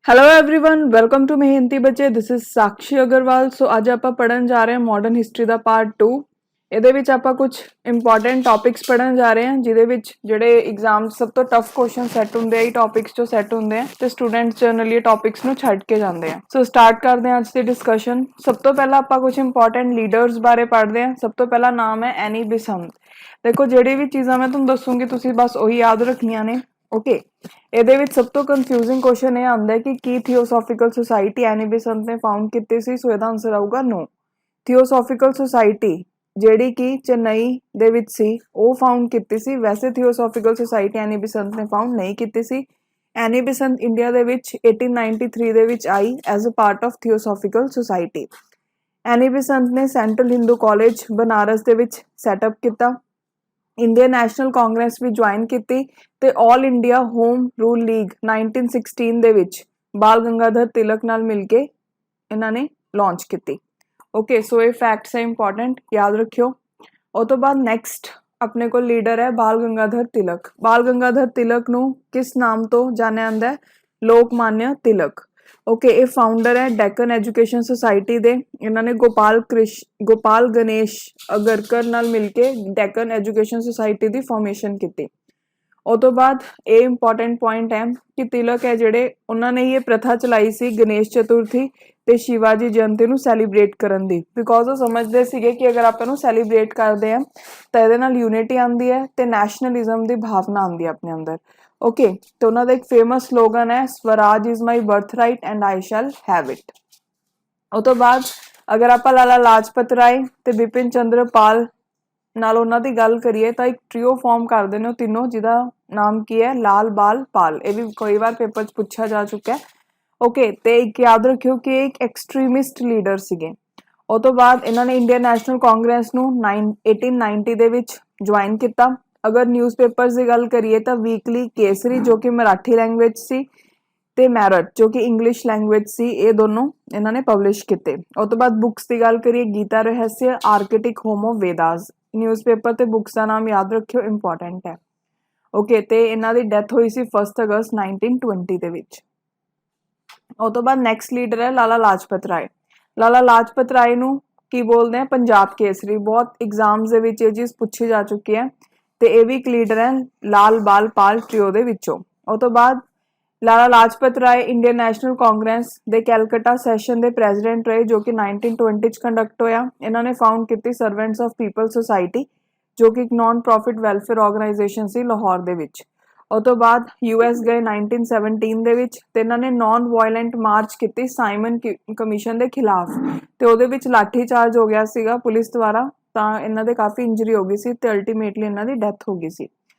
Hello everyone welcome to मेहनती बच्चे this is साक्षी अग्रवाल सो ਅੱਜ ਆਪਾਂ ਪੜਨ ਜਾ ਰਹੇ ਹਾਂ ਮਾਡਰਨ ਹਿਸਟਰੀ ਦਾ ਪਾਰਟ 2 ਇਹਦੇ ਵਿੱਚ ਆਪਾਂ ਕੁਝ ਇੰਪੋਰਟੈਂਟ ਟੌਪਿਕਸ ਪੜਨ ਜਾ ਰਹੇ ਹਾਂ ਜਿਹਦੇ ਵਿੱਚ ਜਿਹੜੇ ਐਗਜ਼ਾਮ ਸਭ ਤੋਂ ਟਫ ਕੁਐਸਚਨ ਸੈੱਟ ਹੁੰਦੇ ਆ ਇਹ ਟੌਪਿਕਸ ਜੋ ਸੈੱਟ ਹੁੰਦੇ ਆ ਤੇ ਸਟੂਡੈਂਟਸ ਜਨਰਲੀ ਇਹ ਟੌਪਿਕਸ ਨੂੰ ਛੱਡ ਕੇ ਜਾਂਦੇ ਆ ਸੋ ਸਟਾਰਟ ਕਰਦੇ ਹਾਂ ਅੱਜ ਦੀ ਡਿਸਕਸ਼ਨ ਸਭ ਤੋਂ ਪਹਿਲਾਂ ਆਪਾਂ ਕੁਝ ਇੰਪੋਰਟੈਂਟ ਲੀਡਰਸ ਬਾਰੇ ਪੜ੍ਹਦੇ ਹਾਂ ਸਭ ਤੋਂ ਪਹਿਲਾ ਨਾਮ ਹੈ ਐਨੀ ਬਿਸੰਤ ਦੇਖੋ ਜਿਹੜੀ ਵੀ ਚੀਜ਼ਾਂ ਮੈਂ ਤੁਹਾਨੂੰ ਦੱਸੂਗੀ ਤੁਸੀਂ ਬਸ ਉਹੀ ਯਾਦ ਰੱਖਣੀਆਂ ਨੇ ਓਕੇ ਇਹਦੇ ਵਿੱਚ ਸਭ ਤੋਂ ਕਨਫਿਊਜ਼ਿੰਗ ਕੁਐਸਚਨ ਇਹ ਆਉਂਦਾ ਹੈ ਕਿ ਕੀ ਥਿਓਸੋਫਿਕਲ ਸੁਸਾਇਟੀ ਐਨੀ ਬਿਸੰਤ ਨੇ ਫਾਊਂਡ ਕੀਤੀ ਸੀ ਸੋ ਇਹਦਾ ਆਨਸਰ ਆਊਗਾ ਨੋ ਥਿਓਸੋਫਿਕਲ ਸੁਸਾਇਟੀ ਜਿਹੜੀ ਕਿ ਚੇਨਈ ਦੇ ਵਿੱਚ ਸੀ ਉਹ ਫਾਊਂਡ ਕੀਤੀ ਸੀ ਵੈਸੇ ਥਿਓਸੋਫਿਕਲ ਸੁਸਾਇਟੀ ਐਨੀ ਬਿਸੰਤ ਨੇ ਫਾਊਂਡ ਨਹੀਂ ਕੀਤੀ ਸੀ ਐਨੀ ਬਿਸੰਤ ਇੰਡੀਆ ਦੇ ਵਿੱਚ 1893 ਦੇ ਵਿੱਚ ਆਈ as a part of Theosophical Society Annie Besant ਨੇ ਸੈਂਟਰਲ ਹਿੰਦੂ ਕਾਲਜ ਬਨਾਰਸ ਦੇ ਵਿੱਚ ਸੈਟਅਪ ਕੀਤਾ ਇੰਡੀਅਨ ਨੈਸ਼ਨਲ ਕਾਂਗਰਸ ਵੀ ਜੁਆਇਨ ਕੀਤੀ ਤੇ All India Home Rule League 1916 ਦੇ ਵਿੱਚ ਬਾਲ ਗੰਗਾਧਰ ਤਿਲਕ ਨਾਲ ਮਿਲ ਕੇ ਇਹਨਾਂ ਨੇ ਲਾਂਚ ਕੀਤੀ ਓਕੇ ਸੋ ਇਹ ਫੈਕਟਸ ਹੈ ਇੰਪੋਰਟੈਂਟ ਯਾਦ ਰੱਖਿਓ ਉਸ ਤੋਂ ਬਾਅਦ ਨੈਕਸਟ ਆਪਣੇ ਕੋਲ ਲੀਡਰ ਹੈ ਬਾਲ ਗੰਗਾਧਰ ਤਿਲਕ ਨੂੰ ਕਿਸ ਨਾਮ ਤੋਂ ਜਾਣਿਆ ਜਾਂਦਾ ਹੈ ਲੋਕਮਾਨਿਆ ਤਿਲਕ ਓਕੇ ਇਹ ਫਾਊਂਡਰ ਹੈ ਡੈਕਨ ਐਜੂਕੇਸ਼ਨ ਸੁਸਾਇਟੀ ਦੇ ਇਹਨਾਂ ਨੇ ਗੋਪਾਲ ਗਣੇਸ਼ ਅਗਰਕਰ ਨਾਲ ਮਿਲ ਕੇ ਡੈਕਨ ਐਜੂਕੇਸ਼ਨ ਸੁਸਾਇਟੀ ਦੀ ਫਾਰਮੇਸ਼ਨ ਕੀਤੀ ਉਸ ਤੋਂ ਬਾਅਦ ਇਹ ਇੰਪੋਰਟੈਂਟ ਪੁਆਇੰਟ ਹੈ ਕਿ ਤਿਲਕ ਹੈ ਜਿਹੜੇ ਉਹਨਾਂ ਨੇ ਇਹ ਪ੍ਰਥਾ ਚਲਾਈ ਸੀ ਗਣੇਸ਼ ਚਤੁਰਥੀ ਤੇ ਸ਼ਿਵਾਜੀ ਜਯੰਤੀ ਨੂੰ ਸੈਲੀਬ੍ਰੇਟ ਕਰਨ ਦੀ ਬਿਕੋਜ਼ ਉਹ ਸਮਝਦੇ ਸੀਗੇ ਕਿ ਅਗਰ ਆਪਾਂ ਨੂੰ ਸੈਲੀਬ੍ਰੇਟ ਕਰਦੇ ਆ ਤਾਂ ਇਹਦੇ ਨਾਲ ਯੂਨਿਟੀ ਆਉਂਦੀ ਹੈ ਤੇ ਨੈਸ਼ਨਲਿਜ਼ਮ ਦੀ ਭਾਵਨਾ ਆਉਂਦੀ ਹੈ ਆਪਣੇ ਅੰਦਰ ਓਕੇ ਤੇ ਉਹਨਾਂ ਦਾ ਇੱਕ ਫੇਮਸ ਸਲੋਗਨ ਹੈ Swaraj is my birth right and I shell have it ਉਸ ਤੋਂ ਬਾਅਦ ਅਗਰ ਆਪਾਂ ਲਾਲਾ ਲਾਜਪਤ ਰਾਏ ਤੇ ਬਿਪਿਨ ਚੰਦਰ ਪਾਲ ਨਾਲ ਉਹਨਾਂ ਦੀ ਗੱਲ ਕਰੀਏ ਤਾਂ ਇੱਕ ਟ੍ਰੀਓ ਫਾਰਮ ਕਰਦੇ ਨੇ ਉਹ ਤਿੰਨੋਂ ਜਿਹਦਾ ਨਾਮ ਕੀ ਹੈ ਲਾਲ ਬਾਲ ਪਾਲ ਇਹ ਵੀ ਕਈ ਵਾਰ ਪੇਪਰ 'ਚ ਪੁੱਛਿਆ ਜਾ ਚੁੱਕਾ ਹੈ ਓਕੇ ਤੇ ਇੱਕ ਯਾਦ ਰੱਖਿਓ ਕਿ ਇੱਕ ਐਕਸਟ੍ਰੀਮਿਸਟ ਲੀਡਰ ਸੀਗੇ ਉਸ ਤੋਂ ਬਾਅਦ ਇਹਨਾਂ ਨੇ ਇੰਡੀਅਨ ਨੈਸ਼ਨਲ ਕਾਂਗਰਸ ਨੂੰ 1890 ਦੇ ਵਿੱਚ ਜੁਆਇਨ ਕੀਤਾ ਅਗਰ ਨਿਊਜ਼ਪੇਪਰਸ ਦੀ ਗੱਲ ਕਰੀਏ ਤਾਂ ਵੀਕਲੀ ਕੇਸਰੀ ਜੋ ਕਿ ਮਰਾਠੀ ਲੈਂਗੁਏਜ ਸੀ ਤੇ ਮੈਰਟ ਜੋ ਕਿ ਇੰਗਲਿਸ਼ ਲੈਂਗੁਏਜ ਸੀ ਇਹ ਦੋਨੋਂ ਇਹਨਾਂ ਨੇ ਪਬਲਿਸ਼ ਕੀਤੇ ਉਸ ਤੋਂ ਬਾਅਦ ਬੁੱਕਸ ਦੀ ਗੱਲ ਕਰੀਏ Gita ਰਹੱਸਿਆ ਆਰਕੀਟਿਕ home of Vedas newspaper ਤੇ ਬੁੱਕਸ ਦਾ ਨਾਮ ਯਾਦ ਰੱਖਿਓ ਇੰਪੋਰਟੈਂਟ ਹੈ ਓਕੇ ਤੇ ਇਹਨਾਂ ਦੀ ਡੈਥ ਹੋਈ ਸੀ 1 ਅਗਸਤ 1920 ਦੇ ਵਿੱਚ ਉਸ ਤੋਂ ਬਾਅਦ ਨੈਕਸਟ ਲੀਡਰ ਹੈ ਲਾਲਾ ਲਾਜਪਤ ਰਾਏ ਨੂੰ ਕੀ ਬੋਲਦੇ ਆ ਪੰਜਾਬ ਕੇਸਰੀ ਬਹੁਤ ਐਗਜ਼ਾਮਸ ਦੇ ਵਿੱਚ ਇਹ ਚੀਜ਼ ਪੁੱਛੀ ਜਾ ਚੁੱਕੀ ਹੈ ਤੇ ਇਹ ਵੀ ਇੱਕ ਲੀਡਰ ਹੈ ਲਾਲ ਬਾਲ ਪਾਲ ਟ੍ਰੀਓ ਦੇ ਵਿੱਚੋਂ ਉਸ ਤੋਂ ਬਾਅਦ ਲਾਲਾ ਲਾਜਪਤ ਰਾਏ ਇੰਡੀਅਨ ਨੈਸ਼ਨਲ ਕਾਂਗਰਸ ਦੇ ਕੈਲਕਟਾ ਸੈਸ਼ਨ ਦੇ ਪ੍ਰੈਜ਼ੀਡੈਂਟ ਰਹੇ ਜੋ ਕਿ 1920 ਚ ਕੰਡਕਟ ਹੋਇਆ ਇਹਨਾਂ ਨੇ ਫਾਊਂਡ ਕੀਤੀ ਸਰਵੈਂਟਸ ਆਫ ਪੀਪਲ ਸੁਸਾਇਟੀ ਜੋ ਕਿ ਇੱਕ ਨਾਨ ਪ੍ਰੋਫਿਟ ਵੈਲਫੇਅਰ ਆਰਗੇਨਾਈਜੇਸ਼ਨ ਸੀ ਲਾਹੌਰ ਦੇ ਵਿੱਚ ਉਸ ਤੋਂ ਬਾਅਦ ਯੂਐਸ ਗਏ 1917 ਦੇ ਵਿੱਚ ਤੇ ਇਹਨਾਂ ਨੇ ਨਾਨ ਵਾਇਲੈਂਟ ਮਾਰਚ ਕੀਤੀ ਸਾਈਮਨ ਕਮਿਸ਼ਨ ਦੇ ਖਿਲਾਫ ਤੇ ਉਹਦੇ ਵਿੱਚ ਲਾਠੀ ਚਾਰਜ ਹੋ ਗਿਆ ਸੀਗਾ ਪੁਲਿਸ ਦੁਆਰਾ ਤਾਂ ਇਹਨਾਂ ਦੇ ਕਾਫੀ ਇੰਜਰੀ ਹੋ ਗਈ ਸੀ ਤੇ ਅਲਟੀਮੇਟਲੀ ਇਹਨਾਂ ਦੀ ਡੈਥ ਹੋ ਗਈ ਸੀ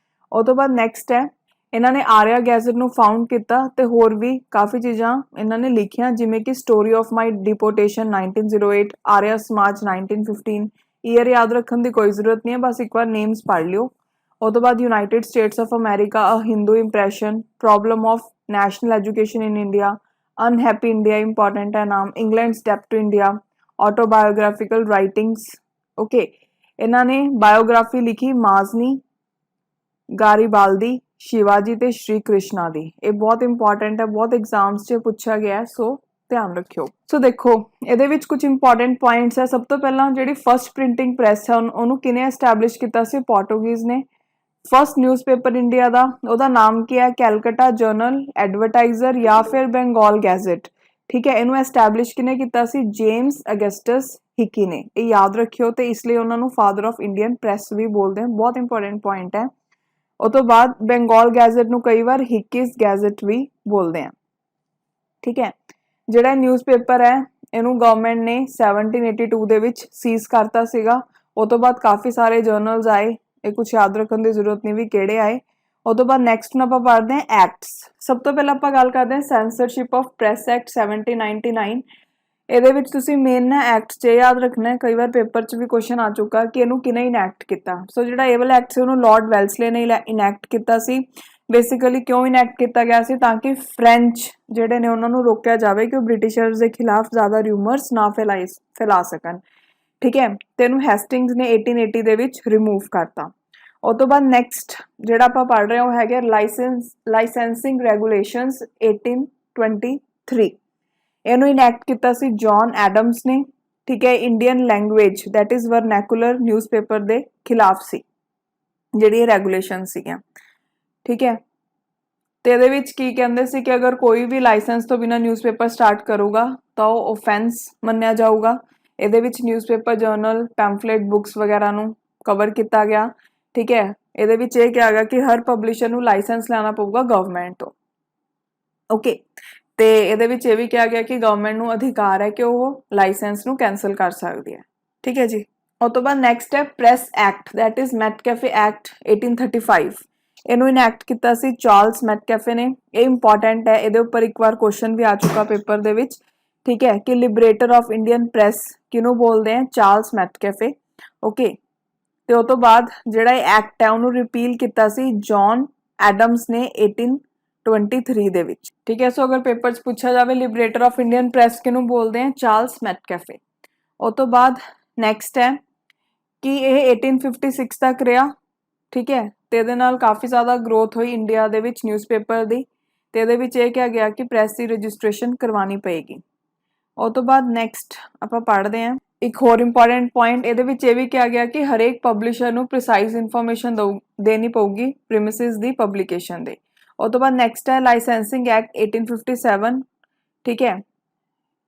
ਉਸ ਤੋਂ ਬਾਅਦ ਨੈਕਸਟ ਹੈ ਇਹਨਾਂ ਨੇ ਆਰਿਆ ਗੈਜ਼ਟ ਨੂੰ ਫਾਊਂਡ ਕੀਤਾ ਤੇ ਹੋਰ ਵੀ ਕਾਫੀ ਚੀਜ਼ਾਂ ਇਹਨਾਂ ਨੇ ਲਿਖੀਆਂ ਜਿਵੇਂ ਕਿ ਸਟੋਰੀ ਆਫ ਮਾਈ ਡਿਪੋਰਟੇਸ਼ਨ 1908 ਆਰਿਆ ਸਮਾਜ 1915 ਈਅਰ ਯਾਦ ਰੱਖਣ ਦੀ ਕੋਈ ਜ਼ਰੂਰਤ ਨਹੀਂ ਹੈ ਬਸ ਇੱਕ ਵਾਰ ਨੇਮਸ ਪੜ੍ਹ ਲਿਓ ਉਸ ਤੋਂ ਬਾਅਦ United States of America a Hindu impression problem of national education in India unhappy India important ਹੈ ਨਾਮ England step to India autobiographical writings okay ਇਹਨਾਂ ਨੇ ਬਾਇਓਗ੍ਰਾਫੀ ਲਿਖੀ ਮਾਜ਼ਨੀ ਗਾਰੀਬਾਲਦੀ शिवाजी ते श्री कृष्णा दी ये बहुत इंपॉर्टेंट है बहुत एग्जाम्स च पूछा गया है सो ध्यान रखियो सो देखो ਇਹਦੇ ਵਿੱਚ ਕੁਝ ਇੰਪੋਰਟੈਂਟ ਪੁਆਇੰਟਸ ਹੈ ਸਭ ਤੋਂ ਪਹਿਲਾਂ ਜਿਹੜੀ ਫਰਸਟ ਪ੍ਰਿੰਟਿੰਗ ਪ੍ਰੈਸ ਹੈ ਉਹਨੂੰ ਕਿਨੇ ਐਸਟੈਬਲਿਸ਼ ਕੀਤਾ ਸੀ ਪੋਰਟੁਗੀਜ਼ ਨੇ ਫਰਸਟ ਨਿਊਜ਼ਪੇਪਰ ਇੰਡੀਆ ਦਾ ਉਹਦਾ ਨਾਮ ਕੀ ਹੈ ਕੈਲਕਟਾ ਜਰਨਲ ਐਡਵਰਟਾਈਜ਼ਰ ਜਾਂ ਫਿਰ ਬੰਗਾਲ ਗੈਜ਼ਟ ਠੀਕ ਹੈ ਇਹਨੂੰ ਐਸਟੈਬਲਿਸ਼ ਕਿਨੇ ਕੀਤਾ ਸੀ ਜੇਮਸ ਅਗਸਟਸ ਹਿਕੀ ਨੇ ਇਹ ਯਾਦ ਰੱਖਿਓ ਤੇ ਇਸ ਲਈ ਉਹਨਾਂ ਨੂੰ ਫਾਦਰ ਆਫ ਇੰਡੀਅਨ ਪ੍ਰੈਸ ਵੀ ਬੋਲਦੇ ਹਨ ਬਹੁਤ ਇੰਪੋਰਟੈਂਟ ਪੁਆਇੰਟ ਹੈ ਉਸ ਤੋਂ ਬਾਅਦ ਬੰਗਾਲ ਗੈਜ਼ਟ ਨੂੰ ਕਈ ਵਾਰ ਹਿੱਕਿਸ ਗੈਜ਼ਟ ਵੀ ਬੋਲਦੇ ਆ ਠੀਕ ਹੈ ਜਿਹੜਾ ਨਿਊਜ਼ਪੇਪਰ ਹੈ ਇਹਨੂੰ ਗਵਰਨਮੈਂਟ ਨੇ 1782 ਦੇ ਵਿੱਚ ਸੀਜ਼ ਕਰਤਾ ਸੀਗਾ ਉਸ ਤੋਂ ਬਾਅਦ ਕਾਫੀ ਸਾਰੇ ਜਰਨਲਸ ਆਏ ਇਹ ਕੁਝ ਯਾਦ ਰੱਖਣ ਦੀ ਜ਼ਰੂਰਤ ਨਹੀਂ ਵੀ ਕਿਹੜੇ ਆਏ ਉਸ ਤੋਂ ਬਾਅਦ ਨੈਕਸਟ ਨੂੰ ਆਪਾਂ ਪੜ੍ਹਦੇ ਹਾਂ ਐਕਟਸ ਸਭ ਤੋਂ ਪਹਿਲਾਂ ਆਪਾਂ ਗੱਲ ਕਰਦੇ ਹਾਂ ਸੈਂਸਰਸ਼ਿਪ ਆਫ ਪ੍ਰੈਸ ਐਕਟ 1799 ਇਹਦੇ ਵਿੱਚ ਤੁਸੀਂ ਮੇਨ ਨਾ ਐਕਟ 'ਚ ਯਾਦ ਰੱਖਣਾ ਹੈ ਕਈ ਵਾਰ ਪੇਪਰ 'ਚ ਵੀ ਕੁਐਸਚਨ ਆ ਚੁੱਕਾ ਕਿ ਇਹਨੂੰ ਕਿਹਨੇ ਇਨੈਕਟ ਕੀਤਾ ਸੋ ਜਿਹੜਾ ਇਹ ਵਾਲਾ ਐਕਟ ਸੀ ਉਹਨੂੰ ਲਾਰਡ ਵੈਲਸਲੇ ਨੇ ਇਨੈਕਟ ਕੀਤਾ ਸੀ ਬੇਸਿਕਲੀ ਕਿਉਂ ਇਨੈਕਟ ਕੀਤਾ ਗਿਆ ਸੀ ਤਾਂ ਕਿ ਫ੍ਰੈਂਚ ਜਿਹੜੇ ਨੇ ਉਹਨਾਂ ਨੂੰ ਰੋਕਿਆ ਜਾਵੇ ਕਿ ਉਹ ਬ੍ਰਿਟਿਸ਼ਰਸ ਦੇ ਖਿਲਾਫ ਜ਼ਿਆਦਾ ਰਿਊਮਰਸ ਨਾ ਫੈਲਾ ਸਕਣ ਠੀਕ ਹੈ ਤੇ ਇਹਨੂੰ ਹੈਸਟਿੰਗਸ ਨੇ 1880 ਦੇ ਵਿੱਚ ਰਿਮੂਵ ਕਰਤਾ ਉਸ ਤੋਂ ਬਾਅਦ ਨੈਕਸਟ ਜਿਹੜਾ ਆਪਾਂ ਪੜ੍ਹ ਰਹੇ ਹਾਂ ਉਹ ਹੈਗੇ ਲਾਇਸੈਂਸਿੰਗ ਰੈਗੂਲੇਸ਼ਨਸ 1820 3 ਇਹਨੂੰ ਇਨੈਕਟ ਕੀਤਾ ਸੀ ਜੌਨ ਐਡਮਸ ਨੇ। ਠੀਕ ਹੈ, Indian language that is vernacular newspaper ਦੇ ਖਿਲਾਫ ਸੀ ਜਿਹੜੀ ਇਹ ਰੈਗੂਲੇਸ਼ਨ ਸੀਗੀਆਂ। ਠੀਕ ਹੈ, ਤੇ ਇਹਦੇ ਵਿੱਚ ਕੀ ਕਹਿੰਦੇ ਸੀ ਕਿ ਅਗਰ ਕੋਈ ਵੀ ਲਾਇਸੈਂਸ ਤੋਂ ਬਿਨਾਂ ਨਿਊਜ਼ਪੇਪਰ ਸਟਾਰਟ ਕਰੂਗਾ ਤਾਂ ਉਹ ਆਫੈਂਸ ਮੰਨਿਆ ਜਾਊਗਾ। ਇਹਦੇ ਵਿੱਚ ਨਿਊਜ਼ਪੇਪਰ, ਜਰਨਲ, ਪੈਂਫਲੇਟ, ਬੁੱਕਸ ਵਗੈਰਾ ਨੂੰ ਕਵਰ ਕੀਤਾ ਗਿਆ। ਠੀਕ ਹੈ, ਇਹਦੇ ਵਿੱਚ ਇਹ ਕਿਹਾ ਗਿਆ ਕਿ ਹਰ ਪਬਲਿਸ਼ਰ ਨੂੰ ਲਾਇਸੈਂਸ ਲੈਣਾ ਪਊਗਾ ਗਵਰਨਮੈਂਟ ਤੋਂ। ਓਕੇ, ਤੇ ਇਹਦੇ ਵਿੱਚ ਇਹ ਵੀ ਕਿਹਾ ਗਿਆ ਕਿ ਗਵਰਨਮੈਂਟ ਨੂੰ ਅਧਿਕਾਰ ਹੈ ਕਿ ਉਹ ਲਾਇਸੈਂਸ ਨੂੰ ਕੈਂਸਲ ਕਰ ਸਕਦੀ ਹੈ। ਠੀਕ ਹੈ ਜੀ, ਉਸ ਤੋਂ ਬਾਅਦ ਨੈਕਸਟ ਹੈ Press Act that is Metcalfe Act 1835। ਇਹਨੂੰ ਇਨੈਕਟ ਕੀਤਾ ਸੀ ਚਾਰਲਸ ਮੈਟਕੈਫੇ ਨੇ। ਇਹ ਇੰਪੋਰਟੈਂਟ ਹੈ, ਇਹਦੇ ਉੱਪਰ ਇੱਕ ਵਾਰ ਕੁਐਸਚਨ ਵੀ ਆ ਚੁੱਕਾ ਪੇਪਰ ਦੇ ਵਿੱਚ। ਠੀਕ ਹੈ, ਕਿ ਲਿਬਰੇਟਰ ਆਫ ਇੰਡੀਅਨ ਪ੍ਰੈਸ ਕਿਹਨੂੰ ਬੋਲਦੇ ਆ? ਚਾਰਲਸ ਮੈਟਕੈਫੇ। ਓਕੇ, ਤੇ ਉਸ ਤੋਂ ਬਾਅਦ ਜਿਹੜਾ ਇਹ ਐਕਟ ਹੈ ਉਹਨੂੰ ਰਿਪੀਲ ਕੀਤਾ ਸੀ ਜੌਨ ਐਡਮਸ ਨੇ 1823 ਦੇ ਵਿੱਚ। ਠੀਕ ਹੈ, ਸੋ ਅਗਰ ਪੇਪਰ 'ਚ ਪੁੱਛਿਆ ਜਾਵੇ ਲਿਬਰੇਟਰ ਆਫ ਇੰਡੀਅਨ ਪ੍ਰੈਸ ਕਿਹਨੂੰ ਬੋਲਦੇ ਆ? ਚਾਰਲਸ ਮੈਟਕੈਫੇ। ਉਸ ਤੋਂ ਬਾਅਦ ਨੈਕਸਟ ਹੈ ਕਿ ਇਹ 1856 ਤੱਕ ਰਿਹਾ। ਠੀਕ ਹੈ, ਤੇ ਇਹਦੇ ਨਾਲ ਕਾਫੀ ਜ਼ਿਆਦਾ ਗਰੋਥ ਹੋਈ ਇੰਡੀਆ ਦੇ ਵਿੱਚ ਨਿਊਜ਼ਪੇਪਰ ਦੀ। ਤੇ ਇਹਦੇ ਵਿੱਚ ਇਹ ਕਿਹਾ ਗਿਆ ਕਿ ਪ੍ਰੈਸ ਦੀ ਰਜਿਸਟ੍ਰੇਸ਼ਨ ਕਰਵਾਉਣੀ ਪਏਗੀ। ਉਸ ਤੋਂ ਬਾਅਦ ਨੈਕਸਟ ਆਪਾਂ ਪੜ੍ਹਦੇ ਹਾਂ ਇੱਕ ਹੋਰ ਇੰਪੋਰਟੈਂਟ ਪੁਆਇੰਟ। ਇਹਦੇ ਵਿੱਚ ਇਹ ਵੀ ਕਿਹਾ ਗਿਆ ਕਿ ਹਰੇਕ ਪਬਲਿਸ਼ਰ ਨੂੰ ਪ੍ਰੀਸਾਈਜ਼ ਇਨਫੋਰਮੇਸ਼ਨ ਦੇਣੀ ਪਊਗੀ ਪ੍ਰੀਮਿਸਿਸ ਦੀ ਪਬਲਿਕੇਸ਼ਨ ਦੇ। ਉਸ ਤੋਂ ਬਾਅਦ ਨੈਕਸਟ ਹੈ ਲਾਇਸੈਂਸਿੰਗ ਐਕਟ 1857। ਠੀਕ ਹੈ,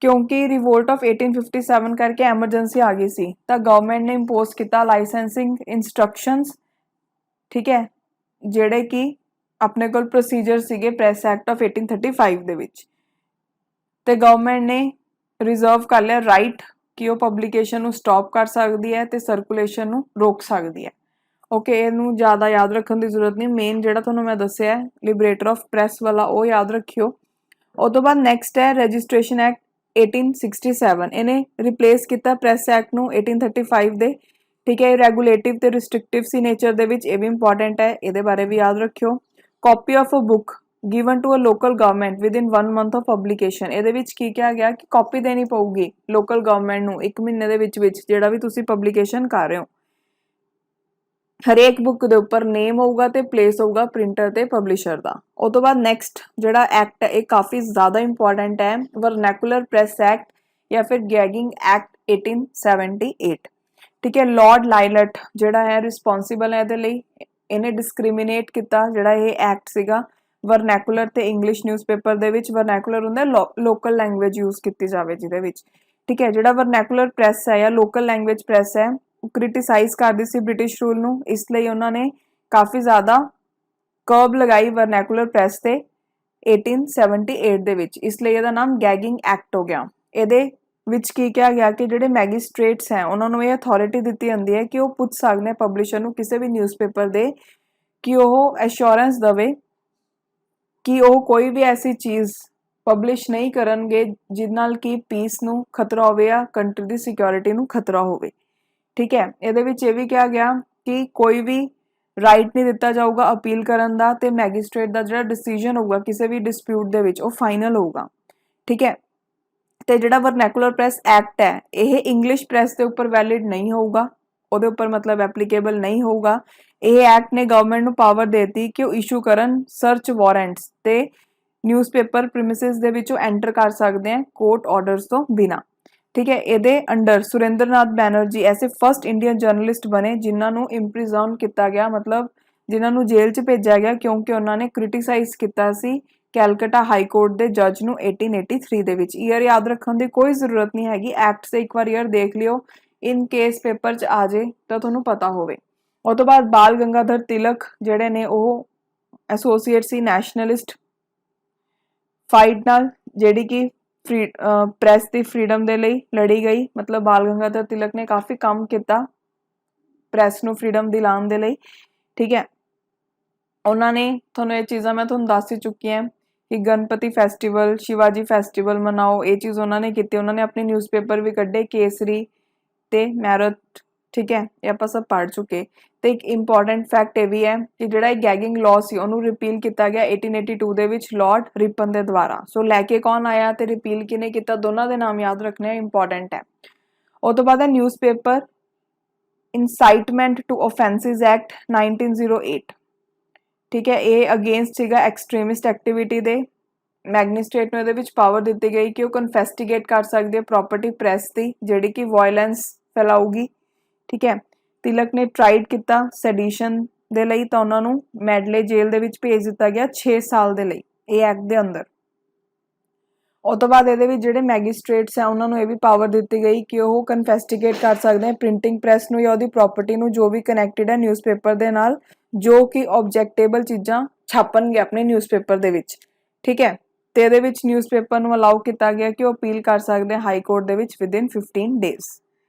ਕਿਉਂਕਿ ਰਿਵੋਲਟ ਆਫ 1857 ਕਰਕੇ ਐਮਰਜੈਂਸੀ ਆ ਗਈ ਸੀ ਤਾਂ ਗਵਰਨਮੈਂਟ ਨੇ ਇੰਪੋਜ਼ ਕੀਤਾ ਲਾਇਸੈਂਸਿੰਗ ਇੰਸਟਰਕਸ਼ਨਸ। ਠੀਕ ਹੈ, ਜਿਹੜੇ ਕਿ ਆਪਣੇ ਕੋਲ ਪ੍ਰੋਸੀਜਰ ਸੀਗੇ ਪ੍ਰੈਸ ਐਕਟ ਆਫ 1835 ਦੇ ਵਿੱਚ। ਤੇ ਗਵਰਨਮੈਂਟ ਨੇ ਰਿਜ਼ਰਵ ਕਰ ਲਿਆ ਰਾਈਟ ਕਿ ਉਹ ਪਬਲਿਕੇਸ਼ਨ ਨੂੰ ਸਟਾਪ ਕਰ ਸਕਦੀ ਹੈ ਤੇ ਸਰਕੂਲੇਸ਼ਨ ਨੂੰ ਰੋਕ ਸਕਦੀ ਹੈ। ਓਕੇ, ਇਹਨੂੰ ਜ਼ਿਆਦਾ ਯਾਦ ਰੱਖਣ ਦੀ ਜ਼ਰੂਰਤ ਨਹੀਂ, ਮੇਨ ਜਿਹੜਾ ਤੁਹਾਨੂੰ ਮੈਂ ਦੱਸਿਆ ਹੈ ਲਿਬਰੇਟਰ ਆਫ ਪ੍ਰੈਸ ਵਾਲਾ ਉਹ ਯਾਦ ਰੱਖਿਓ। ਉਸ ਤੋਂ ਬਾਅਦ ਨੈਕਸਟ ਹੈ ਰਜਿਸਟ੍ਰੇਸ਼ਨ ਐਕਟ 1867। ਇਹਨੇ ਰਿਪਲੇਸ ਕੀਤਾ ਪ੍ਰੈਸ ਐਕਟ ਨੂੰ 1835 ਦੇ। ਠੀਕ ਹੈ, ਰੈਗੂਲੇਟਿਵ ਤੇ ਰਿਸਟ੍ਰਿਕਟਿਵ ਸੀ ਨੇਚਰ ਦੇ ਵਿੱਚ, ਇਹ ਵੀ ਇੰਪੋਰਟੈਂਟ ਹੈ, ਇਹਦੇ ਬਾਰੇ ਵੀ ਯਾਦ ਰੱਖਿਓ। Copy of a book given to a local government within 1 month of publication. ਇਹਦੇ ਵਿੱਚ ਕੀ ਕਿਹਾ ਗਿਆ ਕਿ ਕਾਪੀ ਦੇਣੀ ਪਊਗੀ ਲੋਕਲ ਗਵਰਨਮੈਂਟ ਨੂੰ 1 ਮਹੀਨੇ ਦੇ ਵਿੱਚ ਜਿਹੜਾ ਵੀ ਤੁਸੀਂ ਪਬਲਿਕੇਸ਼ਨ ਕਰ ਰਹੇ ਹੋ। ਹਰੇਕ ਬੁੱਕ ਦੇ ਉੱਪਰ ਨੇਮ ਹੋਊਗਾ ਤੇ ਪਲੇਸ ਹੋਊਗਾ ਪ੍ਰਿੰਟਰ ਤੇ ਪਬਲਿਸ਼ਰ ਦਾ। ਉਸ ਤੋਂ ਬਾਅਦ ਨੈਕਸਟ ਜਿਹੜਾ ਐਕਟ ਹੈ ਇਹ ਕਾਫੀ ਜ਼ਿਆਦਾ ਇੰਪੋਰਟੈਂਟ ਹੈ, ਵਰਨੈਕੂਲਰ ਪ੍ਰੈਸ ਐਕਟ ਜਾਂ ਫਿਰ ਗੈਗਿੰਗ ਐਕਟ 1878। ਠੀਕ ਹੈ, ਲਾਰਡ ਲਾਇਲਟ ਜਿਹੜਾ ਹੈ ਰਿਸਪੌਂਸੀਬਲ ਹੈ ਇਹਦੇ ਲਈ। ਇਹਨੇ ਡਿਸਕ੍ਰਿਮੀਨੇਟ ਕੀਤਾ ਜਿਹੜਾ ਇਹ ਐਕਟ ਸੀਗਾ ਵਰਨੈਕੂਲਰ ਤੇ ਇੰਗਲਿਸ਼ ਨਿਊਜ਼ਪੇਪਰ ਦੇ ਵਿੱਚ। ਵਰਨੈਕੂਲਰ ਹੁੰਦਾ ਲੋਕਲ ਲੈਂਗੁਏਜ ਯੂਜ਼ ਕੀਤੀ ਜਾਵੇ ਜਿਹਦੇ ਵਿੱਚ। ਠੀਕ ਹੈ, ਜਿਹੜਾ ਵਰਨੈਕੂਲਰ ਪ੍ਰੈਸ ਹੈ ਜਾਂ ਲੋਕਲ ਲੈਂਗੁਏਜ ਪ੍ਰੈਸ ਹੈ ਉਹ ਕ੍ਰਿਟੀਸਾਈਜ਼ ਕਰਦੀ ਸੀ ਬ੍ਰਿਟਿਸ਼ ਰੂਲ ਨੂੰ, ਇਸ ਲਈ ਉਹਨਾਂ ਨੇ ਕਾਫੀ ਜ਼ਿਆਦਾ ਕਰਬ ਲਗਾਈ ਵਰਨੈਕੂਲਰ ਪ੍ਰੈਸ ਤੇ 1878 ਦੇ ਵਿੱਚ, ਇਸ ਲਈ ਇਹਦਾ ਨਾਮ ਗੈਗਿੰਗ ਐਕਟ ਹੋ ਗਿਆ। ਇਹਦੇ ਵਿੱਚ ਕੀ ਕਿਹਾ ਗਿਆ ਕਿ ਜਿਹੜੇ ਮੈਜਿਸਟ੍ਰੇਟਸ ਹੈ ਉਹਨਾਂ ਨੂੰ ਇਹ ਅਥਾਰਟੀ ਦਿੱਤੀ ਜਾਂਦੀ ਹੈ ਕਿ ਉਹ ਪੁੱਛ ਸਕਦੇ ਪਬਲਿਸ਼ਰ ਨੂੰ ਕਿਸੇ ਵੀ ਨਿਊਜ਼ਪੇਪਰ ਦੇ ਕਿ ਉਹ ਐਸ਼ੋਰੈਂਸ ਦੇਵੇ ਕਿ ਉਹ ਕੋਈ ਵੀ ਐਸੀ ਚੀਜ਼ ਪਬਲਿਸ਼ ਨਹੀਂ ਕਰਨਗੇ ਜਿਸ ਨਾਲ ਕਿ ਪੀਸ ਨੂੰ ਖਤਰਾ ਹੋਵੇ ਜਾਂ ਕੰਟਰੀ ਦੀ ਸਿਕਿਉਰਿਟੀ ਨੂੰ ਖਤਰਾ ਹੋਵੇ। ਠੀਕ ਹੈ, ਇਹਦੇ ਵਿੱਚ ਇਹ ਵੀ ਕਿਹਾ ਗਿਆ ਕਿ ਕੋਈ ਵੀ ਰਾਈਟ ਨਹੀਂ ਦਿੱਤਾ ਜਾਊਗਾ ਅਪੀਲ ਕਰਨ ਦਾ ਤੇ ਮੈਜਿਸਟ੍ਰੇਟ ਦਾ ਜਿਹੜਾ ਡਿਸੀਜਨ ਹੋਊਗਾ ਕਿਸੇ ਵੀ ਡਿਸਪਿਊਟ ਦੇ ਵਿੱਚ ਉਹ ਫਾਈਨਲ ਹੋਊਗਾ। ਠੀਕ ਹੈ, ਤੇ ਜਿਹੜਾ ਵਰਨੈਕੂਲਰ ਪ੍ਰੈਸ ਐਕਟ ਹੈ ਇਹ ਇੰਗਲਿਸ਼ ਪ੍ਰੈਸ ਦੇ ਉੱਪਰ ਵੈਲਿਡ ਨਹੀਂ ਹੋਊਗਾ, ਉਹਦੇ ਉੱਪਰ ਮਤਲਬ ਐਪਲੀਕੇਬਲ ਨਹੀਂ ਹੋਊਗਾ। ਇਹ ਐਕਟ ਨੇ ਗਵਰਨਮੈਂਟ ਨੂੰ ਪਾਵਰ ਦੇਤੀ ਕਿ ਉਹ ਇਸ਼ੂ ਕਰਨ ਸਰਚ ਵਾਰੰਟਸ ਤੇ ਨਿਊਜ਼ਪੇਪਰ ਪ੍ਰੀਮਿਸਿਸ ਦੇ ਵਿੱਚੋਂ ਐਂਟਰ ਕਰ ਸਕਦੇ ਆ ਕੋਰਟ ਆਰਡਰਸ ਤੋਂ ਬਿਨਾ। ਠੀਕ ਹੈ, ਇਹਦੇ ਅੰਡਰ ਸੁਰਿੰਦਰਨਾਥ ਬੈਨਰਜੀ ਐਸੇ ਫਸਟ ਇੰਡੀਅਨ ਜਰਨਲਿਸਟ ਬਣੇ ਜਿਨ੍ਹਾਂ ਨੂੰ ਇੰਪ੍ਰਿਜ਼ਨ ਕੀਤਾ ਗਿਆ, ਮਤਲਬ ਜਿਨ੍ਹਾਂ ਨੂੰ ਜੇਲ੍ਹ 'ਚ ਭੇਜਿਆ ਗਿਆ ਕਿਉਂਕਿ ਉਹਨਾਂ ਨੇ ਕ੍ਰਿਟੀਸਾਈਜ਼ ਕੀਤਾ ਸੀ ਕੈਲਕਟਾ ਹਾਈ ਕੋਰਟ ਦੇ ਜੱਜ ਨੂੰ 1883 ਦੇ ਵਿੱਚ। ਈਅਰ ਯਾਦ ਰੱਖਣ ਦੀ ਕੋਈ ਜ਼ਰੂਰਤ ਨਹੀਂ ਹੈਗੀ, ਐਕਟ ਸੇ ਇੱਕ ਵਾਰ ਈਅਰ ਦੇਖ ਲਿਓ ਇਨ ਕੇਸ ਪੇਪਰ 'ਚ ਆ ਜੇ ਤਾਂ ਤੁਹਾਨੂੰ ਪਤਾ ਹੋਵੇ। ਉਸ ਤੋਂ ਬਾਅਦ ਬਾਲ ਗੰਗਾਧਰ ਤਿਲਕ ਜਿਹੜੇ ਨੇ ਉਹ ਐਸੋਸੀਏਟ ਸੀ ਨੈਸ਼ਨਲਿਸਟ ਫਾਈਟ ਨਾਲ, ਜਿਹੜੀ ਕਿ ਪ੍ਰੈਸ ਦੀ ਫਰੀडम ਦੇ ਲਈ ਲੜੀ ਗਈ। ਮਤਲਬ ਬਾਲ ਗੰਗਾਧਰ ਤਿਲਕ ਨੇ ਕਾਫੀ ਕੰਮ ਕੀਤਾ ਪ੍ਰੈਸ ਨੂੰ ਫਰੀडम ਦਿਲਾਉਣ ਦੇ ਲਈ। ਠੀਕ ਹੈ, ਉਹਨਾਂ ਨੇ ਤੁਹਾਨੂੰ ਇਹ ਚੀਜ਼ਾਂ ਮੈਂ ਤੁਹਾਨੂੰ ਦੱਸ ਹੀ ਚੁੱਕੀ ਹਾਂ ਕਿ ਗਣਪਤੀ ਫੈਸਟੀਵਲ, ਸ਼ਿਵਾਜੀ ਫੈਸਟੀਵਲ ਮਨਾਓ, ਇਹ ਚੀਜ਼ ਉਹਨਾਂ ਨੇ ਕੀਤੀ। ਉਹਨਾਂ ਨੇ ਆਪਣੇ ਨਿਊਜ਼ਪੇਪਰ ਵੀ ਕੱਢੇ ਕੇਸਰੀ ਤੇ ਮੈਰਥ। ਠੀਕ ਹੈ, ਇਹ ਆਪਾਂ ਸਭ ਪੜ੍ਹ ਚੁੱਕੇ। ਤੇ ਇੱਕ ਇੰਪੋਰਟੈਂਟ ਫੈਕਟ ਇਹ ਵੀ ਹੈ ਕਿ ਜਿਹੜਾ ਇਹ ਗੈਗਿੰਗ ਲਾਅ ਸੀ ਉਹਨੂੰ ਰਿਪੀਲ ਕੀਤਾ ਗਿਆ 1882 ਦੇ ਵਿੱਚ ਲਾਰਡ ਰਿਪਨ ਦੇ ਦੁਆਰਾ। ਸੋ ਲੈ ਕੇ ਕੌਣ ਆਇਆ ਤੇ ਰਿਪੀਲ ਕਿਹਨੇ ਕੀਤਾ, ਦੋਨਾਂ ਦੇ ਨਾਮ ਯਾਦ ਰੱਖਣੇ ਇੰਪੋਰਟੈਂਟ ਹੈ। ਉਸ ਤੋਂ ਬਾਅਦ ਹੈ ਨਿਊਜ਼ਪੇਪਰ ਇਨਸਾਈਟਮੈਂਟ ਟੂ ਆਫੈਂਸਿਸ ਐਕਟ 1908। ਠੀਕ ਹੈ, ਇਹ ਅਗੇਂਸਟ ਸੀਗਾ ਐਕਸਟ੍ਰੀਮਿਸਟ ਐਕਟੀਵਿਟੀ ਦੇ। ਮੈਗਨਿਸਟ੍ਰੇਟ ਨੂੰ ਇਹਦੇ ਵਿੱਚ ਪਾਵਰ ਦਿੱਤੀ ਗਈ ਕਿ ਉਹ ਕਨਫੈਸਟੀਗੇਟ ਕਰ ਸਕਦੇ ਆ ਪ੍ਰੋਪਰਟੀ ਪ੍ਰੈਸ ਦੀ ਜਿਹੜੀ ਕਿ ਵਾਇਲੈਂਸ ਫੈਲਾਊਗੀ। ਠੀਕ ਹੈ, ਤਿਲਕ ਨੇ ਟਰਾਈਡ ਕੀਤਾ ਸੈਡੀਸ਼ਨ ਦੇ ਲਈ ਤਾਂ ਉਹਨਾਂ ਨੂੰ ਮੈਡਲੇ ਜੇਲ੍ਹ ਦੇ ਵਿੱਚ ਭੇਜ ਦਿੱਤਾ ਗਿਆ 6 ਸਾਲ ਦੇ ਲਈ ਇਹ ਐਕਟ ਦੇ ਅੰਦਰ। ਉਹ ਤੋਂ ਬਾਅਦ ਇਹਦੇ ਵਿੱਚ ਜਿਹੜੇ ਮੈਜਿਸਟ੍ਰੇਟਸ ਆ ਉਹਨਾਂ ਨੂੰ ਇਹ ਵੀ ਪਾਵਰ ਦਿੱਤੀ ਗਈ ਕਿ ਉਹ ਕਨਫੈਸਟੀਗੇਟ ਕਰ ਸਕਦੇ ਆ ਪ੍ਰਿੰਟਿੰਗ ਪ੍ਰੈਸ ਨੂੰ ਜਾਂ ਉਹਦੀ ਪ੍ਰਾਪਰਟੀ ਨੂੰ ਜੋ ਵੀ ਕਨੈਕਟਡ ਹੈ ਨਿਊਜ਼ਪੇਪਰ ਦੇ ਨਾਲ, ਜੋ ਕਿ ਆਬਜੈਕਟੇਬਲ ਚੀਜ਼ਾਂ ਛਾਪਣਗੇ ਆਪਣੇ ਨਿਊਜ਼ਪੇਪਰ ਦੇ ਵਿੱਚ। ਠੀਕ ਹੈ, ਤੇ ਇਹਦੇ ਵਿੱਚ ਨਿਊਜ਼ਪੇਪਰ ਨੂੰ ਅਲਾਉ ਕੀਤਾ ਗਿਆ ਕਿ ਉਹ ਅਪੀਲ ਕਰ ਸਕਦੇ ਆ ਹਾਈ ਕੋਰਟ ਦੇ ਵਿੱਚ ਵਿਦਿਨ 15 ਡੇਜ਼।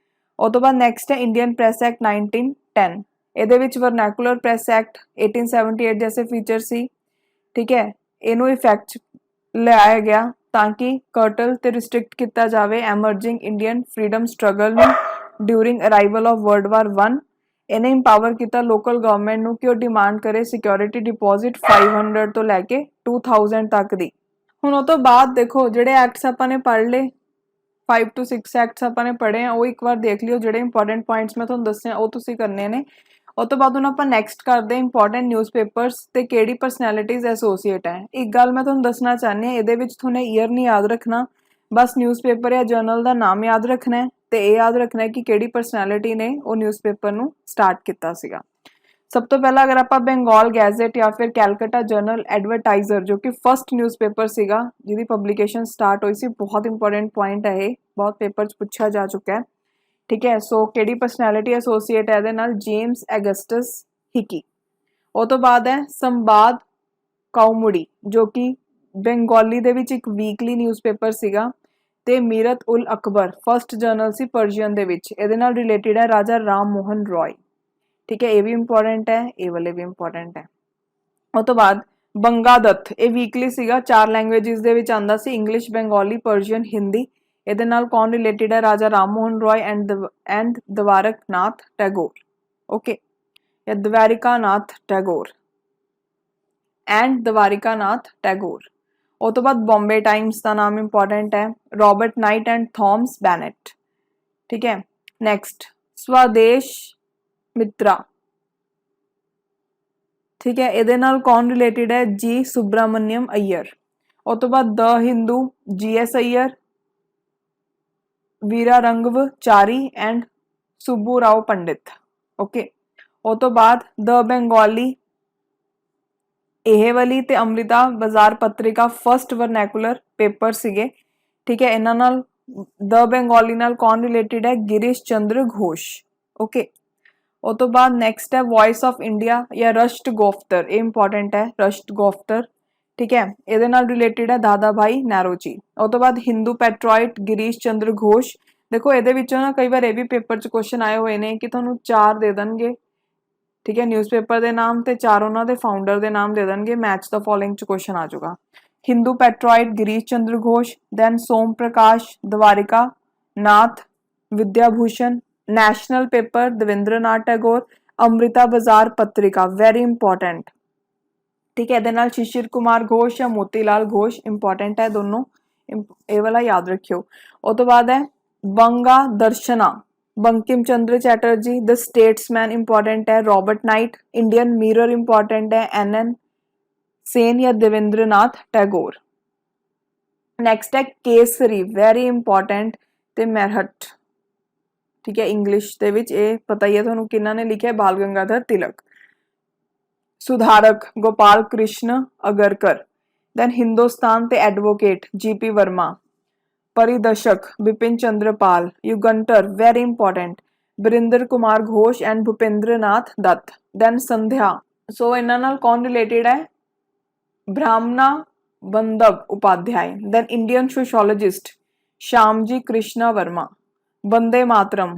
ਉਹ ਤੋਂ ਬਾਅਦ ਨੈਕਸਟ ਹੈ ਇੰਡੀਅਨ ਪ੍ਰੈਸ ਐਕਟ 1910। ਇਹਦੇ ਵਿੱਚ ਵਰਨੈਕੂਲਰ ਪ੍ਰੈਸ ਐਕਟ 1878 ਜੈਸੇ ਫੀਚਰ ਸੀ। ਠੀਕ ਹੈ, ਇਹਨੂੰ ਇਫੈਕਟ ਲਿਆਇਆ ਗਿਆ ਤਾਂ ਕਿ ਕਰਟਲ ਤੇ ਰਿਸਟ੍ਰਿਕਟ ਕੀਤਾ ਜਾਵੇ ਐਮਰਜਿੰਗ ਇੰਡੀਅਨ ਫਰੀडम ਸਟਰਗਲ ਨੂੰ during arrival of world war 1। ਇਹਨੇ ਇੰਪਾਵਰ ਕੀਤਾ ਲੋਕਲ ਗਵਰਨਮੈਂਟ ਨੂੰ ਕਿ ਉਹ ਡਿਮਾਂਡ ਕਰੇ ਸਿਕਿਉਰਿਟੀ ਡਿਪੋਜ਼ਿਟ 500 ਤੋਂ ਲੈ ਕੇ 2000 ਤੱਕ ਦੀ। ਹੁਣ ਉਹ ਤੋਂ ਬਾਅਦ ਦੇਖੋ ਜਿਹੜੇ ਐਕਟਸ ਆਪਾਂ ਨੇ ਪੜ੍ਹ ਲਏ 5 to 6 ਐਕਟਸ ਆਪਾਂ ਨੇ ਪੜ੍ਹੇ ਆ ਉਹ ਇੱਕ ਵਾਰ ਦੇਖ ਲਿਓ, ਜਿਹੜੇ ਇੰਪੋਰਟੈਂਟ ਪੁਆਇੰਟਸ ਮੈਂ ਤੁਹਾਨੂੰ ਦੱਸਿਆ ਉਹ ਤੁਸੀਂ ਕਰਨੇ ਨੇ। ਉਹ ਤੋਂ ਬਾਅਦ ਹੁਣ ਆਪਾਂ ਨੈਕਸਟ ਕਰਦੇ ਹਾਂ ਇੰਪੋਰਟੈਂਟ ਨਿਊਜ਼ਪੇਪਰਸ ਤੇ ਕਿਹੜੀ ਪਰਸਨੈਲਿਟੀਜ਼ ਐਸੋਸੀਏਟ ਹੈ। ਇੱਕ ਗੱਲ ਮੈਂ ਤੁਹਾਨੂੰ ਦੱਸਣਾ ਚਾਹੁੰਦੀ ਹਾਂ, ਇਹਦੇ ਵਿੱਚ ਤੁਹਾਨੂੰ ਈਅਰ ਨਹੀਂ ਯਾਦ ਰੱਖਣਾ, ਬਸ ਨਿਊਜ਼ਪੇਪਰ ਜਾਂ ਜਰਨਲ ਦਾ ਨਾਮ ਯਾਦ ਰੱਖਣਾ ਹੈ ਤੇ ਇਹ ਯਾਦ ਰੱਖਣਾ ਹੈ ਕਿ ਕਿਹੜੀ ਪਰਸਨੈਲਿਟੀ ਨੇ ਉਹ ਨਿਊਜ਼ਪੇਪਰ ਨੂੰ ਸਟਾਰਟ ਕੀਤਾ ਸੀਗਾ। ਸਭ ਤੋਂ ਪਹਿਲਾਂ ਅਗਰ ਆਪਾਂ ਬੰਗਾਲ ਗੈਜ਼ਟ ਜਾਂ ਫਿਰ ਕੈਲਕਟਾ ਜਰਨਲ ਐਡਵਰਟਾਈਜ਼ਰ ਜੋ ਕਿ ਫਸਟ ਨਿਊਜ਼ਪੇਪਰ ਸੀਗਾ ਜਿਹਦੀ ਪਬਲਿਕੇਸ਼ਨ ਸਟਾਰਟ ਹੋਈ ਸੀ, ਬਹੁਤ ਇੰਪੋਰਟੈਂਟ ਪੁਆਇੰਟ ਹੈ ਇਹ, ਬਹੁਤ ਪੇਪਰ 'ਚ ਪੁੱਛਿਆ ਜਾ ਚੁੱਕਾ ਹੈ। ਠੀਕ ਹੈ, ਸੋ ਕਿਹੜੀ ਪਰਸਨੈਲਿਟੀ ਐਸੋਸੀਏਟ ਹੈ ਇਹਦੇ ਨਾਲ? ਜੇਮਸ ਐਗਸਟਸ ਹਿਕੀ। ਉਹ ਤੋਂ ਬਾਅਦ ਹੈ ਸੰਬਾਦ ਕਾਉਮੁੜੀ ਜੋ ਕਿ ਬੰਗਾਲੀ ਦੇ ਵਿੱਚ ਇੱਕ ਵੀਕਲੀ ਨਿਊਜ਼ਪੇਪਰ ਸੀਗਾ, ਤੇ ਮੀਰਤ ਉਲ ਅਕਬਰ ਫਸਟ ਜਰਨਲ ਸੀ ਪਰਸ਼ੀਅਨ ਦੇ ਵਿੱਚ, ਇਹਦੇ ਨਾਲ ਰਿਲੇਟਡ ਹੈ ਰਾਜਾ ਰਾਮ ਮੋਹਨ ਰॉय। ਠੀਕ ਹੈ, ਇਹ ਵੀ ਇੰਪੋਰਟੈਂਟ ਹੈ, ਇਹ ਵਾਲੇ ਵੀ ਇੰਪੋਰਟੈਂਟ ਹੈ। ਉਹ ਤੋਂ ਬਾਅਦ ਬੰਗਾਦਤ, ਇਹ ਵੀਕਲੀ ਸੀਗਾ, 4 ਲੈਂਗੁਏजेस ਦੇ ਵਿੱਚ ਆਉਂਦਾ ਸੀ, ਇੰਗਲਿਸ਼, ਬੰਗਾਲੀ, ਪਰਸ਼ੀਅਨ, ਹਿੰਦੀ। ਇਹਦੇ ਨਾਲ ਕੌਣ ਰਿਲੇਟਡ ਹੈ? ਰਾਜਾ ਰਾਮ ਮੋਹਨ ਰॉय ਐਂਡ ਦਵਾਰਕ ਨਾਥ ਟੈਗੋਰ। ਓਕੇ, ਜਾਂ ਦਵਾਰਿਕਾ ਨਾਥ ਟੈਗੋਰ ਐਂਡ ਦਵਾਰਿਕਾ ਨਾਥ ਟੈਗੋਰ। ਉਹ ਤੋਂ ਬਾਅਦ ਬੰਬੇ ਟਾਈਮਸ ਦਾ ਨਾਮ ਇੰਪੋਰਟੈਂਟ ਹੈ, ਰॉबर्ट ਨਾਈਟ ਐਂਡ ਥॉमस ਬੈਨੇਟ। ਠੀਕ ਹੈ, ਨੈਕਸਟ ਸਵਦੇਸ਼ ਮਿੱਤਰਾ। ਠੀਕ ਹੈ, ਇਹਦੇ ਨਾਲ ਕੌਣ ਰਿਲੇਟਡ ਹੈ? ਜੀ ਸੁਬਰਾਮਨਿਅਮ ਅਈयर। ਉਹ ਤੋਂ ਬਾਅਦ ਦ ਹਿੰਦੂ, GS ਅਈयर, ਵੀਰਾ ਰੰਗਵ ਚਾਰੀ ਐਂਡ ਸੁਬੂ ਰਾਓ ਪੰਡਿਤ। ਓਕੇ, ਉਹ ਤੋਂ ਬਾਅਦ ਦ ਬੰਗਾਲੀ, ਇਹ ਵਾਲੀ ਤੇ ਅੰਮ੍ਰਿਤਾ ਬਾਜ਼ਾਰ ਪੱਤਰਿਕਾ ਫਸਟ ਵਰਨੈਕੂਲਰ ਪੇਪਰ ਸੀਗੇ। ਠੀਕ ਹੈ, ਇਹਨਾਂ ਨਾਲ ਦ ਬੰਗਾਲੀ ਨਾਲ ਕੌਣ ਰਿਲੇਟਡ ਹੈ? ਗਿਰੀਸ਼ ਚੰਦਰ ਘੋਸ਼। ਓਕੇ, ਉਹ ਤੋਂ ਬਾਅਦ ਨੈਕਸਟ ਹੈ ਵॉइस ਆਫ ਇੰਡੀਆ ਜਾਂ ਰਸ਼ਟ ਗੋਫਤਰ, ਇਹ ਇੰਪੋਰਟੈਂਟ ਹੈ ਰਸ਼ਟ ਗੋਫਤਰ। ਠੀਕ ਹੈ, ਇਹਦੇ ਨਾਲ ਰਿਲੇਟਡ ਹੈ ਦਾਦਾ ਭਾਈ ਨੈਰੋਜੀ। ਉਹ ਤੋਂ ਬਾਅਦ ਹਿੰਦੂ ਪੈਟਰੋਇਟ ਗਿਰੀਸ਼ ਚੰਦਰ ਘੋਸ਼। ਦੇਖੋ ਇਹਦੇ ਵਿੱਚੋਂ ਨਾ ਕਈ ਵਾਰ ਇਹ ਵੀ ਪੇਪਰ 'ਚ ਕੁਐਸਚਨ ਆਏ ਹੋਏ ਨੇ ਕਿ ਤੁਹਾਨੂੰ 4 ਦੇ ਦੇਣਗੇ, ਠੀਕ ਹੈ, ਨਿਊਜ਼ਪੇਪਰ ਦੇ ਨਾਮ ਤੇ 4 ਉਹਨਾਂ ਦੇ ਫਾਊਂਡਰ ਦੇ ਨਾਮ ਦੇ ਦੇਣਗੇ, ਮੈਚ ਦਾ ਫੋਲੋਇੰਗ 'ਚ ਕੁਐਸਚਨ ਆ ਜਾਊਗਾ। ਹਿੰਦੂ ਪੈਟਰੋਇਟ ਗਿਰੀਸ਼ ਚੰਦਰ ਘੋਸ਼, ਦੈਨ ਸੋਮ ਪ੍ਰਕਾਸ਼ ਦਵਾਰਿਕਾ ਨਾਥ ਵਿਦਿਆ ਭੂਸ਼ਣ, नेशनल पेपर देवेंद्रनाथ टैगोर, अमृता बाजार पत्रिका वेरी इंपॉर्टेंट। ठीक है, ਇਹਦੇ ਨਾਲ शिशिर कुमार घोष या मोतीलाल घोष इंपॉर्टेंट है दोनों, ਇਹ वाला याद रखियो। ਉਹ ਤੋਂ ਬਾਅਦ ਹੈ बंगा दर्शना Bankim Chandra Chatterjee, the statesman important है, Robert night, Indian mirror important है, NN सेन या देवेंद्रनाथ टैगोर। नेक्स्ट है केसरी वेरी इंपॉर्टेंट ते मेरहट। ठीक है, इंग्लिश ਦੇ ਵਿੱਚ ਇਹ ਪਤਾ ਹੀ ਹੈ ਤੁਹਾਨੂੰ ਕਿਹਨਾਂ ਨੇ ਲਿਖਿਆ? ਬਾਲ ਗੰਗਾਧਰ ਤਿਲਕ। ਸੁਧਾਰਕ ਗੋਪਾਲ ਕ੍ਰਿਸ਼ਨ ਅਗਰਕਰ, ਦੈਨ ਹਿੰਦੁਸਤਾਨ ਤੇ Advocate GP Varma, Paridarshak Bipin Chandra Pal, Yugantar very important Barindra Kumar Ghosh and Bhupendra Nath Datta, then Sandhya. So इन्हां नाल कौन रिलेटेड है? Brahma Bandhab Upadhyay, then Indian sociologist Shyamji Krishna Varma, Vande Mataram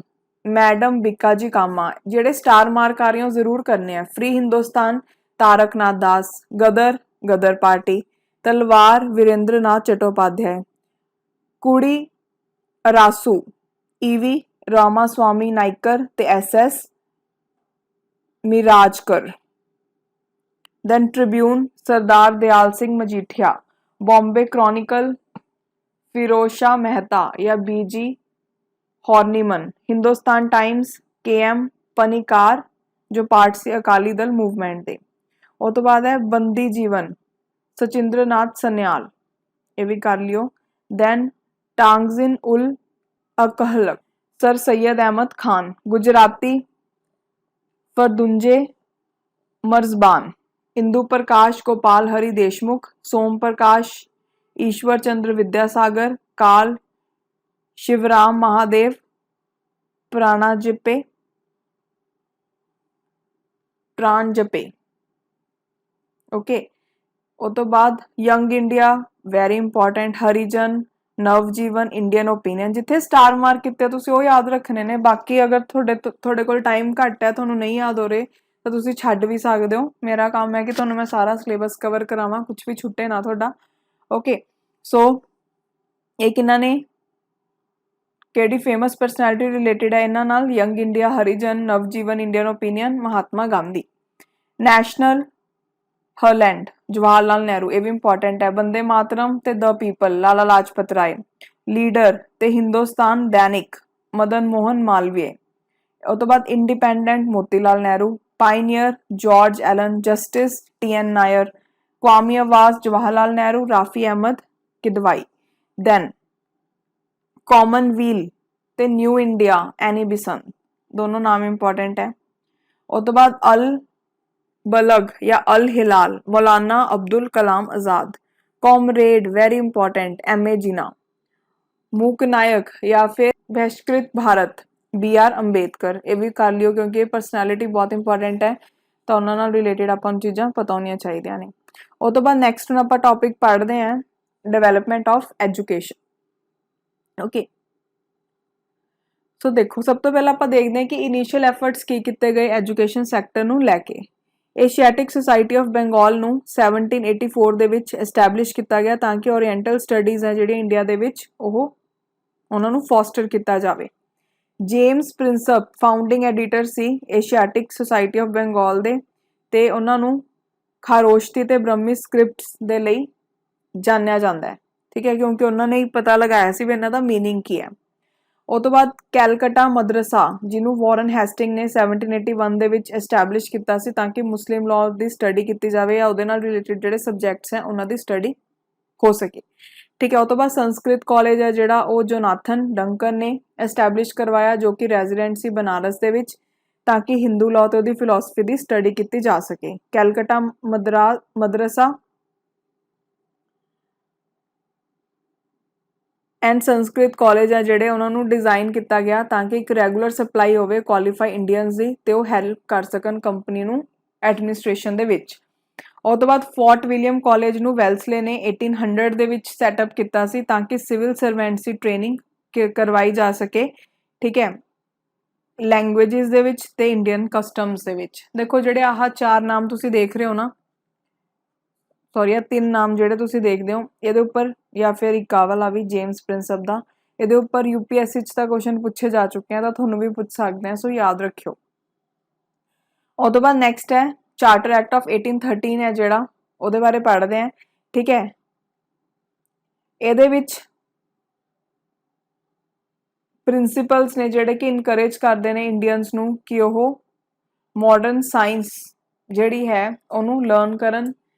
madam Bhikaji Cama. जेडे स्टार मार्क आ रहे हो जरूर करने हैं। फ्री हिंदुस्तान तारक नाथ दास, गदर गदर पार्टी, तलवार वीरेंद्र नाथ चट्टोपाध्याय, कुड़ी रासू EV रामास्वामी नाइकर ते SS मिराजकर, देन ट्रिब्यून सरदार दयाल सिंह मजीठिया, बॉम्बे क्रॉनिकल फिरोज शाह मेहता या BG हॉर्नीमन, हिंदुस्तान टाइम्स KM पनिकार जो पार्ट से अकाली दल मूवमेंट दे। उस तो बाद है बंदी जीवन सचिंद्र नाथ सन्याल, ये भी कर लियो। दैन टांगजिन उल अकहलक, सर सैयद अहमद खान, गुजराती फरदुंजे मर्जबान, इंदु प्रकाश गोपाल हरि देशमुख, सोम प्रकाश ईश्वर चंद्र विद्यासागर, काल शिवराम महादेव प्राणाजपे प्राणजपे। ओके, उस तो बाद यंग इंडिया वैरी इंपॉर्टेंट, हरिजन, नवजीवन, इंडियन ओपीनियन। जिथे स्टार मार्क किते तुसी वो याद रखने ने, बाकी अगर थोड़े कोल टाइम घट है, तुहानू नहीं याद हो रहे तो तुसी छड्ड भी सकदे हो। मेरा काम है कि तुहानू मैं सारा सिलेबस कवर करावां, कुछ भी छुट्टे ना तुहाडा। ओके, सो एक इन्होंने केड़ी फेमस परसनैलिटी रिलेटेड है इन्हां नाल? Young India, Harijan, Navjivan, Indian Opinion, Mahatma Gandhi. National Herald Jawaharlal Nehru, ये भी इंपॉर्टेंट है। वंदे मातरम ते The People Lala Lajpat Rai. Leader ते हिंदुस्तान दैनिक मदन मोहन मालवीय। उस तो बाद Independent Motilal Nehru. Pioneer George Allen. Justice T N. Nair. Qaumi Awaz Jawaharlal Nehru. Rafi Ahmed Kidwai. Then Commonweal ते न्यू इंडिया एनी बिसन, दोनों नाम इंपॉर्टेंट है। उस तो बाद अल बलग या Al Hilal Maulana Abdul Kalam Azad. Comrade very important M A. Jinnah. Mook Nayak या फिर बहिष्कृत भारत बी.आर. अंबेडकर, ये भी कर लियो क्योंकि ये परसनैलिटी बहुत इंपॉर्टेंट है, तो उन्होंने रिलेटेड अपन चीज़ां पता होनी चाहिए ने। उस तो बाद नैक्सट हम आप टॉपिक पढ़ते हैं डेवलपमेंट ऑफ एजुकेशन। ओके, सो देखो सब तो पहले आप देखते हैं कि इनिशियल एफर्ट्स की किए गए एजुकेशन सैक्टर ਨੂੰ ਲੈ ਕੇ। एशियाटिक सोसाइटी ऑफ बंगाल ਨੂੰ 1784 ਦੇ ਵਿੱਚ ਐਸਟੈਬਲਿਸ਼ ਕੀਤਾ ਗਿਆ ਤਾਂ ਕਿ ਓਰੀਐਂਟਲ ਸਟੱਡੀਜ਼ ਹੈ ਜਿਹੜੀਆਂ ਇੰਡੀਆ ਦੇ ਵਿੱਚ ਉਹ ਉਹਨਾਂ ਨੂੰ ਫੋਸਟਰ ਕੀਤਾ ਜਾਵੇ। ਜੇਮਸ ਪ੍ਰਿੰਸਪ ਫਾਊਂਡਿੰਗ ਐਡੀਟਰ ਸੀ ਏਸ਼ੀਆਟਿਕ सोसाइटी ऑफ बंगाल ਦੇ, ਤੇ ਉਹਨਾਂ ਨੂੰ ਖਾਰੋਸ਼ਤੀ ਤੇ ਬ੍ਰਹਮੀ ਸਕ੍ਰਿਪਟਸ ਦੇ ਲਈ ਜਾਣਿਆ ਜਾਂਦਾ ਹੈ। ਠੀਕ ਹੈ, ਕਿਉਂਕਿ ਉਹਨਾਂ ਨੇ ਹੀ ਪਤਾ ਲਗਾਇਆ ਸੀ ਵੀ ਇਹਨਾਂ ਦਾ ਮੀਨਿੰਗ ਕੀ ਹੈ। उस तो बाद कैलकटा मदरसा जिन्हों वॉरन हेस्टिंग ने 1781 ਦੇ ਵਿੱਚ ਐਸਟੈਬਲਿਸ਼ ਕੀਤਾ ਸੀ ਤਾਂ ਕਿ ਮੁਸਲਿਮ ਲਾਅ ਦੀ ਸਟੱਡੀ ਕੀਤੀ ਜਾਵੇ ਜਾਂ ਉਹਦੇ ਨਾਲ ਰਿਲੇਟਡ ਜਿਹੜੇ ਸਬਜੈਕਟਸ ਹੈ ਉਹਨਾਂ ਦੀ ਸਟੱਡੀ ਹੋ ਸਕੇ। ਠੀਕ ਹੈ, ਉਸ ਤੋਂ ਬਾਅਦ ਸੰਸਕ੍ਰਿਤ ਕਾਲਜ ਹੈ ਜਿਹੜਾ ਉਹ ਜੋਨਾਥਨ ਡੰਕਨ ਨੇ ਐਸਟੈਬਲਿਸ਼ ਕਰਵਾਇਆ ਜੋ ਕਿ ਰੈਜ਼ੀਡੈਂਟ ਸੀ ਬਨਾਰਸ ਦੇ ਵਿੱਚ ਤਾਂ ਕਿ ਹਿੰਦੂ ਲਾਅ ਤੇ ਉਹਦੀ ਫਿਲਾਸਫੀ ਦੀ ਸਟੱਡੀ ਕੀਤੀ ਜਾ ਸਕੇ। ਕੈਲਕਟਾ ਮਦਰਸਾ एंड संस्कृत कॉलेज है जोड़े उन्होंने डिजाइन किया गया ताकि एक रैगूलर सप्लाई हो क्वालीफाई इंडियंस की, तो वो हैल्प कर सकन कंपनी नू एडमिनिस्ट्रेशन दे विच। उस तो बाद फोर्ट विलियम कॉलेज नू वेल्सले ने 1800 दे विच सैटअप किया सी ताकि सिविल सर्वेंट्स की ट्रेनिंग करवाई जा सके। ठीक है, लैंग्वेजेस दे विच ते इंडियन कस्टम्स दे विच। देखो जोड़े आह 4 नाम तुसी देख रहे हो ना, सॉरी 3 नाम जोड़े तुसी देखते हो ये उपर, या फिर एक वाला भी जेम्स प्रिंसप का, ये उपर यूपीएससी का क्वेश्चन पूछे जा चुके हैं तो थोनों भी पूछ सकते हैं, सो याद रखियो। उस तो बाद नैक्सट है चार्टर एक्ट ऑफ 1813 है जोड़ा, वो बारे पढ़ते हैं। ठीक है, ये प्रिंसीपल्स ने जोड़े कि इनकरेज करते हैं इंडियंस नू कि वह मॉडर्न साइंस जी है उन्होंने लर्न करन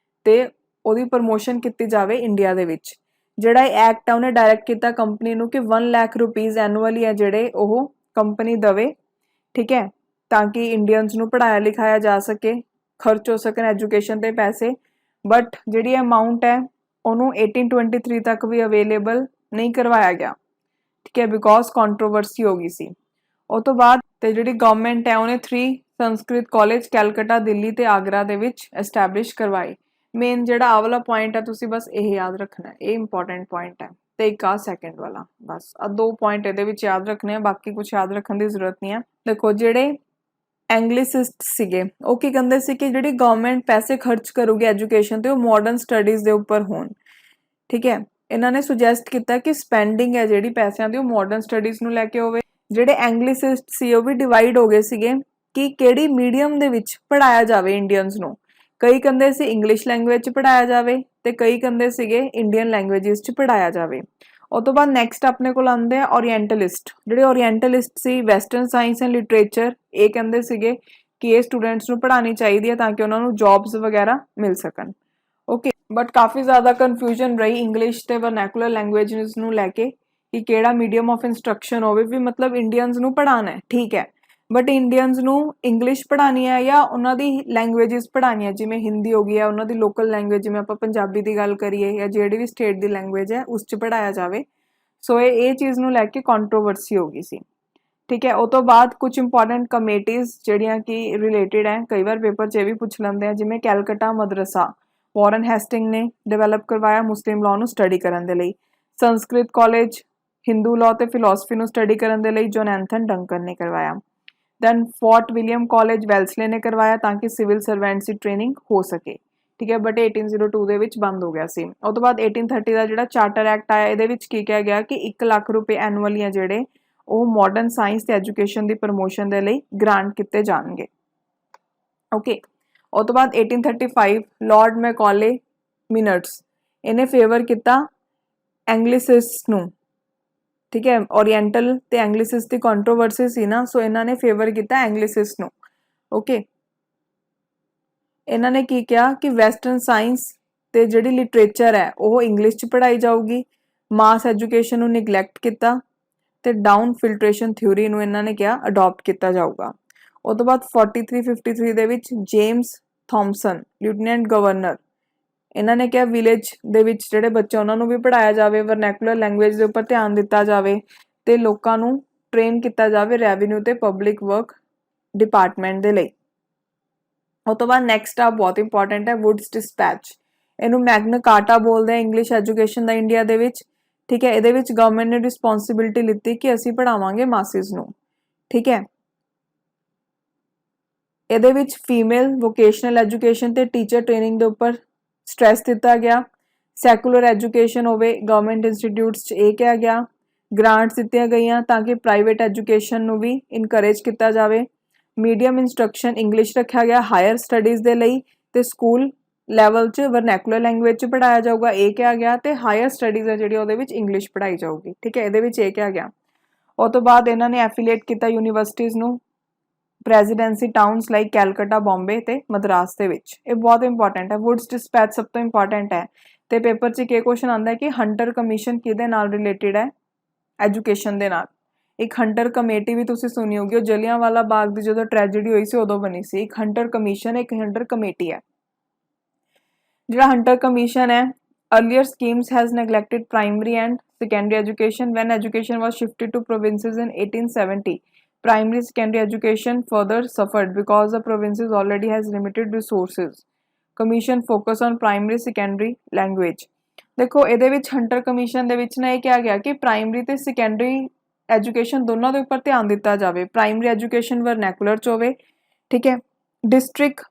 ते ਉਹਦੀ ਪ੍ਰਮੋਸ਼ਨ ਕੀਤੀ ਜਾਵੇ ਇੰਡੀਆ ਦੇ ਵਿੱਚ। ਜਿਹੜਾ ਇਹ ਐਕਟ ਹੈ ਉਹਨੇ ਡਾਇਰੈਕਟ ਕੀਤਾ ਕੰਪਨੀ ਨੂੰ ਕਿ 1 ਲੱਖ ਰੁਪੀਸ ਐਨੂਅਲੀ ਹੈ ਜਿਹੜੇ ਉਹ ਕੰਪਨੀ ਦਵੇ। ਠੀਕ ਹੈ, ਤਾਂ ਕਿ ਇੰਡੀਅਨਸ ਨੂੰ ਪੜਾਇਆ ਲਿਖਾਇਆ ਜਾ ਸਕੇ, ਖਰਚ ਹੋ ਸਕਣ ਐਜੂਕੇਸ਼ਨ ਤੇ ਪੈਸੇ। ਬਟ ਜਿਹੜੀ ਅਮਾਉਂਟ ਹੈ ਉਹਨੂੰ 1823 ਤੱਕ ਵੀ ਅਵੇਲੇਬਲ ਨਹੀਂ ਕਰਵਾਇਆ ਗਿਆ। ਠੀਕ ਹੈ, ਬਿਕੋਜ਼ ਕੰਟਰੋਵਰਸੀ ਹੋ ਗਈ ਸੀ। ਉਸ ਤੋਂ ਬਾਅਦ ਤੇ ਜਿਹੜੀ ਗਵਰਨਮੈਂਟ ਹੈ ਉਹਨੇ 3 ਸੰਸਕ੍ਰਿਤ ਕਾਲਜ ਕੈਲਕਟਾ, ਦਿੱਲੀ ਤੇ ਆਗਰਾ ਦੇ ਵਿੱਚ ਐਸਟੈਬਲਿਸ਼ ਕਰਵਾਏ। मेन जोड़ा आ वाला पॉइंट है तुसी बस ये याद रखना है, ये इंपॉर्टेंट पॉइंट है। तो एक आ सैकेंड वाला बस आ 2 पॉइंट ये याद रखने हैं, बाकी कुछ याद रखने की जरूरत नहीं है। देखो जेडे एंग्लिसिस्ट सीगे वो की कहते सी कि जिहड़ी गवर्नमेंट पैसे खर्च करूगी एजुकेशन ते वो मॉडर्न स्टडीज़ के उपर होण। ठीक है, इन्होंने सुजैसट किया कि स्पेंडिंग है जिहड़ी पैसों की मॉडर्न स्टडीज़ नूं लैके होवे। जिहड़े एंग्लिसिस्ट सी वो भी डिवाइड हो गए सीगे कि किहड़ी मीडियम दे विच पढ़ाया जावे इंडियंस नूं। कई कहते सी इंग्लिश लैंग्वेज पढ़ाया जाए तो कई कहते थे इंडियन लैंग्वेजिस पढ़ाया जाए। उस तो बाद नैक्सट अपने को आते हैं ओरिएंटलिस्ट। जो ओरिएंटलिस्ट सी वैसटर्न साइंस एंड लिटरेचर ये कहते थे कि ये स्टूडेंट्स को पढ़ानी चाहिए ताकि उन्होंने जॉब्स वगैरह मिल सकन। ओके, ਬਟ ਕਾਫੀ ਜ਼ਿਆਦਾ ਕਨਫਿਊਜ਼ਨ ਰਹੀ ਇੰਗਲਿਸ਼ ਤੇ ਵਰਨੈਕੂਲਰ ਲੈਂਗੁਏਜਸ ਨੂੰ ਲੈ ਕੇ ਕਿ ਕਿਹੜਾ ਮੀਡੀਅਮ ਆਫ ਇੰਸਟਰਕਸ਼ਨ ਹੋਵੇ ਵੀ ਮਤਲਬ ਇੰਡੀਅਨਸ ਨੂੰ ਪੜ੍ਹਾਉਣਾ ਹੈ ਠੀਕ ਹੈ ਬਟ ਇੰਡੀਅਨਸ ਨੂੰ ਇੰਗਲਿਸ਼ ਪੜ੍ਹਾਉਣੀ ਹੈ ਜਾਂ ਉਹਨਾਂ ਦੀ ਲੈਂਗੁਏਜਸ ਪੜ੍ਹਾਉਣੀਆਂ ਜਿਵੇਂ ਹਿੰਦੀ ਹੋ ਗਈ ਹੈ ਉਹਨਾਂ ਦੀ ਲੋਕਲ ਲੈਂਗੁਏਜ ਜਿਵੇਂ ਆਪਾਂ ਪੰਜਾਬੀ ਦੀ ਗੱਲ ਕਰੀਏ ਜਾਂ ਜਿਹੜੀ ਵੀ ਸਟੇਟ ਦੀ ਲੈਂਗੁਏਜ ਹੈ ਉਸ 'ਚ ਪੜ੍ਹਾਇਆ ਜਾਵੇ ਸੋ ਇਹ ਚੀਜ਼ ਨੂੰ ਲੈ ਕੇ ਕੰਟਰੋਵਰਸੀ ਹੋ ਗਈ ਸੀ ਠੀਕ ਹੈ ਉਹ ਤੋਂ ਬਾਅਦ ਕੁਝ ਇੰਪੋਰਟੈਂਟ ਕਮੇਟੀਜ਼ ਜਿਹੜੀਆਂ ਕਿ ਰਿਲੇਟਡ ਹੈ ਕਈ ਵਾਰ ਪੇਪਰ 'ਚ ਇਹ ਵੀ ਪੁੱਛ ਲੈਂਦੇ ਆ ਜਿਵੇਂ ਕੈਲਕਟਾ ਮਦਰਸਾ ਵਾਰਨ ਹੈਸਟਿੰਗ ਨੇ ਡਿਵੈਲਪ ਕਰਵਾਇਆ ਮੁਸਲਿਮ ਲਾਅ ਨੂੰ ਸਟੱਡੀ ਕਰਨ ਦੇ ਲਈ ਸੰਸਕ੍ਰਿਤ ਕਾਲਜ ਹਿੰਦੂ ਲਾਅ ਤੇ ਫਿਲਾਸਫੀ ਨੂੰ ਸਟੱਡੀ ਕਰਨ ਦੇ ਲਈ ਜੋਨੈਥਨ ਡੰਕਨ ਨੇ ਕਰਵਾਇਆ ਦੈਨ ਫੋਰਟ ਵਿਲੀਅਮ ਕਾਲਜ ਵੈਲਸਲੇ ਨੇ ਕਰਵਾਇਆ ਤਾਂ ਕਿ ਸਿਵਲ ਸਰਵੈਂਟਸ ਦੀ ਟ੍ਰੇਨਿੰਗ ਹੋ ਸਕੇ ਠੀਕ ਹੈ ਬਟ 1802 ਦੇ ਵਿੱਚ ਬੰਦ ਹੋ ਗਿਆ ਸੀ ਉਹ ਤੋਂ ਬਾਅਦ 1830 ਦਾ ਜਿਹੜਾ ਚਾਰਟਰ ਐਕਟ ਆਇਆ ਇਹਦੇ ਵਿੱਚ ਕੀ ਕਿਹਾ ਗਿਆ ਕਿ 1 ਲੱਖ ਰੁਪਏ ਐਨੂਅਲੀ ਆ ਜਿਹੜੇ ਉਹ ਮਾਡਰਨ ਸਾਇੰਸ ਤੇ ਐਜੂਕੇਸ਼ਨ ਦੀ ਪ੍ਰਮੋਸ਼ਨ ਦੇ ਲਈ ਗ੍ਰਾਂਟ ਕੀਤੇ ਜਾਣਗੇ ਓਕੇ ਉਹ ਤੋਂ ਬਾਅਦ 1835 ਲਾਰਡ ਮੈਕੌਲੇ ਮਿਨਟਸ ਇਹਨੇ ਫੇਵਰ ਕੀਤਾ ਐਂਗਲਿਸਿਸਟ ਨੂੰ ਠੀਕ ਹੈ ਓਰੀਐਂਟਲ ਤੇ ਐਂਗਲਿਸਿਸਟ ਦੀ ਕੰਟਰੋਵਰਸੀ ਸੀ ਨਾ ਸੋ ਇਹਨਾਂ ਨੇ ਫੇਵਰ ਕੀਤਾ ਐਂਗਲਿਸਿਸਟ ਨੂੰ ਓਕੇ ਇਹਨਾਂ ਨੇ ਕੀ ਕਿਹਾ ਕਿ ਵੈਸਟਰਨ ਸਾਇੰਸ ਤੇ ਜਿਹੜੀ ਲਿਟਰੇਚਰ ਹੈ ਉਹ ਇੰਗਲਿਸ਼ 'ਚ ਪੜ੍ਹਾਈ ਜਾਊਗੀ ਮਾਸ ਐਜੂਕੇਸ਼ਨ ਨੂੰ ਨਿਗਲੈਕਟ ਕੀਤਾ ਤੇ ਡਾਊਨ ਫਿਲਟਰੇਸ਼ਨ ਥਿਊਰੀ ਨੂੰ ਇਹਨਾਂ ਨੇ ਕਿਹਾ ਅਡਾਪਟ ਕੀਤਾ ਜਾਊਗਾ ਉਹ ਤੋਂ ਬਾਅਦ 4353 ਦੇ ਵਿੱਚ ਜੇਮਸ ਥੌਮਸਨ ਲੈਫਟੀਨੈਂਟ ਗਵਰਨਰ ਇਹਨਾਂ ਨੇ ਕਿਹਾ ਵਿਲੇਜ ਦੇ ਵਿੱਚ ਜਿਹੜੇ ਬੱਚੇ ਉਹਨਾਂ ਨੂੰ ਵੀ ਪੜ੍ਹਾਇਆ ਜਾਵੇ ਵਰਨੈਕੂਲਰ ਲੈਂਗੁਏਜ ਦੇ ਉੱਪਰ ਧਿਆਨ ਦਿੱਤਾ ਜਾਵੇ ਤੇ ਲੋਕਾਂ ਨੂੰ ਟ੍ਰੇਨ ਕੀਤਾ ਜਾਵੇ ਰੈਵਨਿਊ ਤੇ ਪਬਲਿਕ ਵਰਕ ਡਿਪਾਰਟਮੈਂਟ ਦੇ ਲਈ ਉਹ ਤੋਂ ਬਾਅਦ ਨੈਕਸਟ ਆ ਬਹੁਤ ਇੰਪੋਰਟੈਂਟ ਹੈ ਵੁਡਸ ਡਿਸਪੈਚ ਇਹਨੂੰ ਮੈਗਨਾ ਕਾਰਟਾ ਬੋਲਦੇ ਆ ਇੰਗਲਿਸ਼ ਐਜੂਕੇਸ਼ਨ ਦਾ ਇੰਡੀਆ ਦੇ ਵਿੱਚ ਠੀਕ ਹੈ ਇਹਦੇ ਵਿੱਚ ਗਵਰਨਮੈਂਟ ਨੇ ਰਿਸਪੌਂਸਿਬਿਲਿਟੀ ਲਿੱਤੀ ਕਿ ਅਸੀਂ ਪੜਾਵਾਂਗੇ ਮਾਸਿਸ ਨੂੰ ਠੀਕ ਹੈ ਇਹਦੇ ਵਿੱਚ ਫੀਮੇਲ ਵੋਕੇਸ਼ਨਲ ਐਜੂਕੇਸ਼ਨ ਤੇ ਟੀਚਰ ਟ੍ਰੇਨਿੰਗ ਦੇ ਉੱਪਰ ਸਟ੍ਰੈਸ ਦਿੱਤਾ ਗਿਆ ਸੈਕੂਲਰ ਐਜੂਕੇਸ਼ਨ ਹੋਵੇ ਗਵਰਨਮੈਂਟ ਇੰਸਟੀਟਿਊਟਸ 'ਚ ਇਹ ਕਿਹਾ ਗਿਆ ਗ੍ਰਾਂਟਸ ਦਿੱਤੀਆਂ ਗਈਆਂ ਤਾਂ ਕਿ ਪ੍ਰਾਈਵੇਟ ਐਜੂਕੇਸ਼ਨ ਨੂੰ ਵੀ ਇਨਕਰੇਜ ਕੀਤਾ ਜਾਵੇ ਮੀਡੀਅਮ ਇੰਸਟਰਕਸ਼ਨ ਇੰਗਲਿਸ਼ ਰੱਖਿਆ ਗਿਆ ਹਾਇਰ ਸਟੱਡੀਜ਼ ਦੇ ਲਈ ਤੇ ਸਕੂਲ ਲੈਵਲ 'ਚ ਵਰਨੈਕੂਲਰ ਲੈਂਗੁਏਜ 'ਚ ਪੜਾਇਆ ਜਾਊਗਾ ਇਹ ਕਿਹਾ ਗਿਆ ਤੇ ਹਾਇਰ ਸਟੱਡੀਜ਼ ਹੈ ਜਿਹੜੀ ਉਹਦੇ ਵਿੱਚ ਇੰਗਲਿਸ਼ ਪੜਾਈ ਜਾਊਗੀ ਠੀਕ ਹੈ ਇਹਦੇ ਵਿੱਚ ਇਹ ਕਿਹਾ ਗਿਆ ਉਹ ਤੋਂ ਬਾਅਦ ਇਹਨਾਂ ਨੇ ਐਫੀਲੀਏਟ ਕੀਤਾ ਯੂਨੀਵਰਸਿਟੀਜ਼ ਨੂੰ presidency towns like Calcutta Bombay ਤੇ ਮਦਰਾਸ ਦੇ ਵਿੱਚ ਇਹ ਬਹੁਤ ਇੰਪੋਰਟੈਂਟ ਹੈ ਵੁਡਸ ਡਿਸਪੈਚ ਸਭ ਤੋਂ ਇੰਪੋਰਟੈਂਟ ਹੈ ਤੇ ਪੇਪਰ 'ਚ ਕੀ ਕੁਐਸਚਨ ਆਉਂਦਾ ਹੈ ਕਿ ਹੰਟਰ ਕਮਿਸ਼ਨ ਕਿਹਦੇ ਨਾਲ ਰਿਲੇਟਡ ਹੈ ਐਜੂਕੇਸ਼ਨ ਦੇ ਨਾਲ ਇੱਕ ਹੰਟਰ ਕਮੇਟੀ ਵੀ ਤੁਸੀਂ ਸੁਣੀ ਹੋਗੀ ਉਹ ਜਲਿਆਂਵਾਲਾ ਬਾਗ ਦੀ ਜਦੋਂ ਟ੍ਰੈਜੇਡੀ ਹੋਈ ਸੀ ਉਦੋਂ ਬਣੀ ਸੀ ਇੱਕ ਹੰਟਰ ਕਮਿਸ਼ਨ ਇੱਕ ਹੰਟਰ ਕਮੇਟੀ ਹੈ ਜਿਹੜਾ ਹੰਟਰ ਕਮਿਸ਼ਨ ਹੈ earlier schemes has neglected primary and secondary education when education was shifted to provinces in 1870 primary secondary education further suffered because the provinces already has limited resources commission focus on primary secondary language ਦੇਖੋ ਇਹਦੇ ਵਿੱਚ hunter commission ਦੇ ਵਿੱਚ ਨਾ ਇਹ ਕਿਹਾ ਗਿਆ ਕਿ ਪ੍ਰਾਇਮਰੀ ਤੇ ਸੈਕੰਡਰੀ ਐਜੂਕੇਸ਼ਨ ਦੋਨਾਂ ਦੇ ਉੱਪਰ ਧਿਆਨ ਦਿੱਤਾ ਜਾਵੇ ਪ੍ਰਾਇਮਰੀ ਐਜੂਕੇਸ਼ਨ ਵਰਨੈਕੂਲਰ 'ਚ ਹੋਵੇ ਠੀਕ ਹੈ ਡਿਸਟ੍ਰਿਕਟ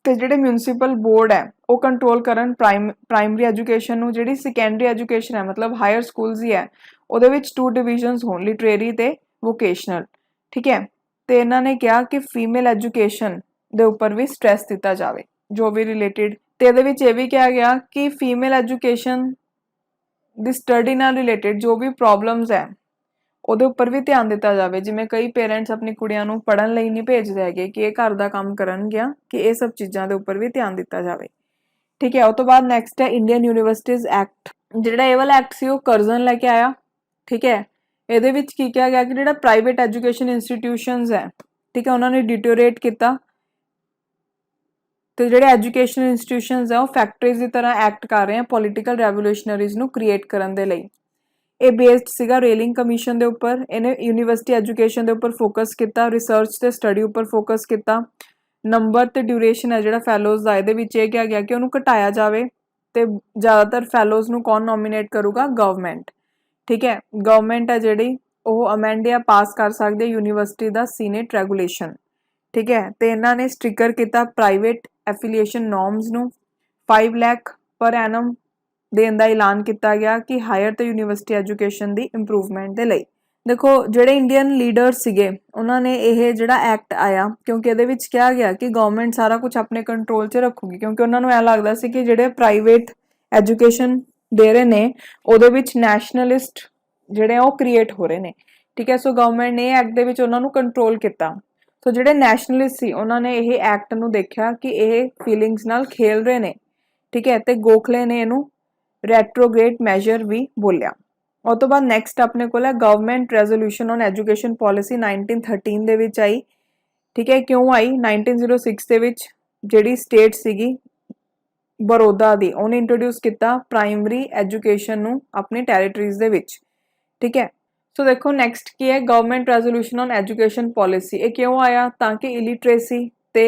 ਤੇ ਜਿਹੜੇ ਮਿਊਨਿਸਪਲ ਬੋਰਡ ਹੈ ਉਹ ਕੰਟਰੋਲ ਕਰਨ ਪ੍ਰਾਇਮਰੀ ਐਜੂਕੇਸ਼ਨ ਨੂੰ ਜਿਹੜੀ ਸੈਕੰਡਰੀ ਐਜੂਕੇਸ਼ਨ ਹੈ ਮਤਲਬ ਹਾਇਰ ਸਕੂਲਸ ਹੀ ਹੈ ਉਹਦੇ ਵਿੱਚ 2 ਡਿਵੀਜ਼ਨਸ ਹੋਣ ਲਿਟਰੇਰੀ ਤੇ ਵੋਕੇਸ਼ਨਲ ਠੀਕ ਹੈ ਤੇ ਇਹਨਾਂ ਨੇ ਕਿਹਾ ਕਿ ਫੀਮੇਲ ਐਜੂਕੇਸ਼ਨ ਦੇ ਉੱਪਰ ਵੀ ਸਟ੍ਰੈਸ ਦਿੱਤਾ ਜਾਵੇ ਜੋ ਵੀ ਰਿਲੇਟਡ ਤੇ ਇਹਦੇ ਵਿੱਚ ਇਹ ਵੀ ਕਿਹਾ ਗਿਆ ਕਿ ਫੀਮੇਲ ਐਜੂਕੇਸ਼ਨ ਦੀ ਸਟੱਡੀ ਨਾਲ ਰਿਲੇਟਡ ਜੋ ਵੀ ਪ੍ਰੋਬਲਮਸ ਹੈ ਉਹਦੇ ਉੱਪਰ ਵੀ ਧਿਆਨ ਦਿੱਤਾ ਜਾਵੇ ਜਿਵੇਂ ਕਈ ਪੇਰੈਂਟਸ ਆਪਣੀ ਕੁੜੀਆਂ ਨੂੰ ਪੜ੍ਹਨ ਲਈ ਨਹੀਂ ਭੇਜਦੇ ਹੈਗੇ ਕਿ ਇਹ ਘਰ ਦਾ ਕੰਮ ਕਰਨਗੀਆਂ ਕਿ ਇਹ ਸਭ ਚੀਜ਼ਾਂ ਦੇ ਉੱਪਰ ਵੀ ਧਿਆਨ ਦਿੱਤਾ ਜਾਵੇ ਠੀਕ ਹੈ ਉਹ ਤੋਂ ਬਾਅਦ ਨੈਕਸਟ ਹੈ ਇੰਡੀਅਨ ਯੂਨੀਵਰਸਿਟੀਜ਼ ਐਕਟ ਜਿਹੜਾ ਇਹ ਵਾਲਾ ਐਕਟ ਸੀ ਉਹ ਕਰਜ਼ਨ ਲੈ ਕੇ ਆਇਆ ਠੀਕ ਹੈ ਇਹਦੇ ਵਿੱਚ ਕੀ ਕਿਹਾ ਗਿਆ ਕਿ ਜਿਹੜਾ ਪ੍ਰਾਈਵੇਟ ਐਜੂਕੇਸ਼ਨ ਇੰਸਟੀਟਿਊਸ਼ਨਸ ਹੈ ਠੀਕ ਹੈ ਉਹਨਾਂ ਨੇ ਡਿਟੋਰੇਟ ਕੀਤਾ ਤੇ ਜਿਹੜੇ ਐਜੂਕੇਸ਼ਨ ਇੰਸਟੀਟਿਊਸ਼ਨਸ ਹੈ ਉਹ ਫੈਕਟਰੀਜ਼ ਦੀ ਤਰ੍ਹਾਂ ਐਕਟ ਕਰ ਰਹੇ ਆ ਪੋਲੀਟੀਕਲ ਰੈਵੋਲੂਸ਼ਨਰੀਜ਼ ਨੂੰ ਕ੍ਰੀਏਟ ਕਰਨ ਦੇ ਲਈ ਇਹ ਬੇਸਡ ਸੀਗਾ ਰੇਲਿੰਗ ਕਮਿਸ਼ਨ ਦੇ ਉੱਪਰ ਇਹਨੇ ਯੂਨੀਵਰਸਿਟੀ ਐਜੂਕੇਸ਼ਨ ਦੇ ਉੱਪਰ ਫੋਕਸ ਕੀਤਾ ਰਿਸਰਚ ਤੇ ਸਟੱਡੀ ਉੱਪਰ ਫੋਕਸ ਕੀਤਾ ਨੰਬਰ ਤੇ ਡਿਊਰੇਸ਼ਨ ਹੈ ਜਿਹੜਾ ਫੈਲੋਜ਼ ਦਾ ਇਹਦੇ ਵਿੱਚ ਇਹ ਕਿਹਾ ਗਿਆ ਕਿ ਉਹਨੂੰ ਘਟਾਇਆ ਜਾਵੇ ਤੇ ਜ਼ਿਆਦਾਤਰ ਫੈਲੋਜ਼ ਨੂੰ ਕੌਣ ਨੋਮੀਨੇਟ ਕਰੂਗਾ ਗਵਰਨਮੈਂਟ ਠੀਕ ਹੈ ਗਵਰਨਮੈਂਟ ਹੈ ਜਿਹੜੀ ਉਹ ਅਮੈਂਡ ਜਾਂ ਪਾਸ ਕਰ ਸਕਦੀ ਹੈ ਯੂਨੀਵਰਸਿਟੀ ਦਾ ਸੀਨੇਟ ਰੈਗੂਲੇਸ਼ਨ ਠੀਕ ਹੈ ਤੇ ਇਹਨਾਂ ਨੇ ਸਟ੍ਰਿਕਰ ਕੀਤਾ ਪ੍ਰਾਈਵੇਟ ਐਫੀਲੀਏਸ਼ਨ ਨੋਰਮਸ ਨੂੰ 5 ਲੱਖ ਪਰ ਐਨਮ ਦੇਣ ਦਾ ਐਲਾਨ ਕੀਤਾ ਗਿਆ ਕਿ ਹਾਇਰ ਤੇ ਯੂਨੀਵਰਸਿਟੀ ਐਜੂਕੇਸ਼ਨ ਦੀ ਇੰਪਰੂਵਮੈਂਟ ਦੇ ਲਈ ਦੇਖੋ ਜਿਹੜੇ ਇੰਡੀਅਨ ਲੀਡਰ ਸੀਗੇ ਉਹਨਾਂ ਨੇ ਇਹ ਜਿਹੜਾ ਐਕਟ ਆਇਆ ਕਿਉਂਕਿ ਇਹਦੇ ਵਿੱਚ ਕਿਹਾ ਗਿਆ ਕਿ ਗਵਰਨਮੈਂਟ ਸਾਰਾ ਕੁਝ ਆਪਣੇ ਕੰਟਰੋਲ 'ਚ ਰੱਖੂਗੀ ਕਿਉਂਕਿ ਉਹਨਾਂ ਨੂੰ ਇਹ ਲੱਗਦਾ ਸੀ ਕਿ ਜਿਹੜੇ ਪ੍ਰਾਈਵੇਟ ਐਜੂਕੇਸ਼ਨ ਦੇ ਰਹੇ ਨੇ ਉਹਦੇ ਵਿੱਚ ਨੈਸ਼ਨਲਿਸਟ ਜਿਹੜੇ ਉਹ ਕ੍ਰੀਏਟ ਹੋ ਰਹੇ ਨੇ ਠੀਕ ਹੈ ਸੋ ਗਵਰਨਮੈਂਟ ਨੇ ਐਕਟ ਦੇ ਵਿੱਚ ਉਹਨਾਂ ਨੂੰ ਕੰਟਰੋਲ ਕੀਤਾ ਸੋ ਜਿਹੜੇ ਨੈਸ਼ਨਲਿਸਟ ਸੀ ਉਹਨਾਂ ਨੇ ਇਹ ਐਕਟ ਨੂੰ ਦੇਖਿਆ ਕਿ ਇਹ ਫੀਲਿੰਗਸ ਨਾਲ ਖੇਲ ਰਹੇ ਨੇ ठीक है, तो गोखले ने इनू रेट्रोग्रेड मैजर भी बोलिया। और तो बाद नैक्सट अपने को government resolution on education policy 1913 ਦੇ ਵਿੱਚ आई। ठीक है, क्यों आई? 1906 ਦੇ ਵਿੱਚ ਜਿਹੜੀ ਸਟੇਟ ਸੀਗੀ ਬਰੋਦਾ ਦੀ, ਉਹਨੇ ਇੰਟਰੋਡਿਊਸ ਕੀਤਾ ਪ੍ਰਾਇਮਰੀ ਐਜੂਕੇਸ਼ਨ ਨੂੰ ਆਪਣੇ ਟੈਰੀਟਰੀਜ਼ ਦੇ ਵਿੱਚ। ठीक है, सो देखो नैक्सट की है government resolution on education policy. ये क्यों आया? ताकि इलिटरेसी ते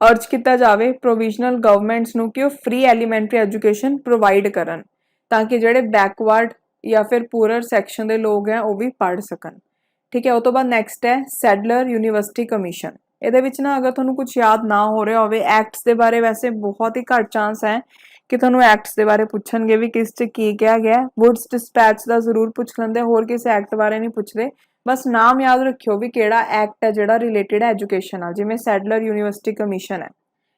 अर्ज किया जाए प्रोविजनल गवर्नमेंट्स नू कि फ्री एलीमेंट्री एजुकेशन प्रोवाइड करन, ताकि ਜਿਹੜੇ बैकवर्ड या फिर पूरर सैक्शन के लोग हैं वो भी पढ़ सकन। ठीक है, उस तो बाद नैक्सट है सैडलर यूनीवर्सिटी कमीशन। ये ना अगर तुहानू कुछ याद ना हो रहा हो, एक्ट्स के बारे वैसे बहुत ही घट चांस है कि तुहानू एक्ट्स के बारे पूछणगे भी किस च की कहा गया। वुड्स डिस्पैच का जरूर पूछ लेंदे, होर किसी एक्ट बारे नहीं पूछते। बस नाम याद रखियो भी किहड़ा एक्ट है जिहड़ा रिलेटेड है एजुकेशन नाल, जिवें सैडलर यूनीवर्सिटी कमीशन है।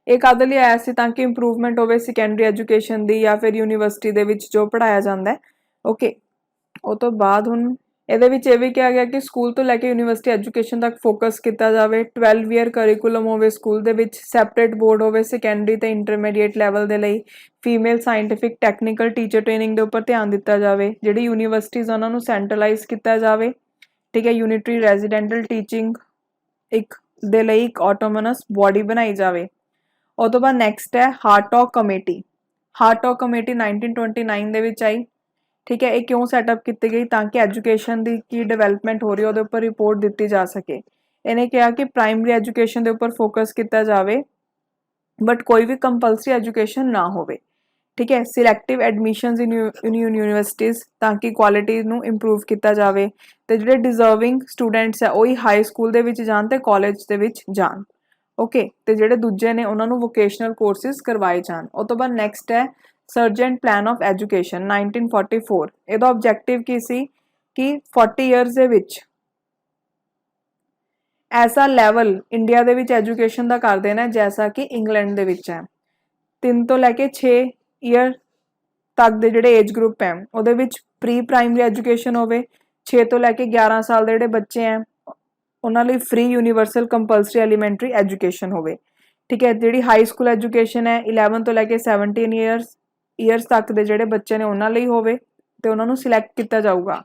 ਇਹ ਕਾਹਦੇ ਲਈ ਆਇਆ ਸੀ? ਤਾਂ ਕਿ ਇੰਪਰੂਵਮੈਂਟ ਹੋਵੇ ਸੈਕੰਡਰੀ ਐਜੂਕੇਸ਼ਨ ਦੀ ਜਾਂ ਫਿਰ ਯੂਨੀਵਰਸਿਟੀ ਦੇ ਵਿੱਚ ਜੋ ਪੜਾਇਆ ਜਾਂਦਾ ਹੈ। ਓਕੇ, ਉਹ ਤੋਂ ਬਾਅਦ ਹੁਣ ਇਹਦੇ ਵਿੱਚ ਇਹ ਵੀ ਕਿਹਾ ਗਿਆ ਕਿ ਸਕੂਲ ਤੋਂ ਲੈ ਕੇ ਯੂਨੀਵਰਸਿਟੀ ਐਜੂਕੇਸ਼ਨ ਤੱਕ ਫੋਕਸ ਕੀਤਾ ਜਾਵੇ। 12 ਈਅਰ ਕਰਿਕੂਲਮ ਹੋਵੇ ਸਕੂਲ ਦੇ ਵਿੱਚ, ਸੈਪਰੇਟ ਬੋਰਡ ਹੋਵੇ ਸੈਕੰਡਰੀ ਤੇ ਇੰਟਰਮੀਡੀਏਟ ਲੈਵਲ ਦੇ ਲਈ, female scientific technical teacher training ਦੇ ਉੱਪਰ ਧਿਆਨ ਦਿੱਤਾ ਜਾਵੇ। ਜਿਹੜੀ ਯੂਨੀਵਰਸਿਟੀਜ਼ ਉਹਨਾਂ ਨੂੰ ਸੈਂਟਰਲਾਈਜ਼ ਕੀਤਾ ਜਾਵੇ। ਠੀਕ ਹੈ, ਯੂਨਿਟਰੀ ਰੈਜ਼ੀਡੈਂਟਲ ਟੀਚਿੰਗ ਇੱਕ ਦੇ ਲਈ ਇੱਕ ਆਟੋਨੋਮਸ ਬੋਡੀ ਬਣਾਈ ਜਾਵੇ। ਉਹ ਤੋਂ ਬਾਅਦ ਨੈਕਸਟ ਹੈ ਹਾਰਟੌਕ ਕਮੇਟੀ। ਹਾਰਟੌਕ ਕਮੇਟੀ 1929 ਦੇ ਵਿੱਚ ਆਈ। ठीक है, ये क्यों सैटअप की गई? ताकि एजुकेशन की डिवेलपमेंट हो रही है वो रिपोर्ट दी जा सके। इन्हें कहा कि प्राइमरी एजुकेशन के उपर फोकस किया जाए बट कोई भी कंपलसरी एजुकेशन ना हो। ठीक है, सिलैक्टिव एडमिशनस इन यूनीवर्सिटीज़ ताकि क्वालिटी नू इंप्रूव किया जाए, तो जो डिजर्विंग स्टूडेंट्स है वही हाई स्कूल के जान तो कॉलेज के जान। ओके, तो जोड़े दूजे ने उन्होंने वोकेशनल कोर्सिस करवाए जान। उस तो बाद नैक्सट है सर्जेंट प्लान ऑफ एजुकेशन 1944। ਇਹਦਾ ऑब्जेक्टिव की सी कि 40 ईयर्स ਦੇ ਵਿੱਚ ऐसा ਲੈਵਲ ਇੰਡੀਆ ਦੇ ਵਿੱਚ ਐਜੂਕੇਸ਼ਨ ਦਾ ਕਰ ਦੇਣਾ ਜੈਸਾ ਕਿ ਇੰਗਲੈਂਡ ਦੇ ਵਿੱਚ ਹੈ। 3 ਤੋਂ ਲੈ ਕੇ 6 ਈਅਰ ਤੱਕ ਦੇ ਜਿਹੜੇ ਏਜ ਗਰੁੱਪ ਹੈ ਉਹਦੇ ਵਿੱਚ ਪ੍ਰੀ ਪ੍ਰਾਇਮਰੀ ਐਜੂਕੇਸ਼ਨ ਹੋਵੇ। 6 ਤੋਂ ਲੈ ਕੇ 11 ਸਾਲ ਦੇ ਜਿਹੜੇ ਬੱਚੇ ਹੈ ਉਹਨਾਂ ਲਈ free universal compulsory elementary education ਹੋਵੇ। ਠੀਕ ਹੈ, ਜਿਹੜੀ ਹਾਈ ਸਕੂਲ ਐਜੂਕੇਸ਼ਨ ਹੈ 11 ਤੋਂ ਲੈ ਕੇ 17 ਈਅਰਸ ਤੱਕ ਦੇ ਜਿਹੜੇ ਬੱਚੇ ਨੇ ਉਹਨਾਂ ਲਈ ਹੋਵੇ ਤੇ ਉਹਨਾਂ ਨੂੰ ਸਿਲੈਕਟ ਕੀਤਾ ਜਾਊਗਾ।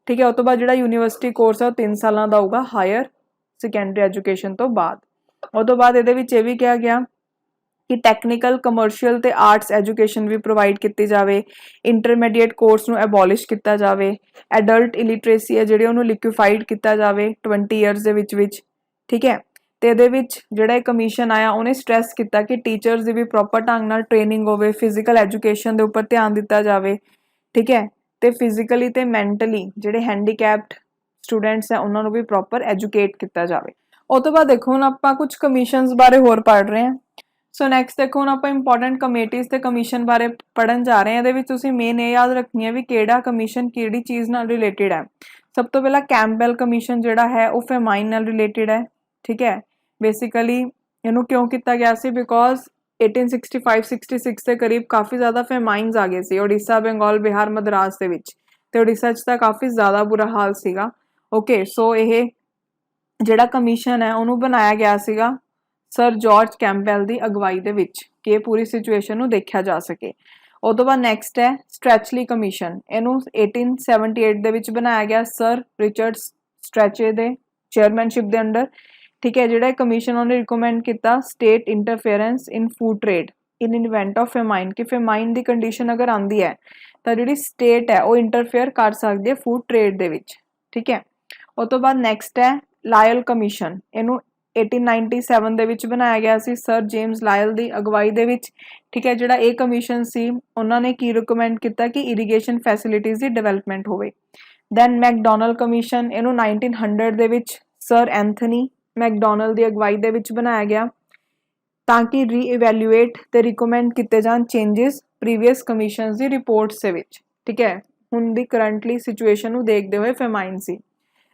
ਠੀਕ ਹੈ, ਉਸ ਤੋਂ ਬਾਅਦ ਜਿਹੜਾ ਯੂਨੀਵਰਸਿਟੀ ਕੋਰਸ ਹੈ ਉਹ 3 ਸਾਲਾਂ ਦਾ ਹੋਊਗਾ ਹਾਇਰ ਸੈਕੰਡਰੀ ਐਜੂਕੇਸ਼ਨ ਤੋਂ ਬਾਅਦ। ਉਸ ਤੋਂ ਬਾਅਦ ਇਹਦੇ ਵਿੱਚ ਇਹ ਵੀ ਕਿਹਾ ਗਿਆ ਕਿ ਟੈਕਨੀਕਲ ਕਮਰਸ਼ੀਅਲ ਤੇ ਆਰਟਸ ਐਜੂਕੇਸ਼ਨ ਵੀ ਪ੍ਰੋਵਾਈਡ ਕੀਤੀ ਜਾਵੇ। ਇੰਟਰਮੀਡੀਏਟ ਕੋਰਸ ਨੂੰ ਐਬੋਲਿਸ਼ ਕੀਤਾ ਜਾਵੇ। ਐਡਲਟ ਇਲਿਟਰੇਸੀ ਹੈ ਜਿਹੜੀ ਉਹਨੂੰ ਲਿਕੁਇਫਾਈਡ ਕੀਤਾ ਜਾਵੇ 20 ਈਅਰਸ ਦੇ ਵਿੱਚ। ਠੀਕ ਹੈ, ਤੇ ਇਹਦੇ ਵਿੱਚ ਜਿਹੜਾ ਇਹ ਕਮਿਸ਼ਨ ਆਇਆ ਉਹਨੇ ਸਟ੍ਰੈਸ ਕੀਤਾ ਕਿ ਟੀਚਰਸ ਦੀ ਵੀ ਪ੍ਰੋਪਰ ਢੰਗ ਨਾਲ ਟ੍ਰੇਨਿੰਗ ਹੋਵੇ, ਫਿਜ਼ੀਕਲ ਐਜੂਕੇਸ਼ਨ ਦੇ ਉੱਪਰ ਧਿਆਨ ਦਿੱਤਾ ਜਾਵੇ। ਠੀਕ ਹੈ, ਤੇ ਫਿਜ਼ੀਕਲੀ ਤੇ ਮੈਂਟਲੀ ਜਿਹੜੇ ਹੈਂਡੀਕੈਪਡ ਸਟੂਡੈਂਟਸ ਹੈ ਉਹਨਾਂ ਨੂੰ ਵੀ ਪ੍ਰੋਪਰ ਐਜੂਕੇਟ ਕੀਤਾ ਜਾਵੇ। ਉਹ ਤੋਂ ਬਾਅਦ ਦੇਖੋ ਹੁਣ ਆਪਾਂ ਕੁਝ ਕਮਿਸ਼ਨਸ ਬਾਰੇ ਹੋਰ ਪੜ੍ਹ ਰਹੇ ਹਾਂ। ਸੋ ਨੈਕਸਟ ਦੇਖੋ ਹੁਣ ਆਪਾਂ ਇੰਪੋਰਟੈਂਟ ਕਮੇਟੀਜ਼ ਤੇ ਕਮਿਸ਼ਨ ਬਾਰੇ ਪੜ੍ਹਨ ਜਾ ਰਹੇ ਹਾਂ। ਇਹਦੇ ਵਿੱਚ ਤੁਸੀਂ ਮੇਨ ਇਹ ਯਾਦ ਰੱਖਣੀ ਹੈ ਵੀ ਕਿਹੜਾ ਕਮਿਸ਼ਨ ਕਿਹੜੀ ਚੀਜ਼ ਨਾਲ ਰਿਲੇਟਡ ਹੈ। ਸਭ ਤੋਂ ਪਹਿਲਾਂ ਕੈਂਪਬੈਲ ਕਮਿਸ਼ਨ ਜਿਹੜਾ ਹੈ ਉਹ ਫੇਮਾਈਨ ਨਾਲ ਰਿਲੇਟਡ ਹੈ। ਠੀਕ ਹੈ, ਬੇਸਿਕਲੀ ਇਹਨੂੰ ਕਿਉਂ ਕੀਤਾ ਗਿਆ ਸੀ? ਬਿਕੋਜ਼ 1865-66 ਦੇ ਕਰੀਬ ਕਾਫੀ ਜ਼ਿਆਦਾ ਫੇਮਾਈਨਸ ਆ ਗਏ ਸੀ ਉੜੀਸਾ, ਬੰਗਾਲ, ਬਿਹਾਰ, ਮਦਰਾਸ ਦੇ ਵਿੱਚ, ਤੇ ਉੜੀਸਾ 'ਚ ਤਾਂ ਕਾਫੀ ਜ਼ਿਆਦਾ ਬੁਰਾ ਹਾਲ ਸੀਗਾ। ਓਕੇ, ਸੋ ਇਹ ਜਿਹੜਾ ਕਮਿਸ਼ਨ ਹੈ ਉਹਨੂੰ ਬਣਾਇਆ ਗਿਆ ਸੀਗਾ ਸਰ ਜਾਰਜ ਕੈਂਪਬੈਲ ਦੀ ਅਗਵਾਈ ਦੇ ਵਿੱਚ ਕਿ ਇਹ ਪੂਰੀ ਸਿਚੁਏਸ਼ਨ ਨੂੰ ਦੇਖਿਆ ਜਾ ਸਕੇ। ਉਹ ਤੋਂ ਬਾਅਦ ਨੈਕਸਟ ਹੈ ਸਟ੍ਰੈਚਲੀ ਕਮਿਸ਼ਨ। ਇਹਨੂੰ 1878 ਦੇ ਵਿੱਚ ਬਣਾਇਆ ਗਿਆ ਸਰ ਰਿਚਰਡ ਸਟ੍ਰੈਚੇ ਦੇ ਚੇਅਰਮੈਨਸ਼ਿਪ ਦੇ ਅੰਡਰ। ਠੀਕ ਹੈ, ਜਿਹੜਾ ਕਮਿਸ਼ਨ ਉਹਨੇ ਰਿਕਮੈਂਡ ਕੀਤਾ state interference in food trade in event of famine, ਕਿ ਫੇਮਾਈਨ ਦੀ ਕੰਡੀਸ਼ਨ ਅਗਰ ਆਉਂਦੀ ਹੈ ਤਾਂ ਜਿਹੜੀ ਸਟੇਟ ਹੈ ਉਹ ਇੰਟਰਫੇਅਰ ਕਰ ਸਕਦੀ ਹੈ ਫੂਡ ਟ੍ਰੇਡ ਦੇ ਵਿੱਚ। ਠੀਕ ਹੈ, ਉਹ ਤੋਂ ਬਾਅਦ ਨੈਕਸਟ ਹੈ ਲਾਇਲ ਕਮਿਸ਼ਨ। ਇਹਨੂੰ 1897 ਦੇ ਵਿੱਚ ਬਣਾਇਆ ਗਿਆ ਸੀ ਸਰ ਜੇਮਸ ਲਾਇਲ ਦੀ ਅਗਵਾਈ ਦੇ ਵਿੱਚ। ਠੀਕ ਹੈ, ਜਿਹੜਾ ਇਹ ਕਮਿਸ਼ਨ ਸੀ ਉਹਨਾਂ ਨੇ ਕੀ ਰਿਕਮੈਂਡ ਕੀਤਾ ਕਿ ਇਰੀਗੇਸ਼ਨ ਫੈਸਿਲਿਟੀਜ਼ ਦੀ ਡਿਵੈਲਪਮੈਂਟ ਹੋਵੇ। ਦੈਨ ਮੈਕਡੋਨਲ ਕਮਿਸ਼ਨ, ਇਹਨੂੰ 1900 ਦੇ ਵਿੱਚ ਸਰ ਐਂਥਨੀ ਮੈਕਡੋਨਲ ਦੀ ਅਗਵਾਈ ਦੇ ਵਿੱਚ ਬਣਾਇਆ ਗਿਆ ਤਾਂ ਕਿ ਰੀਇਵੈਲੂਏਟ ਤੇ ਰਿਕਮੈਂਡ ਕੀਤੇ ਜਾਣ ਚੇਂਜਸ ਪ੍ਰੀਵੀਅਸ ਕਮਿਸ਼ਨਸ ਦੀ ਰਿਪੋਰਟਸ ਦੇ ਵਿੱਚ। ਠੀਕ ਹੈ, ਹੁਣ ਦੀ ਕਰੰਟਲੀ ਸਿਚੁਏਸ਼ਨ ਨੂੰ ਦੇਖਦੇ ਹੋਏ ਫੇਮਾਈਨ ਸੀ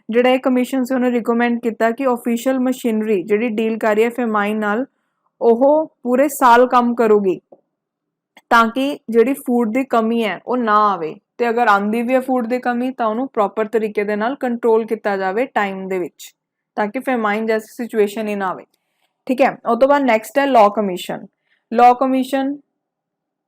ਜਿਹੜਾ ਇਹ ਕਮਿਸ਼ਨ ਸੀ ਉਹਨੇ ਰਿਕਮੈਂਡ ਕੀਤਾ ਕਿ ਆਫੀਸ਼ੀਅਲ ਮਸ਼ੀਨਰੀ ਜਿਹੜੀ ਡੀਲ ਕਰ ਰਹੀ ਹੈ ਫੇਮਾਈਨ ਨਾਲ ਉਹ ਪੂਰੇ ਸਾਲ ਕੰਮ ਕਰੂਗੀ ਤਾਂ ਕਿ ਜਿਹੜੀ ਫੂਡ ਦੀ ਕਮੀ ਹੈ ਉਹ ਨਾ ਆਵੇ, ਤੇ ਅਗਰ ਆਂਦੀ ਵੀ ਹੈ ਫੂਡ ਦੀ ਕਮੀ ਤਾਂ ਉਹਨੂੰ ਪ੍ਰੋਪਰ ਤਰੀਕੇ ਦੇ ਨਾਲ ਕੰਟਰੋਲ ਕੀਤਾ ਜਾਵੇ ਟਾਈਮ ਦੇ ਵਿੱਚ ਤਾਂ ਕਿ ਫੇਮਾਈਨ ਜੈਸੀ ਸਿਚੁਏਸ਼ਨ ਹੀ ਨਾ ਆਵੇ। ਠੀਕ ਹੈ, ਉਹ ਤੋਂ ਬਾਅਦ ਨੈਕਸਟ ਹੈ law commission. Law commission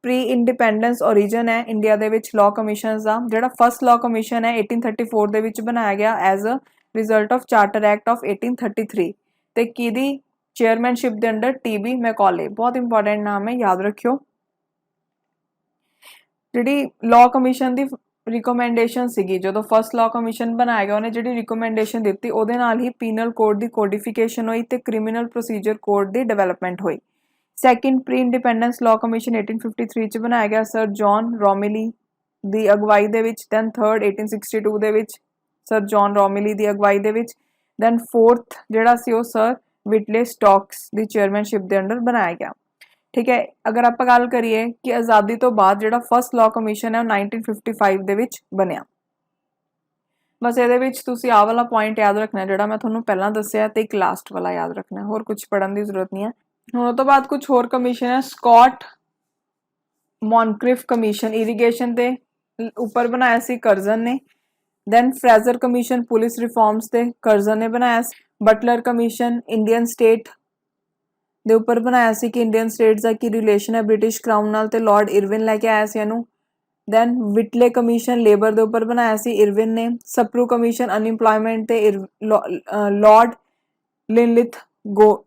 pre independence origin ਹੈ ਇੰਡੀਆ ਦੇ ਵਿੱਚ ਲਾਅ ਕਮਿਸ਼ਨਸ ਦਾ। ਜਿਹੜਾ ਫਸਟ ਲਾਅ ਕਮਿਸ਼ਨ ਹੈ 1834 ਦੇ ਵਿੱਚ ਬਣਾਇਆ ਗਿਆ as a result of charter act of 1833 ਤੇ ਕਿਹਦੀ ਚੇਅਰਮੈਨਸ਼ਿਪ ਦੇ ਅੰਡਰ TB ਮੈਕੌਲੇ। ਬਹੁਤ ਇੰਪੋਰਟੈਂਟ ਨਾਮ ਹੈ, ਯਾਦ ਰੱਖਿਓ। ਜਿਹੜੀ ਲਾਅ ਕਮਿਸ਼ਨ ਦੀ ਰਿਕਮੈਂਡੇਸ਼ਨ ਸੀਗੀ, ਜਦੋਂ ਫਸਟ ਲਾਅ ਕਮਿਸ਼ਨ ਬਣਾਇਆ ਗਿਆ ਉਹਨੇ ਜਿਹੜੀ ਰਿਕਮੈਂਡੇਸ਼ਨ ਦਿੱਤੀ ਉਹਦੇ ਨਾਲ ਹੀ ਪੀਨਲ ਕੋਡ ਦੀ ਕੋਡੀਫਿਕੇਸ਼ਨ ਹੋਈ ਤੇ ਕ੍ਰਿਮੀਨਲ ਪ੍ਰੋਸੀਜਰ ਕੋਡ ਦੀ ਡਿਵੈਲਪਮੈਂਟ ਹੋਈ। Second pre independence law commission 1853 ਚ ਬਣਾਇਆ ਗਿਆ ਸਰ ਜੌਨ ਰੋਮਿਲੀ ਦੀ ਅਗਵਾਈ ਦੇ ਵਿੱਚ। ਦੈਨ ਥਰਡ 1862 ਦੇ ਵਿੱਚ ਸਰ ਜੌਨ ਰੋਮਿਲੀ ਦੀ ਅਗਵਾਈ ਦੇ ਵਿੱਚ। ਦੈਨ ਫੋਰਥ ਜਿਹੜਾ ਸੀ ਉਹ ਸਰ ਵਿਟਲੇ ਸਟੋਕਸ ਦੀ ਚੇਅਰਮੈਨਸ਼ਿਪ ਦੇ ਅੰਡਰ ਬਣਾਇਆ ਗਿਆ। ਠੀਕ ਹੈ, ਅਗਰ ਆਪਾਂ ਗੱਲ ਕਰੀਏ ਕਿ ਆਜ਼ਾਦੀ ਤੋਂ ਬਾਅਦ ਜਿਹੜਾ ਫਸਟ ਲਾਅ ਕਮਿਸ਼ਨ ਹੈ ਉਹ 1955 ਦੇ ਵਿੱਚ ਬਣਿਆ। ਬਸ ਇਹਦੇ ਵਿੱਚ ਤੁਸੀਂ ਆਹ ਵਾਲਾ ਪੁਆਇੰਟ ਯਾਦ ਰੱਖਣਾ ਜਿਹੜਾ ਮੈਂ ਤੁਹਾਨੂੰ ਪਹਿਲਾਂ ਦੱਸਿਆ ਤੇ ਇੱਕ ਲਾਸਟ ਵਾਲਾ ਯਾਦ ਰੱਖਣਾ, ਹੋਰ ਕੁਝ ਪੜ੍ਹਨ ਦੀ ਜ਼ਰੂਰਤ ਨਹੀਂ ਹੈ। ਹੁਣ ਉਹ ਤੋਂ ਬਾਅਦ ਕੁਝ ਹੋਰ ਕਮਿਸ਼ਨ ਹੈ। ਸਕਾਟ ਮੌਨਕ੍ਰਿਫ ਕਮਿਸ਼ਨ ਇਰੀਗੇਸ਼ਨ ਤੇ ਉੱਪਰ ਬਣਾਇਆ ਸੀ ਕਰਜ਼ਨ ਨੇ। Then Fraser commission police reforms ਤੇ ਕਰਜ਼ਨ ਨੇ ਬਣਾਇਆ ਸੀ। ਬਟਲਰ ਕਮਿਸ਼ਨ ਇੰਡੀਅਨ ਸਟੇਟ ਦੇ ਉੱਪਰ ਬਣਾਇਆ ਸੀ ਕਿ ਇੰਡੀਅਨ ਸਟੇਟਸ ਦਾ ਕੀ ਰਿਲੇਸ਼ਨ ਹੈ ਬ੍ਰਿਟਿਸ਼ ਕਰਾਊਨ ਨਾਲ ਤੇ ਲਾਰਡ ਇਰਵਿਨ ਲੈ ਕੇ ਆਇਆ ਸੀ ਇਹਨੂੰ। ਦੈਨ ਵਿਟਲੇ ਕਮਿਸ਼ਨ ਲੇਬਰ ਦੇ ਉੱਪਰ ਬਣਾਇਆ ਸੀ ਇਰਵਿਨ ਨੇ। ਸਪਰੂ ਕਮਿਸ਼ਨ ਅਨਇੰਪਲੋਇਮੈਂਟ ਤੇ ਲਾਰਡ ਲਿਨਲਿਥ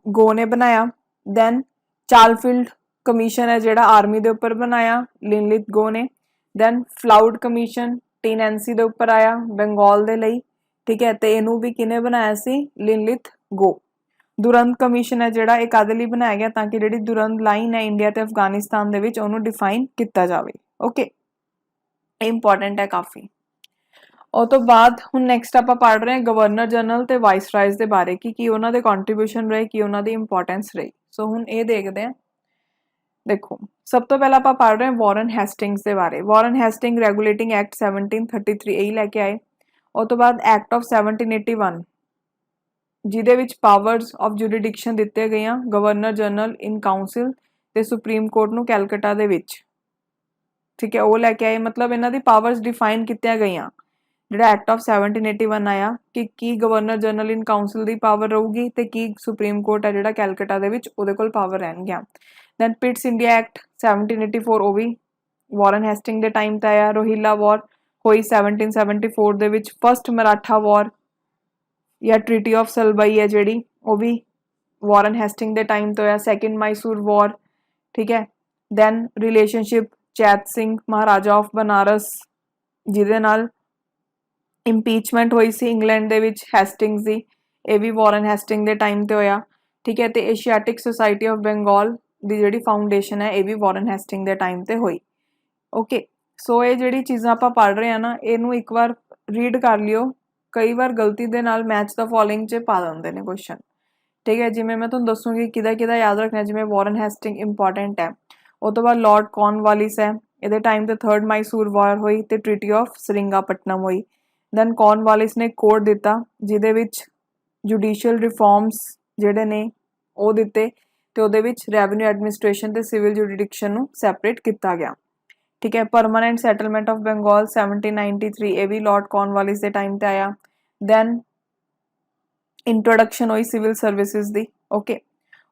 ਗੋ ਨੇ ਬਣਾਇਆ। ਦੈਨ ਚਾਰਲਫੀਲਡ ਕਮਿਸ਼ਨ ਹੈ ਜਿਹੜਾ ਆਰਮੀ ਦੇ ਉੱਪਰ ਬਣਾਇਆ ਲਿਨਲਿਥ ਗੋ ਨੇ। ਦੈਨ ਫਲਾਉਡ ਕਮਿਸ਼ਨ ਟੇਨੈਂਸੀ ਦੇ ਉੱਪਰ ਆਇਆ ਬੰਗਾਲ ਦੇ ਲਈ। ਠੀਕ ਹੈ, ਤੇ ਇਹਨੂੰ ਵੀ ਕਿਹਨੇ ਬਣਾਇਆ ਸੀ ਲਿਨਲਿਥ ਗੋ। ਦੁਰੰਦ ਕਮਿਸ਼ਨ ਹੈ ਜਿਹੜਾ ਇਹ ਕਾਹਦੇ ਲਈ ਬਣਾਇਆ ਗਿਆ ਤਾਂ ਕਿ ਜਿਹੜੀ ਦੁਰੰਦ ਲਾਈਨ ਹੈ ਇੰਡੀਆ ਤੇ ਅਫਗਾਨਿਸਤਾਨ ਦੇ ਵਿੱਚ ਉਹਨੂੰ ਡਿਫਾਈਨ ਕੀਤਾ ਜਾਵੇ। ਓਕੇ, ਇੰਪੋਰਟੈਂਟ ਹੈ ਕਾਫੀ। ਉਹ ਤੋਂ ਬਾਅਦ ਹੁਣ ਨੈਕਸਟ ਆਪਾਂ ਪੜ੍ਹ ਰਹੇ ਹਾਂ ਗਵਰਨਰ ਜਨਰਲ ਤੇ ਵਾਇਸਰਾਇਜ਼ ਦੇ ਬਾਰੇ ਕਿ ਕੀ ਉਹਨਾਂ ਦੇ ਕੰਟਰੀਬਿਊਸ਼ਨ ਰਹੇ, ਕੀ ਉਹਨਾਂ ਦੀ ਇੰਪੋਰਟੈਂਸ ਰਹੀ। ਸੋ ਹੁਣ ਇਹ ਦੇਖਦੇ ਹਾਂ। ਦੇਖੋ, ਸਭ ਤੋਂ ਪਹਿਲਾਂ ਆਪਾਂ ਪੜ੍ਹ ਰਹੇ ਹਾਂ ਵਾਰਨ ਹੈਸਟਿੰਗਸ ਦੇ ਬਾਰੇ। ਵਾਰਨ ਹੈਸਟਿੰਗ ਰੈਗੂਲੇਟਿੰਗ ਐਕਟ 1733 ਇਹੀ ਲੈ ਕੇ ਆਏ। ਉਹ ਤੋਂ ਬਾਅਦ ਐਕਟ ਆਫ 1781 ਜਿਹਦੇ ਵਿੱਚ ਪਾਵਰਸ ਆਫ ਜੁਰੀਡਿਕਸ਼ਨ ਦਿੱਤੇ ਗਈਆਂ ਗਵਰਨਰ ਜਨਰਲ ਇਨ ਕਾਉਂਸਿਲ ਤੇ ਸੁਪਰੀਮ ਕੋਰਟ ਨੂੰ ਕੈਲਕਟਾ ਦੇ ਵਿੱਚ। ਠੀਕ ਹੈ, ਉਹ ਲੈ ਕੇ ਆਏ, ਮਤਲਬ ਇਹਨਾਂ ਦੀ ਪਾਵਰਸ ਡਿਫਾਈਨ ਕੀਤੀਆਂ ਗਈਆਂ। ਜਿਹੜਾ ਐਕਟ ਆਫ 1781 ਆਇਆ ਕਿ ਕੀ ਗਵਰਨਰ ਜਨਰਲ ਇਨ ਕਾਉਂਸਿਲ ਦੀ ਪਾਵਰ ਰਹੂਗੀ ਤੇ ਕੀ ਸੁਪਰੀਮ ਕੋਰਟ ਹੈ ਜਿਹੜਾ ਕੈਲਕਟਾ ਦੇ ਵਿੱਚ ਉਹਦੇ ਕੋਲ ਪਾਵਰ ਰਹਿਣਗੀਆਂ। ਦੈਨ ਪਿਟਸ ਇੰਡੀਆ ਐਕਟ 1784 ਉਹ ਵੀ ਵਾਰਨ ਹੈਸਟਿੰਗ ਦੇ ਟਾਈਮ ਤੇ ਆਇਆ। ਰੋਹਿਲਾ ਵਾਰ ਹੋਈ 1774 ਦੇ ਵਿੱਚ। ਫਸਟ ਮਰਾਠਾ ਵਾਰ ਜਾਂ ਟ੍ਰੀਟੀ ਆਫ ਸਲਬਈ ਹੈ ਜਿਹੜੀ ਉਹ ਵੀ ਵਾਰਨ ਹੈਸਟਿੰਗ ਦੇ ਟਾਈਮ ਤੋਂ ਹੋਇਆ। Second Mysore war. ਠੀਕ ਹੈ, then relationship Chait Singh Maharaja of Banaras ਜਿਹਦੇ ਨਾਲ ਇੰਪੀਚਮੈਂਟ ਹੋਈ ਸੀ ਇੰਗਲੈਂਡ ਦੇ ਵਿੱਚ ਹੈਸਟਿੰਗਸ ਦੀ, ਇਹ ਵੀ ਵਾਰਨ ਹੈਸਟਿੰਗ ਦੇ ਟਾਈਮ ਤੇ ਹੋਇਆ। ਠੀਕ ਹੈ, ਤੇ ਏਸ਼ੀਆਟਿਕ ਸੁਸਾਇਟੀ ਆਫ ਬੰਗਾਲ ਦੀ ਜਿਹੜੀ ਫਾਊਂਡੇਸ਼ਨ ਹੈ ਇਹ ਵੀ ਵਾਰਨ ਹੈਸਟਿੰਗ ਦੇ ਟਾਈਮ ਤੇ ਹੋਈ। ਓਕੇ, ਸੋ ਇਹ ਜਿਹੜੀ ਚੀਜ਼ਾਂ ਆਪਾਂ ਪੜ੍ਹ ਰਹੇ ਹਾਂ ਨਾ ਇਹਨੂੰ ਇੱਕ ਵਾਰ ਰੀਡ ਕਰ ਲਿਓ। ਕਈ ਵਾਰ ਗਲਤੀ ਦੇ ਨਾਲ ਮੈਚ ਦਾ ਫੋਲੋਇੰਗ 'ਚ ਪਾ ਦਿੰਦੇ ਨੇ ਕੁਐਸਚਨ। ਠੀਕ ਹੈ, ਜਿਵੇਂ ਮੈਂ ਤੁਹਾਨੂੰ ਦੱਸੂਗੀ ਕਿਹਦਾ ਯਾਦ ਰੱਖਣਾ। ਜਿਵੇਂ ਵਾਰਨ ਹੈਸਟਿੰਗ ਇੰਪੋਰਟੈਂਟ ਹੈ। ਉਹ ਤੋਂ ਬਾਅਦ ਲਾਰਡ ਕੌਰਨਵਾਲਿਸ ਹੈ, ਇਹਦੇ ਟਾਈਮ ਤੇ ਥਰਡ ਮਾਈਸੂਰ ਵਾਰ ਹੋਈ ਤੇ ਟ੍ਰੀਟੀ ਆਫ ਸਰਿੰਗਾਪਟਨਮ ਹੋਈ। ਦੈਨ ਕੌਰਨਵਾਲਿਸ ਨੇ ਕੋਡ ਦਿੱਤਾ ਜਿਹਦੇ ਵਿੱਚ ਜੁਡੀਸ਼ੀਅਲ ਰਿਫਾਰਮਸ ਜਿਹੜੇ ਨੇ ਉਹ ਦਿੱਤੇ ਤੇ ਉਹਦੇ ਵਿੱਚ ਰੈਵਨਿਊ ਐਡਮਿਨਿਸਟ੍ਰੇਸ਼ਨ ਤੇ ਸਿਵਲ ਜੁਡੀਡਿਕਸ਼ਨ ਨੂੰ ਸੈਪਰੇਟ ਕੀਤਾ ਗਿਆ। ਠੀਕ ਹੈ, ਪਰਮਾਨੈਂਟ ਸੈਟਲਮੈਂਟ ਆਫ ਬੰਗਾਲ 1793 ਇਹ ਵੀ ਲਾਰਡ ਕੌਰਨਵਾਲਿਸ ਦੇ ਟਾਈਮ ਤੇ ਆਇਆ। ਦੈਨ ਇੰਟਰੋਡਕਸ਼ਨ ਹੋਈ ਸਿਵਲ ਸਰਵਿਸਿਜ਼ ਦੀ। ਓਕੇ,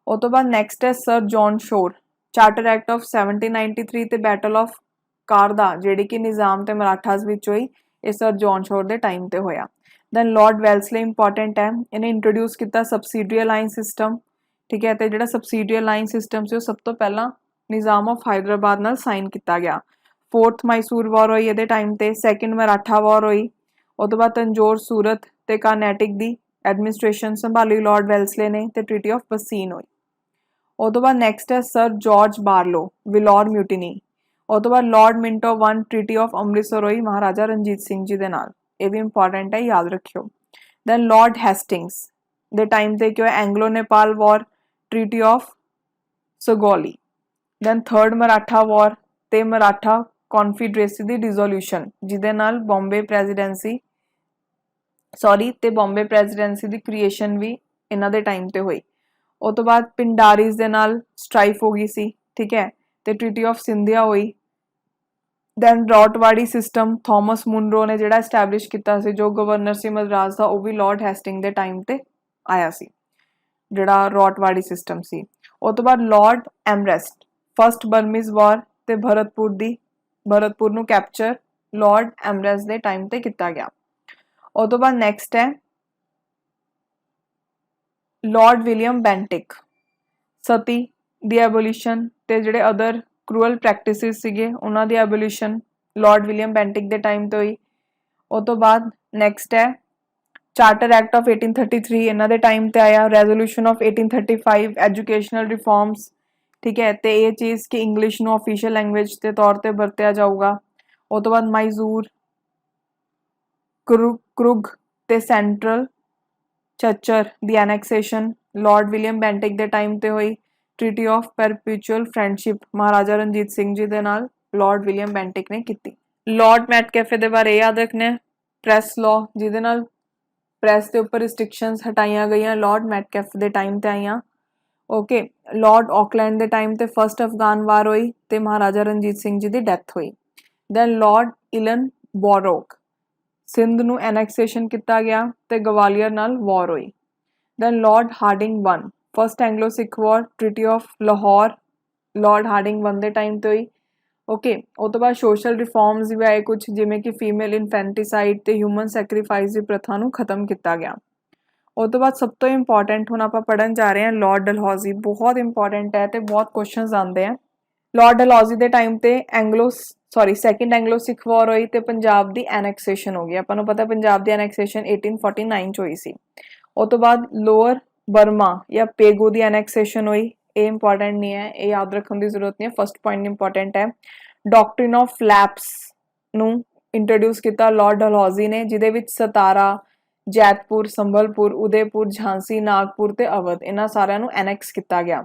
ਉਹ ਤੋਂ ਬਾਅਦ ਨੈਕਸਟ ਹੈ sir John Shore. Charter act of 1793 ਤੇ ਬੈਟਲ ਆਫ ਕਾਰਦਾ ਜਿਹੜੀ ਕਿ ਨਿਜ਼ਾਮ ਤੇ ਮਰਾਠਾਸ ਵਿੱਚ ਹੋਈ, ਇਹ ਸਰ ਜੌਨ ਸ਼ੋਰ ਦੇ ਟਾਈਮ ਤੇ ਹੋਇਆ। ਦੈਨ ਲਾਰਡ ਵੈਲਸਲੇ ਇੰਪੋਰਟੈਂਟ ਹੈ, ਇਹਨੇ ਇੰਟਰੋਡਿਊਸ ਕੀਤਾ ਸਬਸਿਡੀ ਅਲਾਈਨ ਸਿਸਟਮ। ਠੀਕ ਹੈ, ਤੇ ਜਿਹੜਾ ਸਬਸਿਡੀ ਅਲਾਈਨ ਸਿਸਟਮ ਸੀ ਉਹ ਸਭ ਤੋਂ ਪਹਿਲਾਂ ਨਿਜ਼ਾਮ ਆਫ ਹੈਦਰਾਬਾਦ ਨਾਲ ਸਾਈਨ ਕੀਤਾ ਗਿਆ। ਫੋਰਥ ਮਾਈਸੂਰ ਵਾਰ ਹੋਈ ਇਹਦੇ ਟਾਈਮ ਤੇ। ਸੈਕਿੰਡ ਮਰਾਠਾ ਵਾਰ ਹੋਈ। ਉਹ ਤੋਂ ਬਾਅਦ ਤੰਜੋਰ ਸੂਰਤ ਤੇ ਕਾਰਨੈਟਿਕ ਦੀ ਐਡਮਿਨਿਸਟ੍ਰੇਸ਼ਨ ਸੰਭਾਲੀ ਲਾਰਡ ਵੈਲਸਲੇ ਨੇ ਤੇ ਟ੍ਰੀਟੀ ਆਫ ਬਸੀਨ ਹੋਈ। ਉਹ ਤੋਂ ਬਾਅਦ ਨੈਕਸਟ ਹੈ ਸਰ ਜਾਰਜ ਬਾਰਲੋ ਵਿਲੌਰ ਮਿਊਟੀਨੀ। ਉਹ ਤੋਂ ਬਾਅਦ ਲਾਰਡ ਮਿੰਟੋ 1 ਟ੍ਰੀਟੀ ਆਫ ਅੰਮ੍ਰਿਤਸਰ ਹੋਈ ਮਹਾਰਾਜਾ ਰਣਜੀਤ ਸਿੰਘ ਜੀ ਦੇ ਨਾਲ, ਇਹ ਵੀ ਇੰਪੋਰਟੈਂਟ ਹੈ, ਯਾਦ ਰੱਖਿਓ। ਦੈਨ ਲਾਰਡ ਹੈਸਟਿੰਗਸ ਦੇ ਟਾਈਮ ਤੇ ਕੀ ਹੋਇਆ Anglo Nepal war, treaty of Sugauli. Then third Maratha war ਤੇ ਮਰਾਠਾ ਕੌਨਫੀਡਰੇਸੀ ਦੀ ਡਿਸੋਲਿਊਸ਼ਨ ਜਿਹਦੇ ਨਾਲ ਬੰਬੇ ਪ੍ਰੈਜ਼ੀਡੈਂਸੀ ਦੀ ਕ੍ਰੀਏਸ਼ਨ ਵੀ ਇਹਨਾਂ ਦੇ ਟਾਈਮ ਤੇ ਹੋਈ। ਉਹ ਤੋਂ ਬਾਅਦ ਪਿੰਡਾਰੀਜ਼ ਦੇ ਨਾਲ ਸਟ੍ਰਾਈਫ ਹੋ ਗਈ ਸੀ। ਠੀਕ ਹੈ, ਤੇ ਟ੍ਰੀਟੀ ਆਫ ਸਿੰਧੀਆ ਹੋਈ। ਦੈਨ ਰੌਟਵਾੜੀ ਸਿਸਟਮ ਥਾਮਸ ਮੁਨਰੋ ਨੇ ਜਿਹੜਾ ਐਸਟੈਬਲਿਸ਼ ਕੀਤਾ ਸੀ, ਜੋ ਗਵਰਨਰ ਸੀ ਮਦਰਾਸ ਦਾ, ਉਹ ਵੀ ਲਾਰਡ ਹੈਸਟਿੰਗ ਦੇ ਟਾਈਮ ਤੇ ਆਇਆ ਸੀ ਜਿਹੜਾ ਰੌਟਵਾੜੀ ਸਿਸਟਮ ਸੀ। ਉਹ ਤੋਂ ਬਾਅਦ ਲਾਰਡ ਐਮਰੈਸਟ ਫਸਟ ਬਰਮੀਜ਼ ਵਾਰ ਤੇ ਭਰਤਪੁਰ ਨੂੰ ਕੈਪਚਰ ਲॉर्ड ਐਮਰਸ ਦੇ ਟਾਈਮ ਤੇ ਕੀਤਾ ਗਿਆ। ਉਹ ਤੋਂ ਬਾਅਦ ਨੈਕਸਟ ਹੈ ਲॉर्ड ਵਿਲੀਅਮ ਬੈਂਟਿਕ, ਸਤੀ ਦੀ ਐਬੋਲੀਸ਼ਨ ਤੇ ਜਿਹੜੇ ਅਦਰ ਕਰੂਅਲ ਪ੍ਰੈਕਟਿਸਿਸ ਸੀਗੇ ਉਹਨਾਂ ਦੀ ਐਬੋਲੀਸ਼ਨ ਲॉर्ड ਵਿਲੀਅਮ ਬੈਂਟਿਕ ਦੇ ਟਾਈਮ ਤੋਂ ਹੀ। ਉਹ ਤੋਂ ਬਾਅਦ ਨੈਕਸਟ ਹੈ ਚਾਰਟਰ ਐਕਟ ਆਫ 1833 ਇਹਨਾਂ ਦੇ ਟਾਈਮ ਤੇ ਆਇਆ। ਰੈਜ਼ੋਲੂਸ਼ਨ ਆਫ 1835 ਐਜੂਕੇਸ਼ਨਲ ਰਿਫਾਰਮਸ, ਠੀਕ ਹੈ, ਤੇ ਇਹ ਚੀਜ਼ ਕਿ ਇੰਗਲਿਸ਼ ਨੂੰ ਆਫੀਸ਼ੀਅਲ ਲੈਂਗੁਏਜ ਦੇ ਤੌਰ ਤੇ ਵਰਤਿਆ ਜਾਊਗਾ। ਉਹ ਤੋਂ ਬਾਅਦ ਮਾਈਜ਼ੂਰ, ਕਰੁਗ ਤੇ ਸੈਂਟਰਲ ਚੱਚਰ ਦੀ ਐਨੈਕਸੇਸ਼ਨ ਲॉर्ड ਵਿਲੀਅਮ ਬੈਂਟਿਕ ਦੇ ਟਾਈਮ ਤੇ ਹੋਈ। Treaty of perpetual friendship Maharaja Ranjit Singh ji ਦੇ ਨਾਲ ਲॉर्ड ਵਿਲੀਅਮ ਬੈਂਟਿਕ ਨੇ ਕੀਤੀ। ਲॉर्ड ਮੈਟਕੈਫੇ ਦੇ ਬਾਰੇ ਯਾਦ ਰੱਖਣਾ ਹੈ, ਪ੍ਰੈਸ ਲਾਅ ਜਿਹਦੇ ਨਾਲ ਪ੍ਰੈਸ ਦੇ ਉੱਪਰ ਰਿਸਟ੍ਰਿਕਸ਼ਨਸ ਹਟਾਈਆਂ ਗਈਆਂ ਲॉर्ड ਮੈਟਕੈਫੇ ਦੇ ਟਾਈਮ ਤੇ ਆਈਆਂ। ਓਕੇ, ਲॉर्ड ਆਕਲੈਂਡ ਦੇ ਟਾਈਮ ਤੇ ਫਸਟ ਅਫਗਾਨ ਵਾਰ ਹੋਈ ਤੇ ਮਹਾਰਾਜਾ ਰਣਜੀਤ ਸਿੰਘ ਜੀ ਦੀ ਡੈਥ ਹੋਈ। Then Lord Ellenborough, Sindh ਨੂੰ ਐਨੈਕਸੇਸ਼ਨ ਕੀਤਾ ਗਿਆ ਤੇ ਗਵਾਲੀਅਰ ਨਾਲ ਵਾਰ ਹੋਈ। Then Lord Hardinge 1, first Anglo Sikh war, treaty of Lahore Lord Hardinge 1 ਦੇ ਟਾਈਮ ਤੇ ਹੋਈ। ਓਕੇ, ਉਹ ਤੋਂ ਬਾਅਦ ਸੋਸ਼ਲ ਰਿਫਾਰਮਸ ਵੀ ਆਏ ਕੁਝ, ਜਿਵੇਂ ਕਿ ਫੀਮੇਲ ਇਨਫੈਂਟੀਸਾਈਡ ਤੇ ਹਿਊਮਨ ਸੈਕਰੀਫਾਈਸ ਦੀ ਪ੍ਰਥਾ ਨੂੰ ਖਤਮ ਕੀਤਾ ਗਿਆ। ਉਹ ਤੋਂ ਬਾਅਦ ਸਭ ਤੋਂ ਇੰਪੋਰਟੈਂਟ ਹੁਣ ਆਪਾਂ ਪੜ੍ਹਨ ਜਾ ਰਹੇ ਹਾਂ ਲॉर्ड ਡਲਹੌਜ਼ੀ, ਬਹੁਤ ਇੰਪੋਰਟੈਂਟ ਹੈ ਤੇ ਬਹੁਤ ਕੁਐਸਚਨਸ ਆਉਂਦੇ ਆ। ਲॉर्ड ਡਲਹੌਜ਼ੀ ਦੇ ਟਾਈਮ ਤੇ ਸੈਕੰਡ ਐਂਗਲੋ ਸਿੱਖ ਵਾਰ ਹੋਈ ਤੇ ਪੰਜਾਬ ਦੀ ਐਨੈਕਸੇਸ਼ਨ ਹੋ ਗਈ। ਆਪਾਂ ਨੂੰ ਪਤਾ ਪੰਜਾਬ ਦੀ ਐਨੈਕਸੇਸ਼ਨ 1849 ਚ ਹੋਈ ਸੀ। ਉਹ ਤੋਂ ਬਾਅਦ ਲੋਅਰ ਬਰਮਾ ਜਾਂ ਪੇਗੂ ਦੀ ਐਨੈਕਸੇਸ਼ਨ ਹੋਈ। ਇਹ ਇੰਪੋਰਟੈਂਟ ਨਹੀਂ ਹੈ, ਇਹ ਯਾਦ ਰੱਖਣ ਦੀ ਜ਼ਰੂਰਤ ਨਹੀਂ ਹੈ, ਫਸਟ ਪੁਆਇੰਟ ਇੰਪੋਰਟੈਂਟ ਹੈ। ਡਾਕਟ੍ਰਿਨ ਆਫ ਲੈਪਸ ਨੂੰ ਇੰਟਰੋਡਿਊਸ ਕੀਤਾ ਲॉर्ड ਡਲਹੌਜ਼ੀ ਨੇ, ਜਿਹਦੇ ਵਿੱਚ ਸਤਾਰਾ, ਜੈਤਪੁਰ, ਸੰਭਲਪੁਰ, ਉਦੈਪੁਰ, ਝਾਂਸੀ, ਨਾਗਪੁਰ ਤੇ ਅਵਧ ਇਹਨਾਂ ਸਾਰਿਆਂ ਨੂੰ ਐਨੈਕਸ ਕੀਤਾ ਗਿਆ।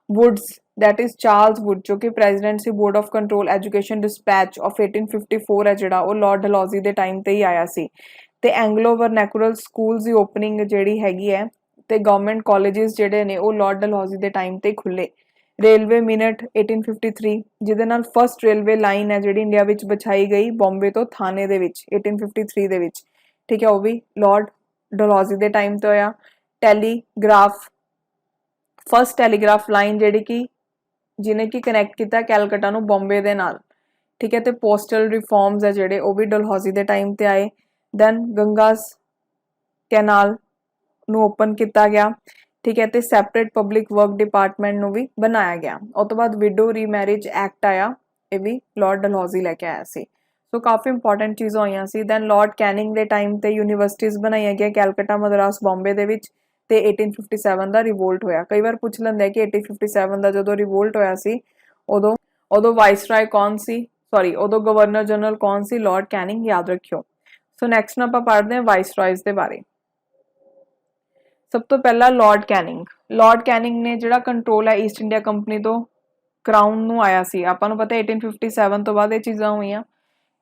Woods, that is Charles would, ਜੋ ਕਿ president C board of control education dispatch of 1854 ਹੈ ਜਿਹੜਾ, ਉਹ ਲॉर्ड ਡਲਹੌਜ਼ੀ ਦੇ ਟਾਈਮ ਤੇ ਹੀ ਆਇਆ ਸੀ। ਤੇ ਐਂਗਲੋ ਵਰਨੈਕੂਲਰ ਸਕੂਲਸ ਦੀ ਓਪਨਿੰਗ ਜਿਹੜੀ ਹੈਗੀ ਹੈ ਤੇ ਗਵਰਨਮੈਂਟ ਕਾਲਜਿਸ ਜਿਹੜੇ ਨੇ ਉਹ ਲॉर्ड ਡਲਹੌਜ਼ੀ ਦੇ ਟਾਈਮ ਤੇ ਖੁੱਲੇ। ਰੇਲਵੇ ਮਿਨਟ 1853, ਜਿਹਦੇ ਨਾਲ ਫਸਟ ਰੇਲਵੇ ਲਾਈਨ ਹੈ ਜਿਹੜੀ ਇੰਡੀਆ ਵਿੱਚ ਵਿਛਾਈ ਗਈ ਬੰਬੇ ਤੋਂ ਥਾਣੇ ਦੇ ਵਿੱਚ 1853 ਦੇ ਵਿੱਚ, ਠੀਕ ਹੈ, ਉਹ ਵੀ ਲॉर्ड ਡਲਹੌਜ਼ੀ ਦੇ ਟਾਈਮ ਤੇ ਹੋਇਆ। ਟੈਲੀਗ੍ਰਾਫ, ਫਸਟ ਟੈਲੀਗ੍ਰਾਫ ਲਾਈਨ ਜਿਹੜੀ ਕਿ ਜਿਹਨੇ ਕਿ ਕਨੈਕਟ ਕੀਤਾ ਕੈਲਕਟਾ ਨੂੰ ਬੰਬੇ ਦੇ ਨਾਲ, ਠੀਕ ਹੈ, ਤੇ ਪੋਸਟਲ ਰਿਫਾਰਮਸ ਹੈ ਜਿਹੜੇ ਉਹ ਵੀ ਡਲਹੌਜ਼ੀ ਦੇ ਟਾਈਮ ਤੇ ਆਏ। ਦੈਨ ਗੰਗਾਸ ਕੈਨਾਲ ਨੂੰ ਓਪਨ ਕੀਤਾ ਗਿਆ, ਠੀਕ ਹੈ, ਤੇ ਸੈਪਰੇਟ ਪਬਲਿਕ ਵਰਕ ਡਿਪਾਰਟਮੈਂਟ ਨੂੰ ਵੀ ਬਣਾਇਆ ਗਿਆ। ਉਹ ਤੋਂ ਬਾਅਦ ਵਿਡੋ ਰੀਮੈਰਿਜ ਐਕਟ ਆਇਆ, ਇਹ ਵੀ ਲॉर्ड ਡਲਹੌਜ਼ੀ ਲੈ ਕੇ ਆਇਆ ਸੀ। ਸੋ ਕਾਫੀ ਇੰਪੋਰਟੈਂਟ ਚੀਜ਼ਾਂ ਹੋਈਆਂ ਸੀ। ਦੈਨ ਲॉर्ड ਕੈਨਿੰਗ ਦੇ ਟਾਈਮ ਤੇ ਯੂਨੀਵਰਸਿਟੀਜ਼ ਬਣਾਈਆਂ ਗਈਆਂ ਕੈਲਕਟਾ, ਮਦਰਾਸ, ਬੰਬੇ ਦੇ ਵਿੱਚ, ਤੇ 1857 ਦਾ ਰਿਵੋਲਟ ਹੋਇਆ। ਕਈ ਵਾਰ ਪੁੱਛ ਲੈਂਦੇ ਕਿ 1857 ਦਾ ਜਦੋਂ ਰਿਵੋਲਟ ਹੋਇਆ ਸੀ ਉਦੋਂ ਵਾਇਸਰਾਏ ਕੌਣ ਸੀ, ਉਦੋਂ ਗਵਰਨਰ ਜਨਰਲ ਕੌਣ ਸੀ, ਲॉर्ड ਕੈਨਿੰਗ, ਯਾਦ ਰੱਖਿਓ। ਸੋ ਨੈਕਸਟ ਆਪਾਂ ਪੜ੍ਹਦੇ ਹਾਂ ਵਾਇਸਰਾਇਜ਼ ਦੇ ਬਾਰੇ। ਸਭ ਤੋਂ ਪਹਿਲਾਂ ਲॉर्ड ਕੈਨਿੰਗ ਨੇ ਜਿਹੜਾ ਕੰਟਰੋਲ ਹੈ ਈਸਟ ਇੰਡੀਆ ਕੰਪਨੀ ਤੋਂ ਕਰਾਊਨ ਨੂੰ ਆਇਆ ਸੀ। ਆਪਾਂ ਨੂੰ ਪਤਾ 1857 ਤੋਂ ਬਾਅਦ ਇਹ ਚੀਜ਼ਾਂ ਹੋਈਆਂ,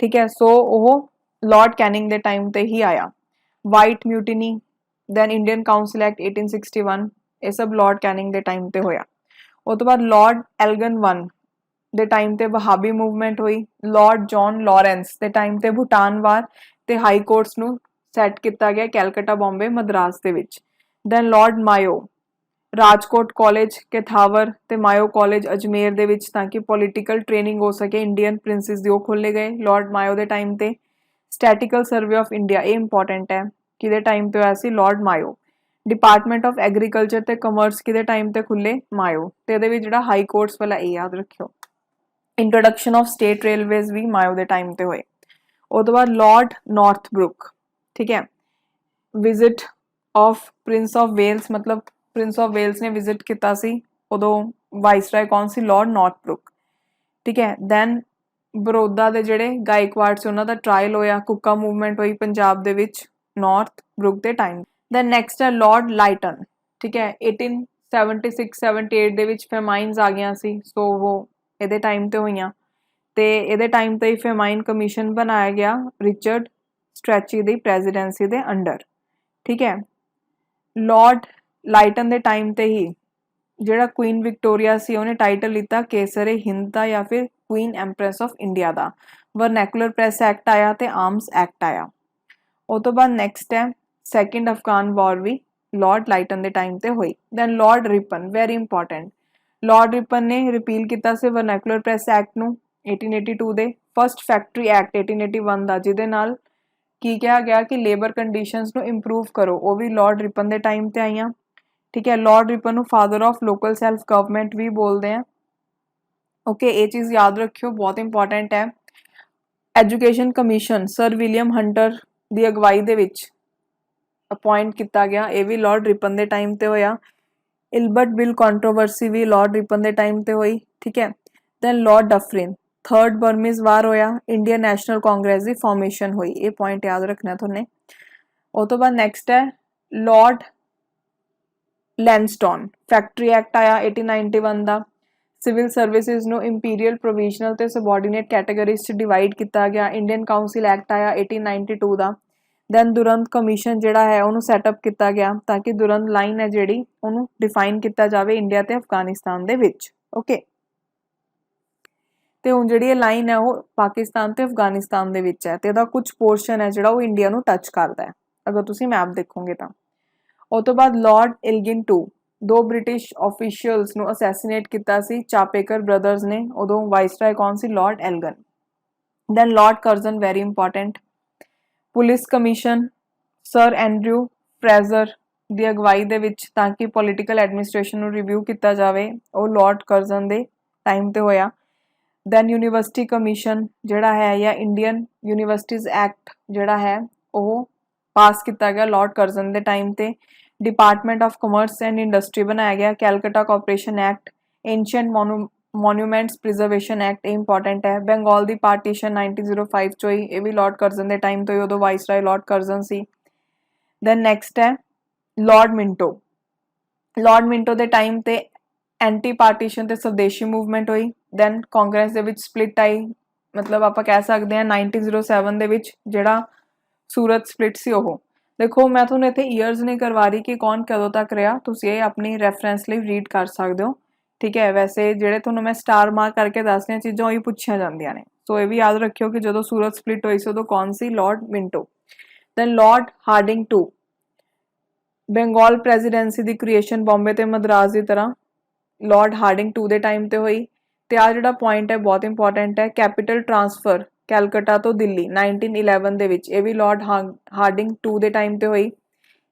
ਠੀਕ ਹੈ, ਸੋ ਉਹ ਲॉर्ड ਕੈਨਿੰਗ ਦੇ ਟਾਈਮ ਤੇ ਹੀ ਆਇਆ। White mutiny, then Indian council act 1861, ਇਹ ਸਭ ਲॉर्ड ਕੈਨਿੰਗ ਦੇ ਟਾਈਮ ਤੇ ਹੋਇਆ। ਉਹ ਤੋਂ ਬਾਅਦ ਲॉर्ड ਐਲਗਨ 1 ਦੇ ਟਾਈਮ ਤੇ ਵਹਾਬੀ ਮੂਵਮੈਂਟ ਹੋਈ। ਲॉर्ड ਜੌਨ ਲਾਰੈਂਸ ਦੇ ਟਾਈਮ ਤੇ ਭੂਟਾਨ ਵਾਰ ਤੇ ਹਾਈ ਕੋਰਟਸ ਨੂੰ ਸੈੱਟ ਕੀਤਾ ਗਿਆ ਕੈਲਕਟਾ, ਬੰਬੇ, ਮਦਰਾਸ ਦੇ ਵਿੱਚ। ਦੈਨ ਲॉर्ड ਮਾਇਓ, ਰਾਜਕੋਟ ਕਾਲਜ ਕੈਥਾਵਰ ਤੇ ਮਾਇਓ ਕਾਲਜ ਅਜਮੇਰ ਦੇ ਵਿੱਚ ਤਾਂ ਕਿ ਪੋਲੀਟੀਕਲ ਟ੍ਰੇਨਿੰਗ ਹੋ ਸਕੇ ਇੰਡੀਅਨ ਪ੍ਰਿੰਸਿਸ ਦੀ, ਉਹ ਖੋਲੇ ਗਏ ਲॉर्ड ਮਾਇਓ ਦੇ ਟਾਈਮ ਤੇ। ਸਟੈਟਿਕਲ ਸਰਵੇ ਆਫ ਇੰਡੀਆ, ਇਹ ਇੰਪੋਰਟੈਂਟ ਹੈ, ਕਿਹਦੇ ਟਾਈਮ ਤੇ ਹੋਇਆ ਸੀ, ਲॉर्ड ਮਾਇਓ। ਡਿਪਾਰਟਮੈਂਟ ਆਫ ਐਗਰੀਕਲਚਰ ਤੇ ਕਮਰਸ ਕਿਹਦੇ ਟਾਈਮ ਤੇ ਖੁੱਲੇ, ਮਾਇਓ, ਤੇ ਇਹਦੇ ਵਿੱਚ ਜਿਹੜਾ ਹਾਈ ਕੋਰਟਸ ਵਾਲਾ ਇਹ ਯਾਦ ਰੱਖਿਓ। ਇੰਟਰੋਡਕਸ਼ਨ ਆਫ ਸਟੇਟ ਰੇਲਵੇਜ਼ ਵੀ ਮਾਇਓ ਦੇ ਟਾਈਮ ਤੇ ਹੋਏ। ਉਹ ਤੋਂ ਬਾਅਦ ਲॉर्ड ਨਾਰਥਬਰੁਕ, ਠੀਕ ਹੈ, visit of prince of Wales, ਮਤਲਬ ਪ੍ਰਿੰਸ ਆਫ ਵੇਲਸ ਨੇ ਵਿਜ਼ਿਟ ਕੀਤਾ ਸੀ, ਉਦੋਂ ਵਾਇਸਰਾਏ ਕੌਣ ਸੀ, ਲॉर्ड ਨਾਰਥਬਰੁਕ, ਠੀਕ ਹੈ। ਦੈਨ ਬਰੋਦਾ ਦੇ ਜਿਹੜੇ ਗਾਇਕਵਾੜ ਸੀ ਉਹਨਾਂ ਦਾ ਟ੍ਰਾਇਲ ਹੋਇਆ। ਕੁੱਕਾ ਮੂਵਮੈਂਟ ਹੋਈ ਪੰਜਾਬ ਦੇ ਵਿੱਚ ਨਾਰਥਬਰੁਕ ਦੇ ਟਾਈਮ। ਦੈਨ ਨੈਕਸਟ ਹੈ ਲॉर्ड ਲਾਈਟਨ, ਠੀਕ ਹੈ, 1876-78 ਦੇ ਵਿੱਚ ਫੈਮਾਈਨਸ ਆ ਗਈਆਂ ਸੀ, ਸੋ ਉਹ ਇਹਦੇ ਟਾਈਮ ਤੇ ਹੋਈਆਂ ਤੇ ਇਹਦੇ ਟਾਈਮ ਤੇ ਹੀ ਫੈਮਾਈਨ ਕਮਿਸ਼ਨ ਬਣਾਇਆ ਗਿਆ ਰਿਚਰਡ ਸਟ੍ਰੈਚੀ ਦੀ ਪ੍ਰੈਜ਼ੀਡੈਂਸੀ ਦੇ ਅੰਡਰ, ਠੀਕ ਹੈ। ਲॉर्ड ਲਾਈਟਨ ਦੇ ਟਾਈਮ ਤੇ ਹੀ ਜਿਹੜਾ ਕੁਈਨ ਵਿਕਟੋਰੀਆ ਸੀ ਉਹਨੇ ਟਾਈਟਲ ਲਿੱਤਾ ਕੇਸਰੇ ਹਿੰਦ ਦਾ ਜਾਂ ਫਿਰ ਕੁਈਨ ਐਮਪ੍ਰੈਸ ਆਫ ਇੰਡੀਆ ਦਾ। ਵਰਨੈਕੂਲਰ ਪ੍ਰੈਸ ਐਕਟ ਆਇਆ ਤੇ ਆਰਮਸ ਐਕਟ ਆਇਆ। ਉਹ ਤੋਂ ਬਾਅਦ ਨੈਕਸਟ ਹੈ ਸੈਕਿੰਡ ਅਫਗਾਨ ਵਾਰ ਵੀ ਲॉर्ड ਲਾਈਟਨ ਦੇ ਟਾਈਮ ਤੇ ਹੋਈ। Then Lord Ripon, very important, Lord Ripon ਨੇ ਰਿਪੀਲ ਕੀਤਾ ਸੀ ਵਰਨੈਕੂਲਰ ਪ੍ਰੈਸ ਐਕਟ ਨੂੰ 1882 ਦੇ ਫਸਟ ਫੈਕਟਰੀ ਐਕਟ 1881 ਦਾ ਜਿਹਦੇ ਨਾਲ ਕੀ ਕਿਹਾ ਗਿਆ ਕਿ ਲੇਬਰ ਕੰਡੀਸ਼ਨਸ ਨੂੰ ਇੰਪਰੂਵ ਕਰੋ, ਉਹ ਵੀ ਲਾਰਡ ਰਿਪਨ ਦੇ ਟਾਈਮ ਤੇ ਆਈਆਂ। ਠੀਕ ਹੈ, ਲਾਰਡ ਰਿਪਨ ਨੂੰ father of local self government ਵੀ ਬੋਲਦੇ ਆ। ਓਕੇ, ਇਹ ਚੀਜ਼ ਯਾਦ ਰੱਖਿਓ, ਬਹੁਤ ਇੰਪੋਰਟੈਂਟ ਹੈ। Education commission sir William hunter ਦੀ ਅਗਵਾਈ ਦੇ ਵਿੱਚ ਅਪਾਇੰਟ ਕੀਤਾ ਗਿਆ, ਇਹ ਵੀ ਲਾਰਡ ਰਿਪਨ ਦੇ ਟਾਈਮ ਤੇ ਹੋਇਆ। ਇਲਬਰਟ ਬਿਲ ਕੰਟਰੋਵਰਸੀ ਵੀ ਲਾਰਡ ਰਿਪਨ ਦੇ ਟਾਈਮ ਤੇ ਹੋਈ। ਠੀਕ ਹੈ, ਦੈਨ ਲਾਰਡ ਡਫਰਿਨ ਥਰਡ ਬਰਮੀਜ਼ ਵਾਰ ਹੋਇਆ, ਇੰਡੀਅਨ ਨੈਸ਼ਨਲ ਕਾਂਗਰਸ ਦੀ ਫਾਰਮੇਸ਼ਨ ਹੋਈ, ਇਹ ਪੁਆਇੰਟ ਯਾਦ ਰੱਖਣਾ ਤੁਹਾਨੇ। ਉਹ ਤੋਂ ਬਾਅਦ ਨੈਕਸਟ ਹੈ ਲਾਰਡ ਲੈਂਸਟਨ ਫੈਕਟਰੀ ਐਕਟ ਆਇਆ 1891 ਦਾ। ਸਿਵਲ ਸਰਵਿਸਿਜ਼ ਨੂੰ ਇੰਪੀਰੀਅਲ ਪ੍ਰੋਵੀਜ਼ਨਲ ਤੇ ਸਬਆਰਡੀਨੇਟ ਕੈਟਾਗਰੀਜ਼ 'ਚ ਡਿਵਾਈਡ ਕੀਤਾ ਗਿਆ। ਇੰਡੀਅਨ ਕਾਉਂਸਿਲ ਐਕਟ ਆਇਆ 1892 ਦਾ। ਦੈਨ ਦੁਰੰਤ ਕਮਿਸ਼ਨ ਜਿਹੜਾ ਹੈ ਉਹਨੂੰ ਸੈਟਅਪ ਕੀਤਾ ਗਿਆ ਤਾਂ ਕਿ ਦੁਰੰਤ ਲਾਈਨ ਹੈ ਜਿਹੜੀ ਉਹਨੂੰ ਡਿਫਾਈਨ ਕੀਤਾ ਜਾਵੇ ਇੰਡੀਆ ਤੇ ਅਫਗਾਨਿਸਤਾਨ ਦੇ ਵਿੱਚ। ਓਕੇ, ਤੇ ਹੁਣ ਜਿਹੜੀ ਇਹ ਲਾਈਨ ਹੈ ਉਹ ਪਾਕਿਸਤਾਨ ਤੇ ਅਫਗਾਨਿਸਤਾਨ ਦੇ ਵਿੱਚ ਹੈ ਤੇ ਇਹਦਾ ਕੁਝ ਪੋਰਸ਼ਨ ਹੈ ਜਿਹੜਾ ਉਹ ਇੰਡੀਆ ਨੂੰ ਟੱਚ ਕਰਦਾ ਹੈ ਅਗਰ ਤੁਸੀਂ ਮੈਪ ਦੇਖੋਗੇ ਤਾਂ। ਉਹ ਤੋਂ ਬਾਅਦ ਲਾਰਡ ਇਲਗਿਨ ਟੂ, ਦੋ ਬ੍ਰਿਟਿਸ਼ ਆਫੀਸ਼ੀਅਲਸ ਨੂੰ ਅਸੈਸੀਨੇਟ ਕੀਤਾ ਸੀ ਚਾਪੇਕਰ ਬ੍ਰਦਰਸ ਨੇ, ਉਦੋਂ ਵਾਇਸਰਾਏ ਕੌਣ ਸੀ? Lord Elgin. Then Lord Curzon, very important. Police commission Sir Andrew Fraser ਦੀ ਅਗਵਾਈ ਦੇ ਵਿੱਚ ਤਾਂ ਕਿ ਪੋਲੀਟੀਕਲ ਐਡਮਿਨਿਸਟ੍ਰੇਸ਼ਨ ਨੂੰ ਰਿਵਿਊ ਕੀਤਾ ਜਾਵੇ, ਉਹ ਲਾਰਡ ਕਰਜ਼ਨ ਦੇ ਟਾਈਮ ਤੇ ਹੋਇਆ। ਦੈਨ ਯੂਨੀਵਰਸਿਟੀ ਕਮਿਸ਼ਨ ਜਿਹੜਾ ਹੈ ਜਾਂ ਇੰਡੀਅਨ ਯੂਨੀਵਰਸਿਟੀਜ਼ ਐਕਟ ਜਿਹੜਾ ਹੈ ਉਹ ਪਾਸ ਕੀਤਾ ਗਿਆ ਲਾਰਡ ਕਰਜ਼ਨ ਦੇ ਟਾਈਮ ਤੇ। Department of commerce and industry ਬਣਾਇਆ ਗਿਆ। Calcutta corporation act, ancient monuments preservation act, ਇਹ ਇੰਪੋਰਟੈਂਟ ਹੈ। ਬੰਗਾਲ ਦੀ ਪਾਰਟੀਸ਼ਨ 1905 ਚ ਹੋਈ, ਇਹ ਵੀ ਲਾਰਡ ਕਰਜ਼ਨ ਦੇ ਟਾਈਮ ਤੋਂ ਹੀ, ਉਦੋਂ ਵਾਇਸਰਾਏ ਲਾਰਡ ਕਰਜ਼ਨ ਸੀ। ਦੈਨ ਨੈਕਸਟ ਹੈ ਲਾਰਡ ਮਿੰਟੋ। ਲਾਰਡ ਮਿੰਟੋ ਦੇ ਟਾਈਮ ਤੇ ਐਂਟੀ ਪਾਰਟੀਸ਼ਨ ਤੇ ਸਵਦੇਸ਼ੀ ਮੂਵਮੈਂਟ ਹੋਈ। ਦੈਨ ਕਾਂਗਰਸ ਦੇ ਵਿੱਚ ਸਪਲਿਟ ਆਈ, ਮਤਲਬ ਆਪਾਂ ਕਹਿ ਸਕਦੇ ਹਾਂ 1907 ਦੇ ਵਿੱਚ ਜਿਹੜਾ ਸੂਰਤ ਸਪਲਿਟ ਸੀ ਉਹ। ਦੇਖੋ ਮੈਂ ਤੁਹਾਨੂੰ ਇੱਥੇ ਈਅਰਸ ਨਹੀਂ ਕਰਵਾ ਰਹੀ ਕਿ ਕੌਣ ਕਦੋਂ ਤੱਕ ਰਿਹਾ, ਤੁਸੀਂ ਇਹ ਆਪਣੀ ਰੈਫਰੈਂਸ ਲਈ ਰੀਡ ਕਰ ਸਕਦੇ ਹੋ। ਠੀਕ ਹੈ, ਵੈਸੇ ਜਿਹੜੇ ਤੁਹਾਨੂੰ ਮੈਂ ਸਟਾਰ ਮਾਰਕ ਕਰਕੇ ਦੱਸ ਰਹੀਆਂ ਚੀਜ਼ਾਂ ਉਹੀ ਪੁੱਛੀਆਂ ਜਾਂਦੀਆਂ ਨੇ, ਸੋ ਇਹ ਵੀ ਯਾਦ ਰੱਖਿਓ ਕਿ ਜਦੋਂ ਸੂਰਤ ਸਪਲਿਟ ਹੋਈ ਸੀ ਉਦੋਂ ਕੌਣ ਸੀ? Lord Minto. Then Lord Hardinge two, Bengal presidency ਦੀ ਕ੍ਰੀਏਸ਼ਨ ਬੰਬੇ ਤੇ ਮਦਰਾਸ ਦੀ ਤਰ੍ਹਾਂ ਲਾਰਡ ਹਾਰਡਿੰਗ ਟੂ ਦੇ ਟਾਈਮ ਤੇ ਹੋਈ। ਤੇ ਆ ਜਿਹੜਾ ਪੁਆਇੰਟ ਹੈ ਬਹੁਤ ਇੰਪੋਰਟੈਂਟ ਹੈ, ਕੈਪੀਟਲ ਟ੍ਰਾਂਸਫਰ ਕੈਲਕਟਾ ਤੋਂ ਦਿੱਲੀ 1911 ਦੇ ਵਿੱਚ, ਇਹ ਵੀ ਲਾਰਡ ਹਾਰਡਿੰਗ ਟੂ ਦੇ ਟਾਈਮ ਤੇ ਹੋਈ।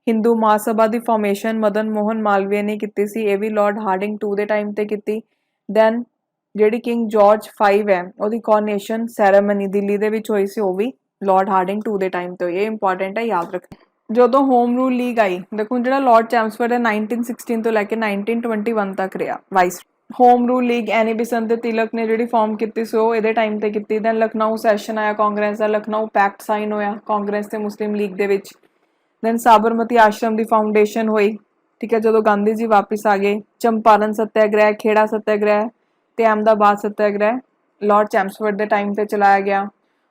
ਹਿੰਦੂ ਮਹਾਸਭਾ ਦੀ ਫਾਰਮੇਸ਼ਨ ਮਦਨ ਮੋਹਨ ਮਾਲਵੀਆ ਨੇ ਕੀਤੀ ਸੀ, ਇਹ ਵੀ ਲਾਰਡ ਹਾਰਡਿੰਗ ਟੂ ਦੇ ਟਾਈਮ ਤੇ ਕੀਤੀ। ਦੈਨ ਜਿਹੜੀ ਕਿੰਗ ਜਾਰਜ 5 ਹੈ ਉਹਦੀ ਕੋਰੋਨੇਸ਼ਨ ਸੈਰੇਮਨੀ ਦਿੱਲੀ ਦੇ ਵਿੱਚ ਹੋਈ ਸੀ, ਉਹ ਵੀ ਲਾਰਡ ਹਾਰਡਿੰਗ ਟੂ ਦੇ ਟਾਈਮ ਤੇ ਹੋਈ, ਇਹ ਇੰਪੋਰਟੈਂਟ ਹੈ, ਯਾਦ ਰੱਖਣਾ। ਜਦੋਂ ਹੋਮ ਰੂਲ ਲੀਗ ਆਈ, ਦੇਖੋ ਜਿਹੜਾ ਲਾਰਡ ਚੈਮਸਫੋਰਡ ਹੈ 1916 ਤੋਂ ਲੈ ਕੇ 1921 ਤੱਕ ਰਿਹਾ ਵਾਈਸ। ਹੋਮ ਰੂਲ ਲੀਗ ਐਨੀ ਬਿਸੰਤ ਤੇ ਤਿਲਕ ਨੇ ਜਿਹੜੀ ਫਾਰਮ ਕੀਤੀ ਸੀ ਉਹ ਇਹਦੇ ਟਾਈਮ ਤੇ ਕੀਤੀ। ਦੈਨ ਲਖਨਊ ਸੈਸ਼ਨ ਆਇਆ ਕਾਂਗਰਸ ਦਾ, ਲਖਨਊ ਪੈਕਟ ਸਾਈਨ ਹੋਇਆ ਕਾਂਗਰਸ ਤੇ ਮੁਸਲਿਮ ਲੀਗ ਦੇ ਵਿੱਚ। ਦੈਨ ਸਾਬਰਮਤੀ ਆਸ਼ਰਮ ਦੀ ਫਾਊਂਡੇਸ਼ਨ ਹੋਈ, ਠੀਕ ਹੈ, ਜਦੋਂ ਗਾਂਧੀ ਜੀ ਵਾਪਿਸ ਆ ਗਏ। ਚੰਪਾਰਨ ਸੱਤਿਆਗ੍ਰਹਿ, ਖੇੜਾ ਸੱਤਿਆਗ੍ਰਹਿ ਤੇ ਅਹਿਮਦਾਬਾਦ ਸੱਤਿਆਗ੍ਰਹਿ ਲਾਰਡ ਚੈਮਸਫੋਰਡ ਦੇ ਟਾਈਮ ਤੇ ਚਲਾਇਆ ਗਿਆ।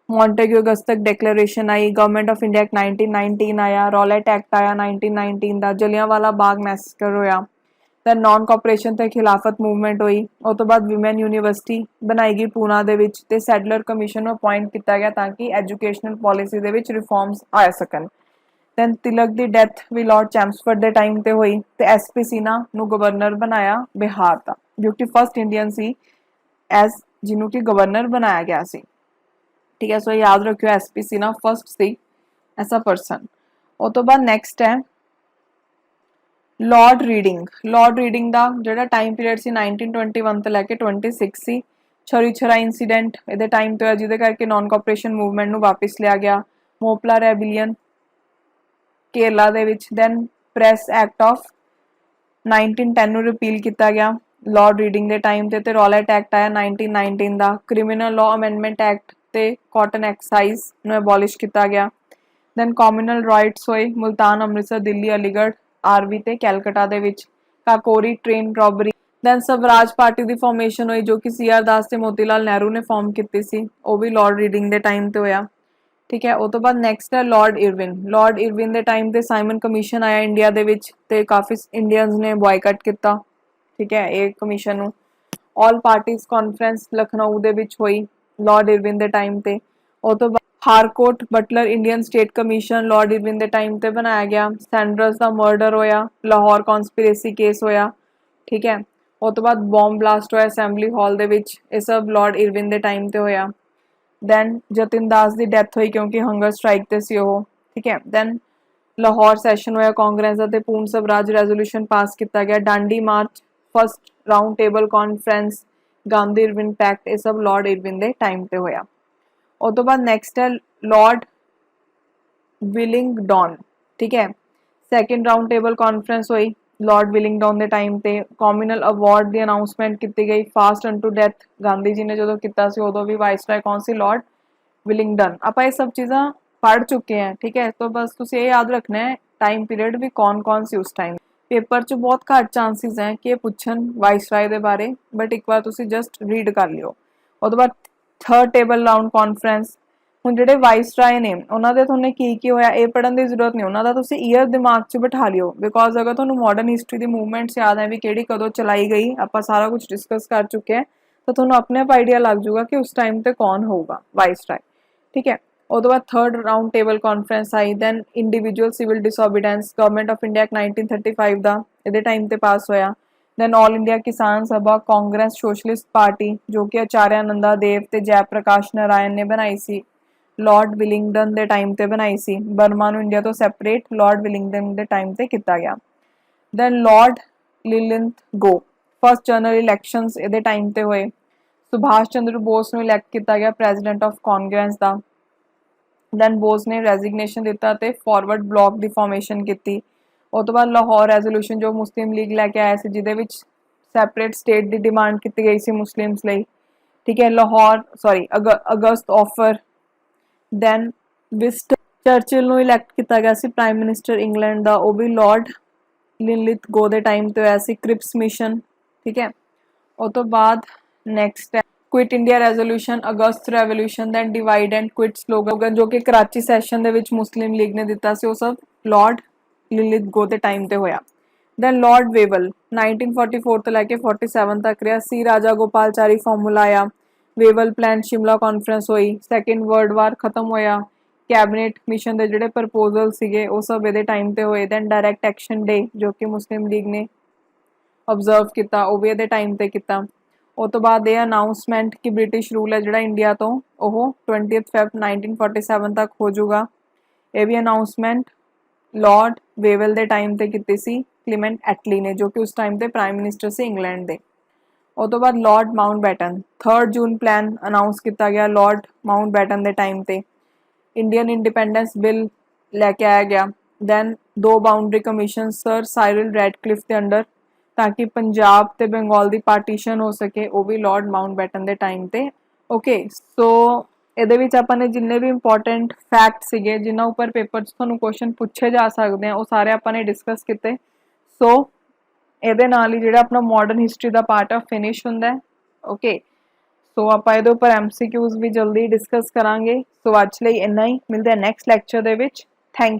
ਮੌਂਟੇਗਿਊ ਅਗਸਤਕ ਡੈਕਲੇਰੇਸ਼ਨ ਆਈ, ਗਵਰਨਮੈਂਟ ਆਫ ਇੰਡੀਆ ਐਕਟ 1919 ਆਇਆ, ਰੌਲੈਟ ਐਕਟ ਆਇਆ 1919 ਦਾ, ਜਲਿਆਂਵਾਲਾ ਬਾਗ ਮੈਸੇਕਰ ਹੋਇਆ। ਦੈਨ ਨਾਨ ਕੋਆਪਰੇਸ਼ਨ ਤੇ ਖਿਲਾਫਤ ਮੂਵਮੈਂਟ ਹੋਈ। ਉਸ ਤੋਂ ਬਾਅਦ ਵਿਮਨ ਯੂਨੀਵਰਸਿਟੀ ਬਣਾਈ ਗਈ ਪੂਨਾ ਦੇ ਵਿੱਚ ਤੇ ਸੈਡਲਰ ਕਮਿਸ਼ਨ ਨੂੰ ਅਪਾਇੰਟ ਕੀਤਾ ਗਿਆ ਤਾਂ ਕਿ ਐਜੂਕੇਸ਼ਨਲ ਪਾਲਿਸੀ ਦੇ ਵਿੱਚ ਰਿਫਾਰਮਸ ਆ ਸਕਣ। ਦੈਨ ਤਿਲਕ ਦੀ ਡੈਥ ਵੀ ਲਾਰਡ ਚੈਮਸਫੋਰਡ ਦੇ ਟਾਈਮ ਤੇ ਹੋਈ ਤੇ ਐਸਪੀ ਸਿਨਾ ਨੂੰ ਗਵਰਨਰ ਬਣਾਇਆ ਬਿਹਾਰ ਦਾ, ਜੋ ਕਿ ਫਸਟ ਇੰਡੀਅਨ ਸੀ ਐਸ ਜਿਹਨੂੰ ਕਿ ਗਵਰਨਰ ਬਣਾਇਆ ਗਿਆ ਸੀ। ਠੀਕ ਹੈ, ਸੋ ਯਾਦ ਰੱਖਿਓ ਐਸਪੀ ਸਿਨਾ ਫਸਟ ਸੀ ਐਸਾ ਪਰਸਨ। ਉਹ ਤੋਂ ਬਾਅਦ ਨੈਕਸਟ ਹੈ ਲਾਰਡ ਰੀਡਿੰਗ। ਲਾਰਡ ਰੀਡਿੰਗ ਦਾ ਜਿਹੜਾ ਟਾਈਮ ਪੀਰੀਅਡ ਸੀ 1921 ਤੋਂ ਲੈ ਕੇ 26 ਸੀ। ਛਰੀ ਛਰਾ ਇੰਸੀਡੈਂਟ ਇਹਦੇ ਟਾਈਮ ਤੇ ਹੋਇਆ ਜਿਹਦੇ ਕਰਕੇ ਨਾਨ ਕੋਆਪਰੇਸ਼ਨ ਮੂਵਮੈਂਟ ਨੂੰ ਵਾਪਿਸ ਲਿਆ ਗਿਆ। ਮੋਪਲਾ ਰੈਬਿਲੀਅਨ ਕੇਰਲਾ ਦੇ ਵਿੱਚ। ਦੈਨ ਪ੍ਰੈਸ ਐਕਟ ਆਫ 1910 ਨੂੰ ਰਿਪੀਲ ਕੀਤਾ ਗਿਆ ਲਾਰਡ ਰੀਡਿੰਗ ਦੇ ਟਾਈਮ ਤੇ ਰੌਲੈਟ ਐਕਟ ਆਇਆ 1919 ਦਾ। ਕ੍ਰਿਮੀਨਲ ਲਾਅ ਅਮੈਂਡਮੈਂਟ ਐਕਟ ਤੇ ਕਾਟਨ ਐਕਸਾਈਜ਼ ਨੂੰ ਐਬੋਲਿਸ਼ ਕੀਤਾ ਗਿਆ। ਦੈਨ ਕਮਿਊਨਲ ਰਾਈਟਸ ਹੋਏ ਮੁਲਤਾਨ, ਅੰਮ੍ਰਿਤਸਰ, ਦਿੱਲੀ, ਅਲੀਗੜ੍ਹ, ਆਰਵੀ ਤੇ ਕੈਲਕਟਾ ਦੇ ਵਿੱਚ। Kakori train robbery. Then Swaraj party ਦੀ ਫਾਰਮੇਸ਼ਨ ਹੋਈ ਜੋ ਕਿ CR ਦਾਸ ਤੇ ਮੋਤੀਲਾਲ ਨਹਿਰੂ ਨੇ ਫਾਰਮ ਕੀਤੀ ਸੀ, ਉਹ ਵੀ ਲਾਰਡ ਰੀਡਿੰਗ ਦੇ ਟਾਈਮ ਤੇ ਹੋਇਆ। ਠੀਕ ਹੈ, ਉਹ ਤੋਂ ਬਾਅਦ ਨੈਕਸਟ ਹੈ ਲਾਰਡ ਇਰਵਿਨ। ਲਾਰਡ ਇਰਵਿਨ ਦੇ ਟਾਈਮ ਤੇ ਸਾਈਮਨ ਕਮਿਸ਼ਨ ਆਇਆ ਇੰਡੀਆ ਦੇ ਵਿੱਚ ਤੇ ਕਾਫੀ ਇੰਡੀਅਨਸ ਨੇ ਬॉयਕਟ ਕੀਤਾ। ਠੀਕ ਹੈ, ਇਹ ਕਮਿਸ਼ਨ ਨੂੰ। ਆਲ ਪਾਰਟੀਜ਼ ਕਾਨਫਰੰਸ ਲਖਨਊ ਦੇ ਵਿੱਚ ਹੋਈ ਲਾਰਡ ਇਰਵਿਨ ਦੇ ਟਾਈਮ ਤੇ। ਉਹ ਤੋਂ ਬਾਅਦ Harcourt Butler Indian state commission Lord Irwin ਦੇ ਟਾਈਮ ਤੇ ਬਣਾਇਆ ਗਿਆ। ਸੈਂਡਰਸ ਦਾ ਮਰਡਰ ਹੋਇਆ, ਲਾਹੌਰ ਕੌਂਸਪੀਰੇਸੀ ਕੇਸ ਹੋਇਆ। ਠੀਕ ਹੈ, ਉਸ ਤੋਂ ਬਾਅਦ ਬੋਮ ਬਲਾਸਟ ਹੋਇਆ ਅਸੈਂਬਲੀ ਹਾਲ ਦੇ ਵਿੱਚ, ਇਹ ਸਭ ਲਾਰਡ ਇਰਵਿਨ ਦੇ ਟਾਈਮ ਤੇ ਹੋਇਆ। ਦੈਨ ਜਤਿਨ ਦਾਸ ਦੀ ਡੈਥ ਹੋਈ ਕਿਉਂਕਿ ਹੰਗਰ ਸਟ੍ਰਾਈਕ ਤੇ ਸੀ ਉਹ, ਠੀਕ ਹੈ। ਦੈਨ ਲਾਹੌਰ ਸੈਸ਼ਨ ਹੋਇਆ ਕਾਂਗਰਸ ਦਾ ਤੇ ਪੂਰਨ ਸਵਰਾਜ ਰੈਜ਼ੋਲੂਸ਼ਨ ਪਾਸ ਕੀਤਾ ਗਿਆ। Dandi March, first round table conference, Gandhi Irwin packet, ਇਹ ਸਭ ਲਾਰਡ ਇਰਵਿਨ ਦੇ ਟਾਈਮ ਤੇ ਹੋਇਆ। ਉਸ ਤੋਂ ਬਾਅਦ ਨੈਕਸਟ ਹੈ ਲਾਰਡ ਵਿਲਿੰਗਡਨ, ਠੀਕ ਹੈ। ਸੈਕਿੰਡ ਰਾਉਂਡ ਟੇਬਲ ਕਾਨਫਰੰਸ ਹੋਈ ਲਾਰਡ ਵਿਲਿੰਗਡਨ ਦੇ ਟਾਈਮ ਤੇ। ਕਮਿਊਨਲ ਅਵਾਰਡ ਦੀ ਅਨਾਉਂਸਮੈਂਟ ਕੀਤੀ ਗਈ ਫਾਸਟ ਅਨਟੂ ਡੈਥ, ਗਾਂਧੀ ਜੀ ਨੇ ਜਦੋਂ ਕੀਤਾ ਸੀ ਉਦੋਂ ਵੀ ਵਾਇਸਰਾਏ ਕੌਣ ਸੀ, ਲਾਰਡ ਵਿਲਿੰਗਡਨ। ਆਪਾਂ ਇਹ ਸਭ ਚੀਜ਼ਾਂ ਪੜ੍ਹ ਚੁੱਕੇ हैं, ठीक है। तो बस तुझे ये याद रखना है टाइम पीरियड भी कौन कौन सी उस टाइम पेपर च बहुत घट चांसिस हैं कि पुछन वाइसराय दे बारे, बट एक बार तुसी जस्ट रीड कर लियो। उस बाद थर्ड टेबल राउंड कॉन्फ्रेंस, ਹੁਣ ਜਿਹੜੇ ਵਾਈਸਰਾਏ ਨੇ ਉਹਨਾਂ ਦੇ ਤੁਹਾਨੂੰ ਕੀ ਹੋਇਆ ਇਹ ਪੜਨ ਦੀ ਜ਼ਰੂਰਤ ਨਹੀਂ, ਉਹਨਾਂ ਦਾ ਤੁਸੀਂ ਈਅਰ ਦਿਮਾਗ 'ਚ ਬਿਠਾ ਲਿਓ। ਬਿਕੋਜ਼ ਅਗਰ ਤੁਹਾਨੂੰ ਮਾਡਰਨ ਹਿਸਟਰੀ ਦੀ ਮੂਵਮੈਂਟਸ ਯਾਦ ਹੈ ਵੀ ਕਿਹੜੀ ਕਦੋਂ ਚਲਾਈ ਗਈ, ਆਪਾਂ ਸਾਰਾ ਕੁਝ ਡਿਸਕਸ ਕਰ ਚੁੱਕੇ ਹਾਂ, ਤਾਂ ਤੁਹਾਨੂੰ ਆਪਣੇ ਆਪ ਆਈਡੀਆ ਲੱਗ ਜਾਊਗਾ ਕਿ ਉਸ ਟਾਈਮ ਤੇ ਕੌਣ ਹੋਊਗਾ ਵਾਈਸਰਾਏ, ਠੀਕ ਹੈ। ਉਹਦੇ ਬਾਅਦ ਥਰਡ ਰਾਉਂਡ ਟੇਬਲ ਕਾਨਫਰੰਸ ਆਈ। Then individual civil disobedience, government of India act 1935 ਦਾ ਇਹਦੇ ਟਾਈਮ ਤੇ ਪਾਸ ਹੋਇਆ। Then all India Kisan Sabha Congress socialist party, ਜੋ ਕਿ ਆਚਾਰਿਆ ਨੰਦਾ ਦੇਵ ਤੇ ਜੈ ਪ੍ਰਕਾਸ਼ ਨਾਰਾਇਣ ਨੇ ਬਣਾਈ ਸੀ, ਲਾਰਡ ਵਿਲਿੰਗਡਨ ਦੇ ਟਾਈਮ ਤੇ ਬਣਾਈ ਸੀ। ਬਰਮਾ ਨੂੰ ਇੰਡੀਆ ਤੋਂ ਸੈਪਰੇਟ ਲਾਰਡ ਵਿਲਿੰਗਡਨ ਦੇ ਟਾਈਮ ਤੇ ਕੀਤਾ ਗਿਆ। Then Lord Linlithgow, first general elections ਇਹਦੇ ਟਾਈਮ ਤੇ ਹੋਏ। ਸੁਭਾਸ਼ ਚੰਦਰ ਬੋਸ ਨੂੰ ਇਲੈਕਟ ਕੀਤਾ ਗਿਆ ਪ੍ਰੈਜ਼ੀਡੈਂਟ ਆਫ ਕਾਂਗਰਸ ਦਾ। ਦੈਨ ਬੋਸ ਨੇ ਰੈਜ਼ਿਗਨੇਸ਼ਨ ਦਿੱਤਾ ਤੇ ਫਾਰਵਰਡ ਬਲੌਕ ਦੀ ਫਾਰਮੇਸ਼ਨ ਕੀਤੀ। ਉਸ ਤੋਂ ਬਾਅਦ ਲਾਹੌਰ ਰੈਜ਼ੋਲੂਸ਼ਨ ਜੋ ਮੁਸਲਿਮ ਲੀਗ ਲੈ ਕੇ ਆਇਆ ਸੀ, ਜਿਹਦੇ ਵਿੱਚ ਸੈਪਰੇਟ ਸਟੇਟ ਦੀ ਡਿਮਾਂਡ ਕੀਤੀ ਗਈ ਸੀ ਮੁਸਲਿਮਸ ਲਈ, ਠੀਕ ਹੈ। ਅਗਸਤ ਆਫਰ। ਦੈਨ ਵਿਸਟਨ ਚਰਚਿਲ ਨੂੰ ਇਲੈਕਟ ਕੀਤਾ ਗਿਆ ਸੀ ਪ੍ਰਾਈਮ ਮਿਨਿਸਟਰ ਇੰਗਲੈਂਡ ਦਾ, ਉਹ ਵੀ ਲਾਰਡ ਲਿਨਲਿਥਗੋ ਦੇ ਟਾਈਮ ਤੇ ਹੋਇਆ ਸੀ। ਕ੍ਰਿਪਸ ਮਿਸ਼ਨ, ਠੀਕ ਹੈ। ਉਸ ਤੋਂ ਬਾਅਦ ਨੈਕਸਟ ਹੈ quit India resolution, August revolution, then divide and quit slogan ਜੋ ਕਿ ਕਰਾਚੀ ਸੈਸ਼ਨ ਦੇ ਵਿੱਚ ਮੁਸਲਿਮ ਲੀਗ ਨੇ ਦਿੱਤਾ ਸੀ, ਉਹ ਸਭ ਲਾਰਡ ਲਿਨਲਿਥਗੋ ਦੇ ਟਾਈਮ ਤੇ ਹੋਇਆ। ਦੈਨ ਲਾਰਡ ਵੇਵਲ 1944 ਤੋਂ ਲੈ ਕੇ 47 ਤੱਕ ਰਿਹਾ ਸੀ। ਰਾਜਾ ਗੋਪਾਲਚਾਰੀ ਫਾਰਮੂਲਾ ਆਇਆ। ਵੇਵਲ ਪਲਾਨ ਸ਼ਿਮਲਾ ਕਾਨਫਰੰਸ ਹੋਈ। ਸੈਕਿੰਡ ਵਰਲਡ ਵਾਰ ਖਤਮ ਹੋਇਆ। ਕੈਬਨਿਟ ਮਿਸ਼ਨ ਦੇ ਜਿਹੜੇ ਪ੍ਰਪੋਜ਼ਲ ਸੀਗੇ ਉਹ ਸਭ ਇਹਦੇ ਟਾਈਮ ਤੇ ਹੋਏ। ਦੈਨ ਡਾਇਰੈਕਟ ਐਕਸ਼ਨ ਡੇ ਜੋ ਕਿ ਮੁਸਲਿਮ ਲੀਗ ਨੇ ਆਬਜ਼ਰਵ ਕੀਤਾ, ਉਹ ਵੀ ਇਹਦੇ ਟਾਈਮ ਤੇ ਕੀਤਾ। ਉਸ ਤੋਂ ਬਾਅਦ ਇਹ ਅਨਾਊਂਸਮੈਂਟ ਕਿ ਬ੍ਰਿਟਿਸ਼ ਰੂਲ ਹੈ ਜਿਹੜਾ ਇੰਡੀਆ ਤੋਂ ਉਹ 20 ਫੈਬ 1947 ਤੱਕ ਹੋ ਜਾਊਗਾ, ਇਹ ਵੀ ਅਨਾਊਂਸਮੈਂਟ ਲਾਰਡ ਵੇਵਲ ਦੇ ਟਾਈਮ ਤੇ ਕੀਤੀ ਸੀ ਕਲੀਮੈਂਟ ਐਟਲੀ ਨੇ, ਜੋ ਕਿ ਉਸ ਟਾਈਮ ਤੇ ਪ੍ਰਾਈਮ ਮਿਨਿਸਟਰ ਸੀ ਇੰਗਲੈਂਡ ਦੇ। ਉਸ ਤੋਂ ਬਾਅਦ ਲਾਰਡ ਮਾਊਂਟਬੈਟਨ 3 ਜੂਨ ਪਲਾਨ ਅਨਾਊਂਸ ਕੀਤਾ ਗਿਆ ਲਾਰਡ ਮਾਊਂਟਬੈਟਨ ਦੇ ਟਾਈਮ ਤੇ। ਇੰਡੀਅਨ ਇੰਡੀਪੈਂਡੈਂਸ ਬਿੱਲ ਲੈ ਕੇ ਆਇਆ ਗਿਆ। Then 2 boundary commission sir ਸਾਇਰਲ Radcliffe ਦੇ ਅੰਡਰ, ਤਾਂ ਕਿ ਪੰਜਾਬ ਤੇ ਬੰਗਾਲ ਦੀ ਪਾਰਟੀਸ਼ਨ ਹੋ ਸਕੇ, ਉਹ ਵੀ ਲਾਰਡ ਮਾਊਂਟਬੈਟਨ ਦੇ ਟਾਈਮ ਤੇ। ਓਕੇ, ਸੋ ਇਹਦੇ ਵਿੱਚ ਆਪਾਂ ਨੇ ਜਿੰਨੇ ਵੀ ਇੰਪੋਰਟੈਂਟ ਫੈਕਟ ਸੀਗੇ ਜਿਨ੍ਹਾਂ ਉੱਪਰ ਪੇਪਰ 'ਚ ਤੁਹਾਨੂੰ ਕੁਐਸਚਨ ਪੁੱਛੇ ਜਾ ਸਕਦੇ ਆ, ਉਹ ਸਾਰੇ ਆਪਾਂ ਨੇ ਡਿਸਕਸ ਕੀਤੇ। ਸੋ ਇਹਦੇ ਨਾਲ ਹੀ ਜਿਹੜਾ ਆਪਣਾ ਮਾਡਰਨ ਹਿਸਟਰੀ ਦਾ ਪਾਰਟ ਆ ਫਿਨਿਸ਼ ਹੁੰਦਾ ਹੈ। ਓਕੇ, ਸੋ ਆਪਾਂ ਇਹਦੇ ਉੱਪਰ MCQs ਵੀ ਜਲਦੀ ਡਿਸਕਸ ਕਰਾਂਗੇ। ਸੋ ਅੱਜ ਲਈ ਇੰਨਾ ਹੀ, ਮਿਲਦੇ ਆ ਨੈਕਸਟ ਲੈਕਚਰ ਦੇ ਵਿੱਚ। ਥੈਂਕ